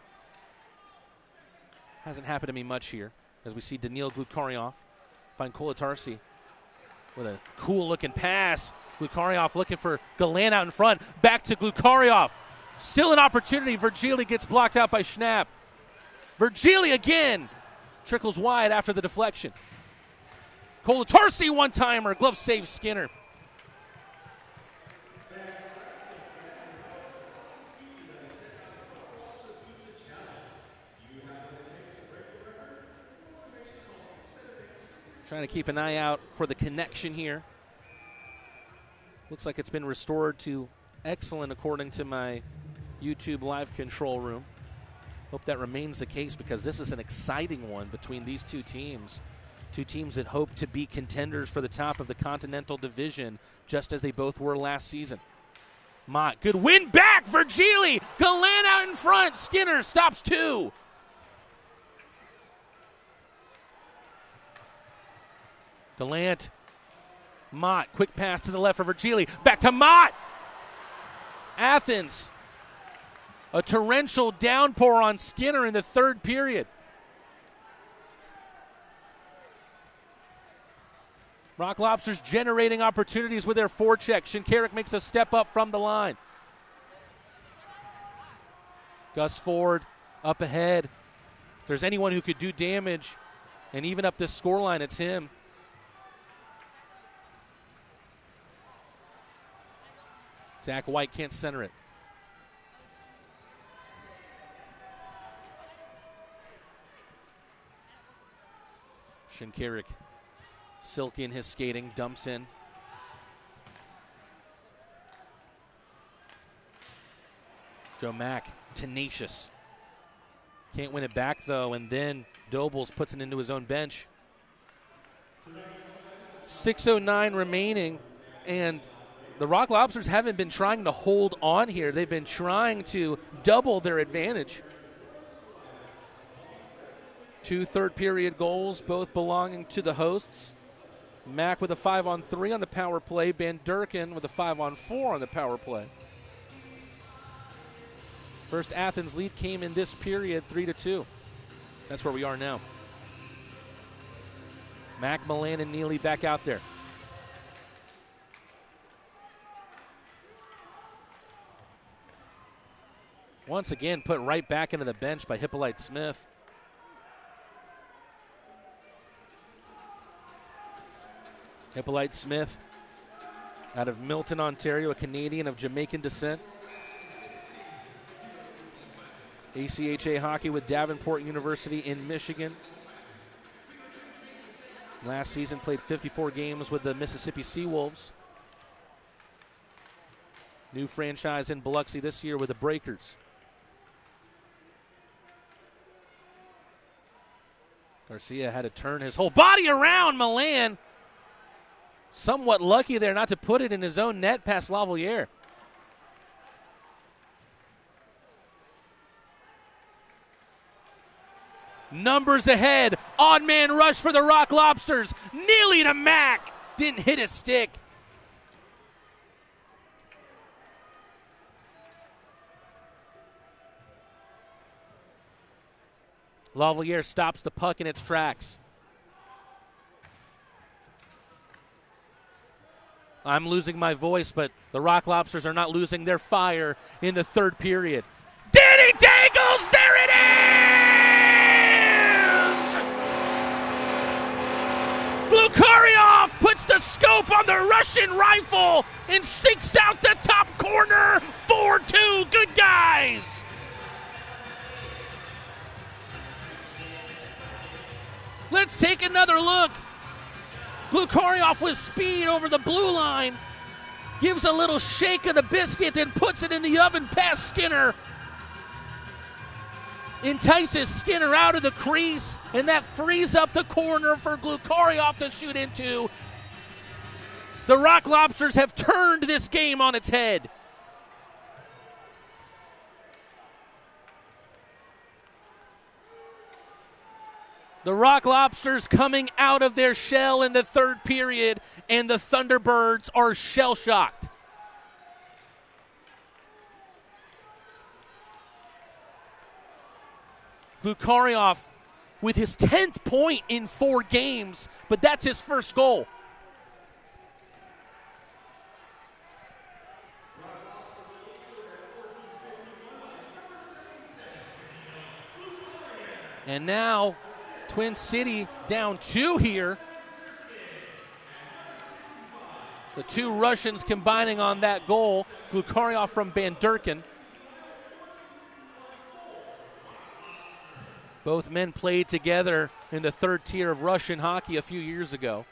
Hasn't happened to me much here as we see Daniil Glukaryov find Kolatarsi with a cool-looking pass. Glukaryov looking for Galan out in front. Back to Glukaryov. Still an opportunity. Virgili gets blocked out by Schnapp. Virgili again. Trickles wide after the deflection. Kolatarsi one-timer. Glove saves Skinner. Trying to keep an eye out for the connection here. Looks like it's been restored to excellent according to my YouTube live control room. Hope that remains the case because this is an exciting one between these two teams. Two teams that hope to be contenders for the top of the Continental Division, just as they both were last season. Mott, good win back, Virgili! Galan out in front, Skinner stops two. Gallant, Mott, quick pass to the left for Virgili, back to Mott. Athens, a torrential downpour on Skinner in the third period. Rock Lobsters generating opportunities with their forecheck. Shinkarik makes a step up from the line. Gus Ford up ahead. If there's anyone who could do damage and even up this scoreline, it's him. Zach White can't center it. Shinkarik, silky in his skating, dumps in. Joe Mack, tenacious. Can't win it back though, and then Dobles puts it into his own bench. 6:09 remaining, and the Rock Lobsters haven't been trying to hold on here. They've been trying to double their advantage. Two third-period goals, both belonging to the hosts. Mack with a 5-on-3 on the power play. Van Durkin with a 5-on-4 on the power play. First Athens lead came in this period, 3-2. That's where we are now. Mack, Milan, and Neely back out there. Once again, put right back into the bench by Hippolyte Smith. Hippolyte Smith out of Milton, Ontario, a Canadian of Jamaican descent. ACHA hockey with Davenport University in Michigan. Last season played 54 games with the Mississippi Seawolves. New franchise in Biloxi this year with the Breakers. Garcia had to turn his whole body around Milan. somewhat lucky there not to put it in his own net past Lavalier. Numbers ahead. On-man rush for the Rock Lobsters. Nearly to Mack. Didn't hit his stick. Lavalier stops the puck in its tracks. I'm losing my voice, but the Rock Lobsters are not losing their fire in the third period. Danny Dangles, there it is! Glukharov puts the scope on the Russian rifle and sinks out the top corner. 4-2, good guys! Let's take another look. Glukharov with speed over the blue line. Gives a little shake of the biscuit, then puts it in the oven past Skinner. Entices Skinner out of the crease, and that frees up the corner for Glukharov to shoot into. The Rock Lobsters have turned this game on its head. The Rock Lobsters coming out of their shell in the third period, and the Thunderbirds are shell-shocked. Glukharov with his 10th point in 4 games, but that's his first goal. And now Twin City down 2 here. The 2 Russians combining on that goal. Glukharov from Bandurkin. Both men played together in the 3rd tier of Russian hockey a few years ago.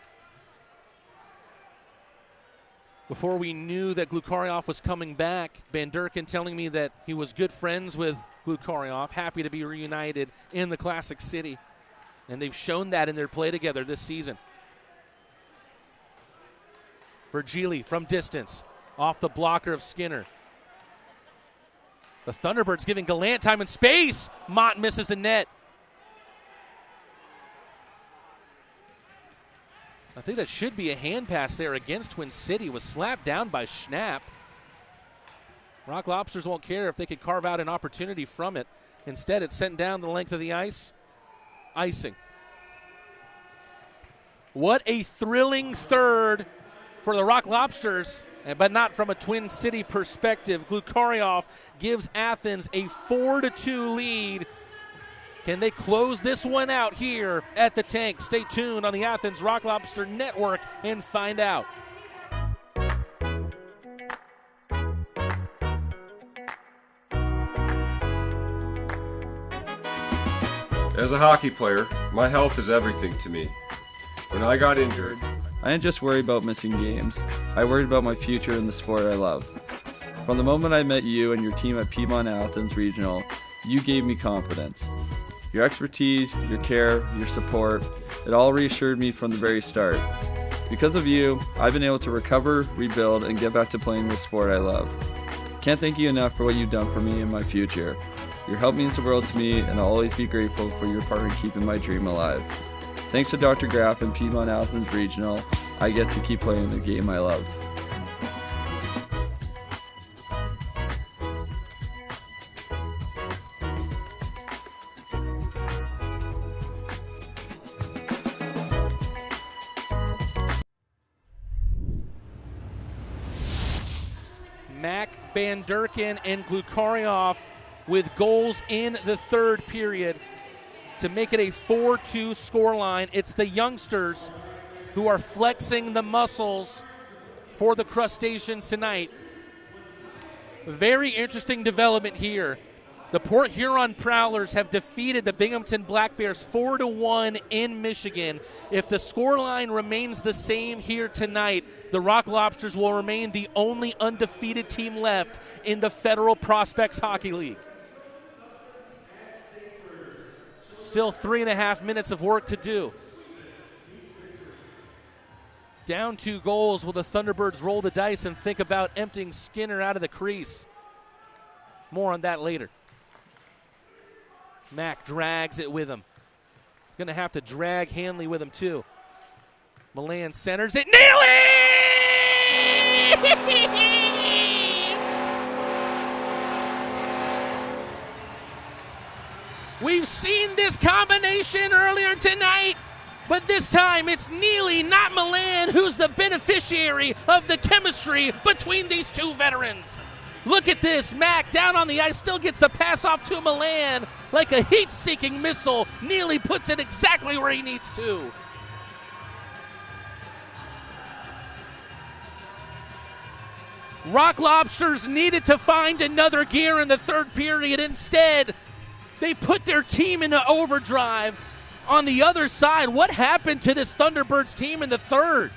Before we knew that Glukharov was coming back, Bandurkin telling me that he was good friends with Glukharov, happy to be reunited in the Classic City. And they've shown that in their play together this season. Virgili from distance, off the blocker of Skinner. The Thunderbirds giving Gallant time and space. Mott misses the net. I think that should be a hand pass there against Twin City. Was slapped down by Schnapp. Rock Lobsters won't care if they could carve out an opportunity from it. Instead, it's sent down the length of the ice. Icing. What a thrilling third for the Rock Lobsters, but not from a Twin City perspective. Glukharov gives Athens a 4-2 lead. Can they close this one out here at the tank? Stay tuned on the Athens Rock Lobster Network and find out. As a hockey player, my health is everything to me. When I got injured, I didn't just worry about missing games. I worried about my future in the sport I love. From the moment I met you and your team at Piedmont Athens Regional, you gave me confidence. Your expertise, your care, your support, it all reassured me from the very start. Because of you, I've been able to recover, rebuild, and get back to playing the sport I love. Can't thank you enough for what you've done for me and my future. Your help means the world to me, and I'll always be grateful for your part in keeping my dream alive. Thanks to Dr. Graff and Piedmont Athens Regional, I get to keep playing the game I love. Mack, Bandurkin, and Glukharov with goals in the third period to make it a 4-2 scoreline. It's the youngsters who are flexing the muscles for the Crustaceans tonight. Very interesting development here. The Port Huron Prowlers have defeated the Binghamton Black Bears 4-1 in Michigan. If the scoreline remains the same here tonight, the Rock Lobsters will remain the only undefeated team left in the Federal Prospects Hockey League. Still 3.5 minutes of work to do. Down 2 goals. Will the Thunderbirds roll the dice and think about emptying Skinner out of the crease? More on that later. Mack drags it with him. He's going to have to drag Hanley with him too. Milan centers it. Neely! We've seen this combination earlier tonight, but this time it's Neely, not Milan, who's the beneficiary of the chemistry between these two veterans. Look at this. Mack down on the ice, still gets the pass off to Milan like a heat-seeking missile. Neely puts it exactly where he needs to. Rock Lobsters needed to find another gear in the third period. Instead, they put their team into overdrive. On the other side, what happened to this Thunderbirds team in the third?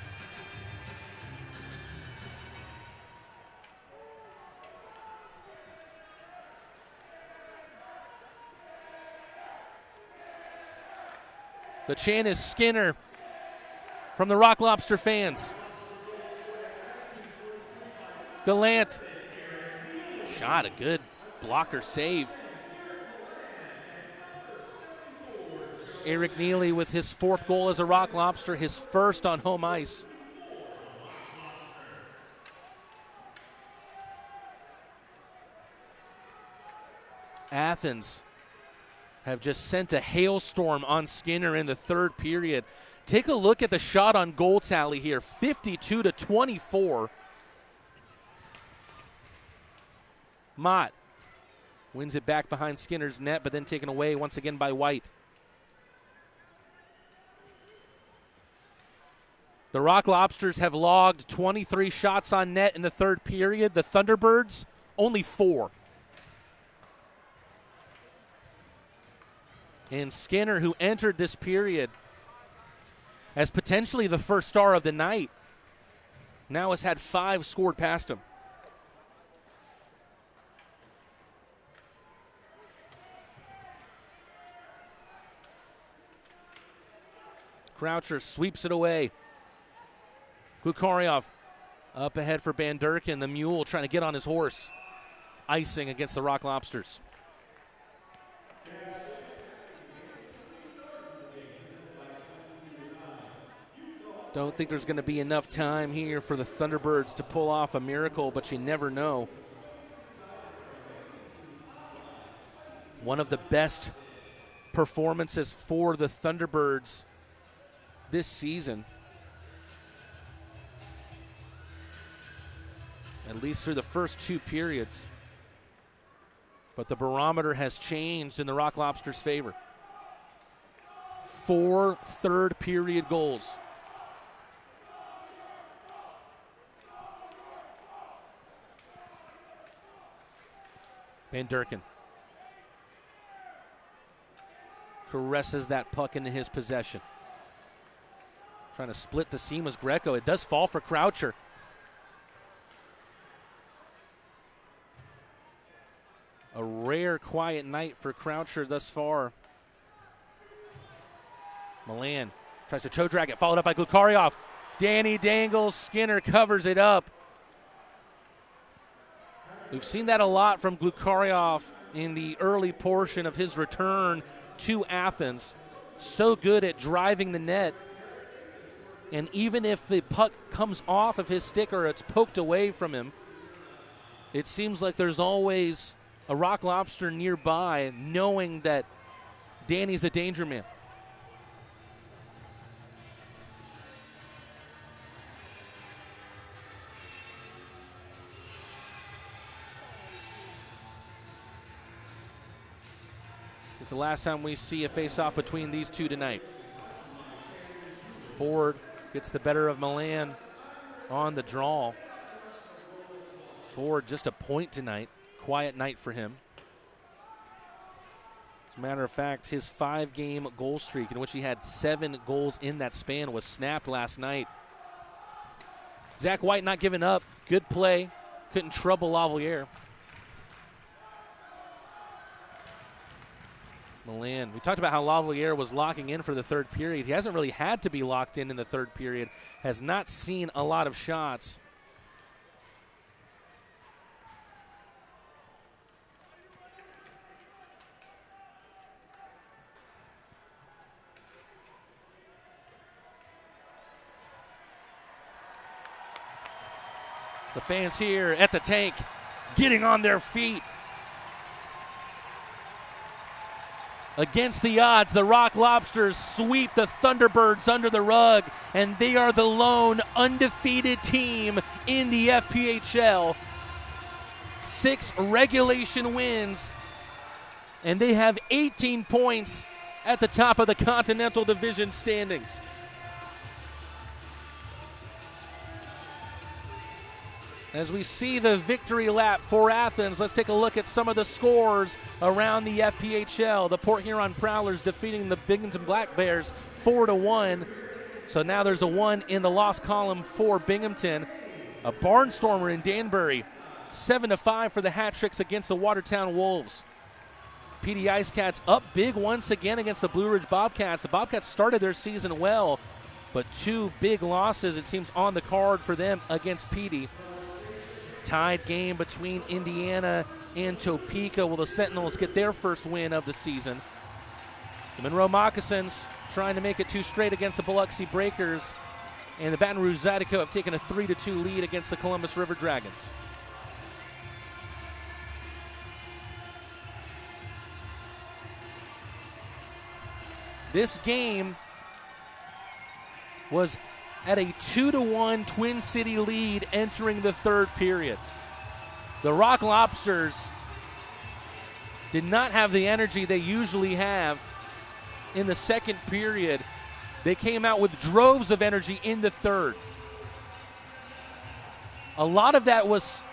The chant is Skinner from the Rock Lobster fans. Gallant. Shot, a good blocker save. Eric Neely with his 4th goal as a Rock Lobster, his first on home ice. Athens have just sent a hailstorm on Skinner in the third period. Take a look at the shot on goal tally here, 52-24. Mott wins it back behind Skinner's net, but then taken away once again by White. The Rock Lobsters have logged 23 shots on net in the third period. The Thunderbirds, only 4. And Skinner, who entered this period as potentially the first star of the night, now has had 5 scored past him. Croucher sweeps it away. Glukaryov up ahead for Van Durken. The Mule trying to get on his horse. Icing against the Rock Lobsters. Don't think there's going to be enough time here for the Thunderbirds to pull off a miracle, but you never know. One of the best performances for the Thunderbirds this season, at least through the first 2 periods. But the barometer has changed in the Rock Lobsters' favor. 4 third period goals. Van Durken caresses that puck into his possession. Trying to split the seam was Greco. It does fall for Croucher. A rare quiet night for Croucher thus far. Milan tries to toe drag it, followed up by Glukaryov. Danny dangles, Skinner covers it up. We've seen that a lot from Glukaryov in the early portion of his return to Athens. So good at driving the net. And even if the puck comes off of his stick or it's poked away from him, it seems like there's always a Rock Lobster nearby knowing that Danny's the danger man. It's the last time we see a face-off between these two tonight. Ford gets the better of Milan on the draw. Ford just a point tonight. Quiet night for him. As a matter of fact, his 5-game goal streak in which he had 7 goals in that span was snapped last night. Zach White not giving up. Good play. Couldn't trouble Lavalier. Milan. We talked about how Lavalier was locking in for the third period. He hasn't really had to be locked in the third period. Has not seen a lot of shots. The fans here at the tank getting on their feet. Against the odds, the Rock Lobsters sweep the Thunderbirds under the rug, and they are the lone undefeated team in the FPHL. 6 regulation wins, and they have 18 points at the top of the Continental Division standings. As we see the victory lap for Athens, let's take a look at some of the scores around the FPHL. The Port Huron Prowlers defeating the Binghamton Black Bears 4-1. So now there's a 1 in the loss column for Binghamton. A barnstormer in Danbury, 7-5 for the hat tricks against the Watertown Wolves. PD Ice Cats up big once again against the Blue Ridge Bobcats. The Bobcats started their season well, but 2 big losses, it seems, on the card for them against PD. Tied game between Indiana and Topeka. Will the Sentinels get their first win of the season? The Monroe Moccasins trying to make it 2 straight against the Biloxi Breakers. And the Baton Rouge Zydeco have taken a 3-2 lead against the Columbus River Dragons. This game was at a 2-1 Twin City lead entering the third period. The Rock Lobsters did not have the energy they usually have in the second period. They came out with droves of energy in the third. A lot of that was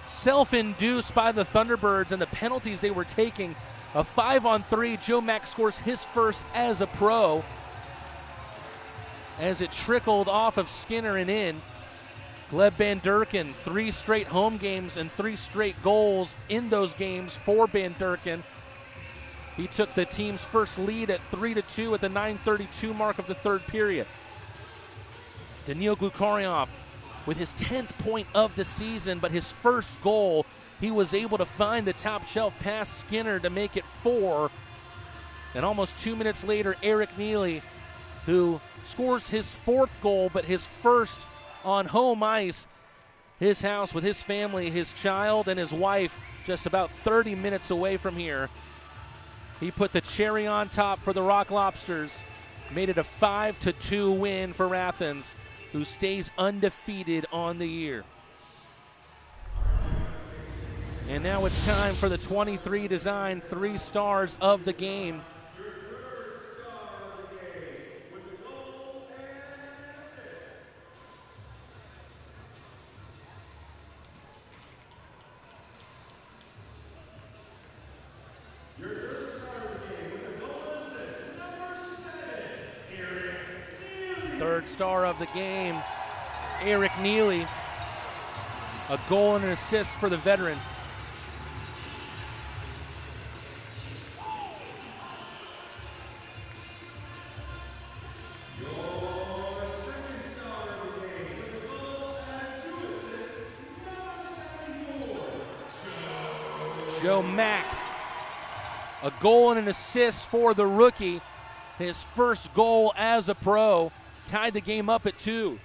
self-induced by the Thunderbirds and the penalties they were taking. A 5-on-3, Joe Mack scores his first as a pro, as it trickled off of Skinner and in. Gleb Van Durken, 3 straight home games and 3 straight goals in those games for Van Durken. He took the team's first lead at 3-2 at the 9:32 mark of the third period. Daniil Glukaryov with his 10th point of the season, but his first goal, he was able to find the top shelf past Skinner to make it 4. And almost 2 minutes later, Eric Neely, who scores his 4th goal, but his first on home ice, his house with his family, his child, and his wife, just about 30 minutes away from here. He put the cherry on top for the Rock Lobsters, made it a 5-2 win for Athens, who stays undefeated on the year. And now it's time for the 23 design 3 stars of the game. Third star of the game, Eric Neely. A goal and an assist for the veteran. Joe Mack, a goal and an assist for the rookie. His first goal as a pro, tied the game up at 2.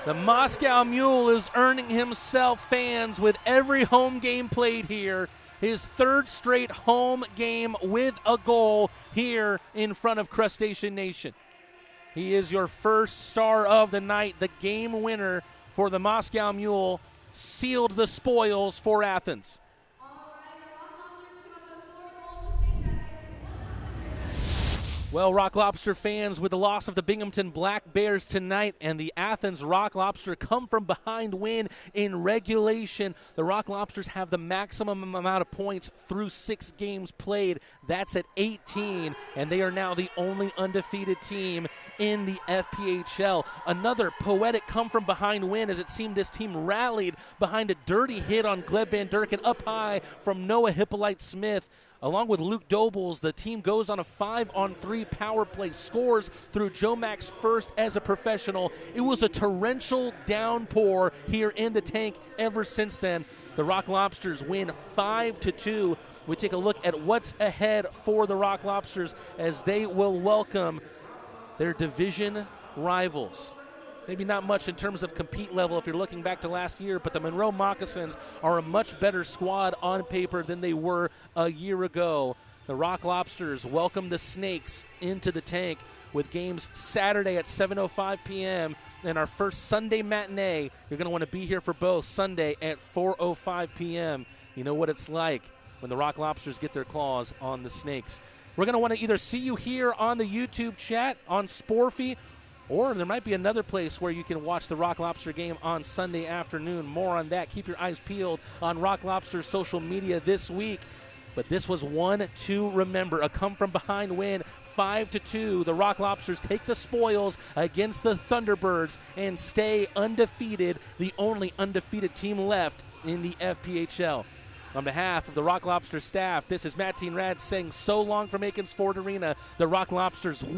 The Moscow Mule is earning himself fans with every home game played here. His 3rd straight home game with a goal here in front of Crustacean Nation. He is your first star of the night. The game winner for the Moscow Mule sealed the spoils for Athens. Well, Rock Lobster fans, with the loss of the Binghamton Black Bears tonight and the Athens Rock Lobster come from behind win in regulation, the Rock Lobsters have the maximum amount of points through 6 games played. That's at 18, and they are now the only undefeated team in the FPHL. Another poetic come from behind win, as it seemed this team rallied behind a dirty hit on Gleb Van Durken up high from Noah Hippolyte Smith. Along with Luke Dobles, the team goes on a 5-on-3 power play, scores through Joe Mack's first as a professional. It was a torrential downpour here in the tank ever since then. The Rock Lobsters win 5-2. We take a look at what's ahead for the Rock Lobsters as they will welcome their division rivals. Maybe not much in terms of compete level if you're looking back to last year, but the Monroe Moccasins are a much better squad on paper than they were a year ago. The Rock Lobsters welcome the Snakes into the tank with games Saturday at 7:05 p.m. and our first Sunday matinee. You're going to want to be here for both. Sunday at 4:05 p.m. You know what it's like when the Rock Lobsters get their claws on the Snakes. We're going to want to either see you here on the YouTube chat on Sporfy, or there might be another place where you can watch the Rock Lobster game on Sunday afternoon. More on that. Keep your eyes peeled on Rock Lobster's social media this week. But this was one to remember. A come-from-behind win, 5-2. The Rock Lobsters take the spoils against the Thunderbirds and stay undefeated, the only undefeated team left in the FPHL. On behalf of the Rock Lobster staff, this is Matt Rad saying so long from Akins Ford Arena. The Rock Lobsters win.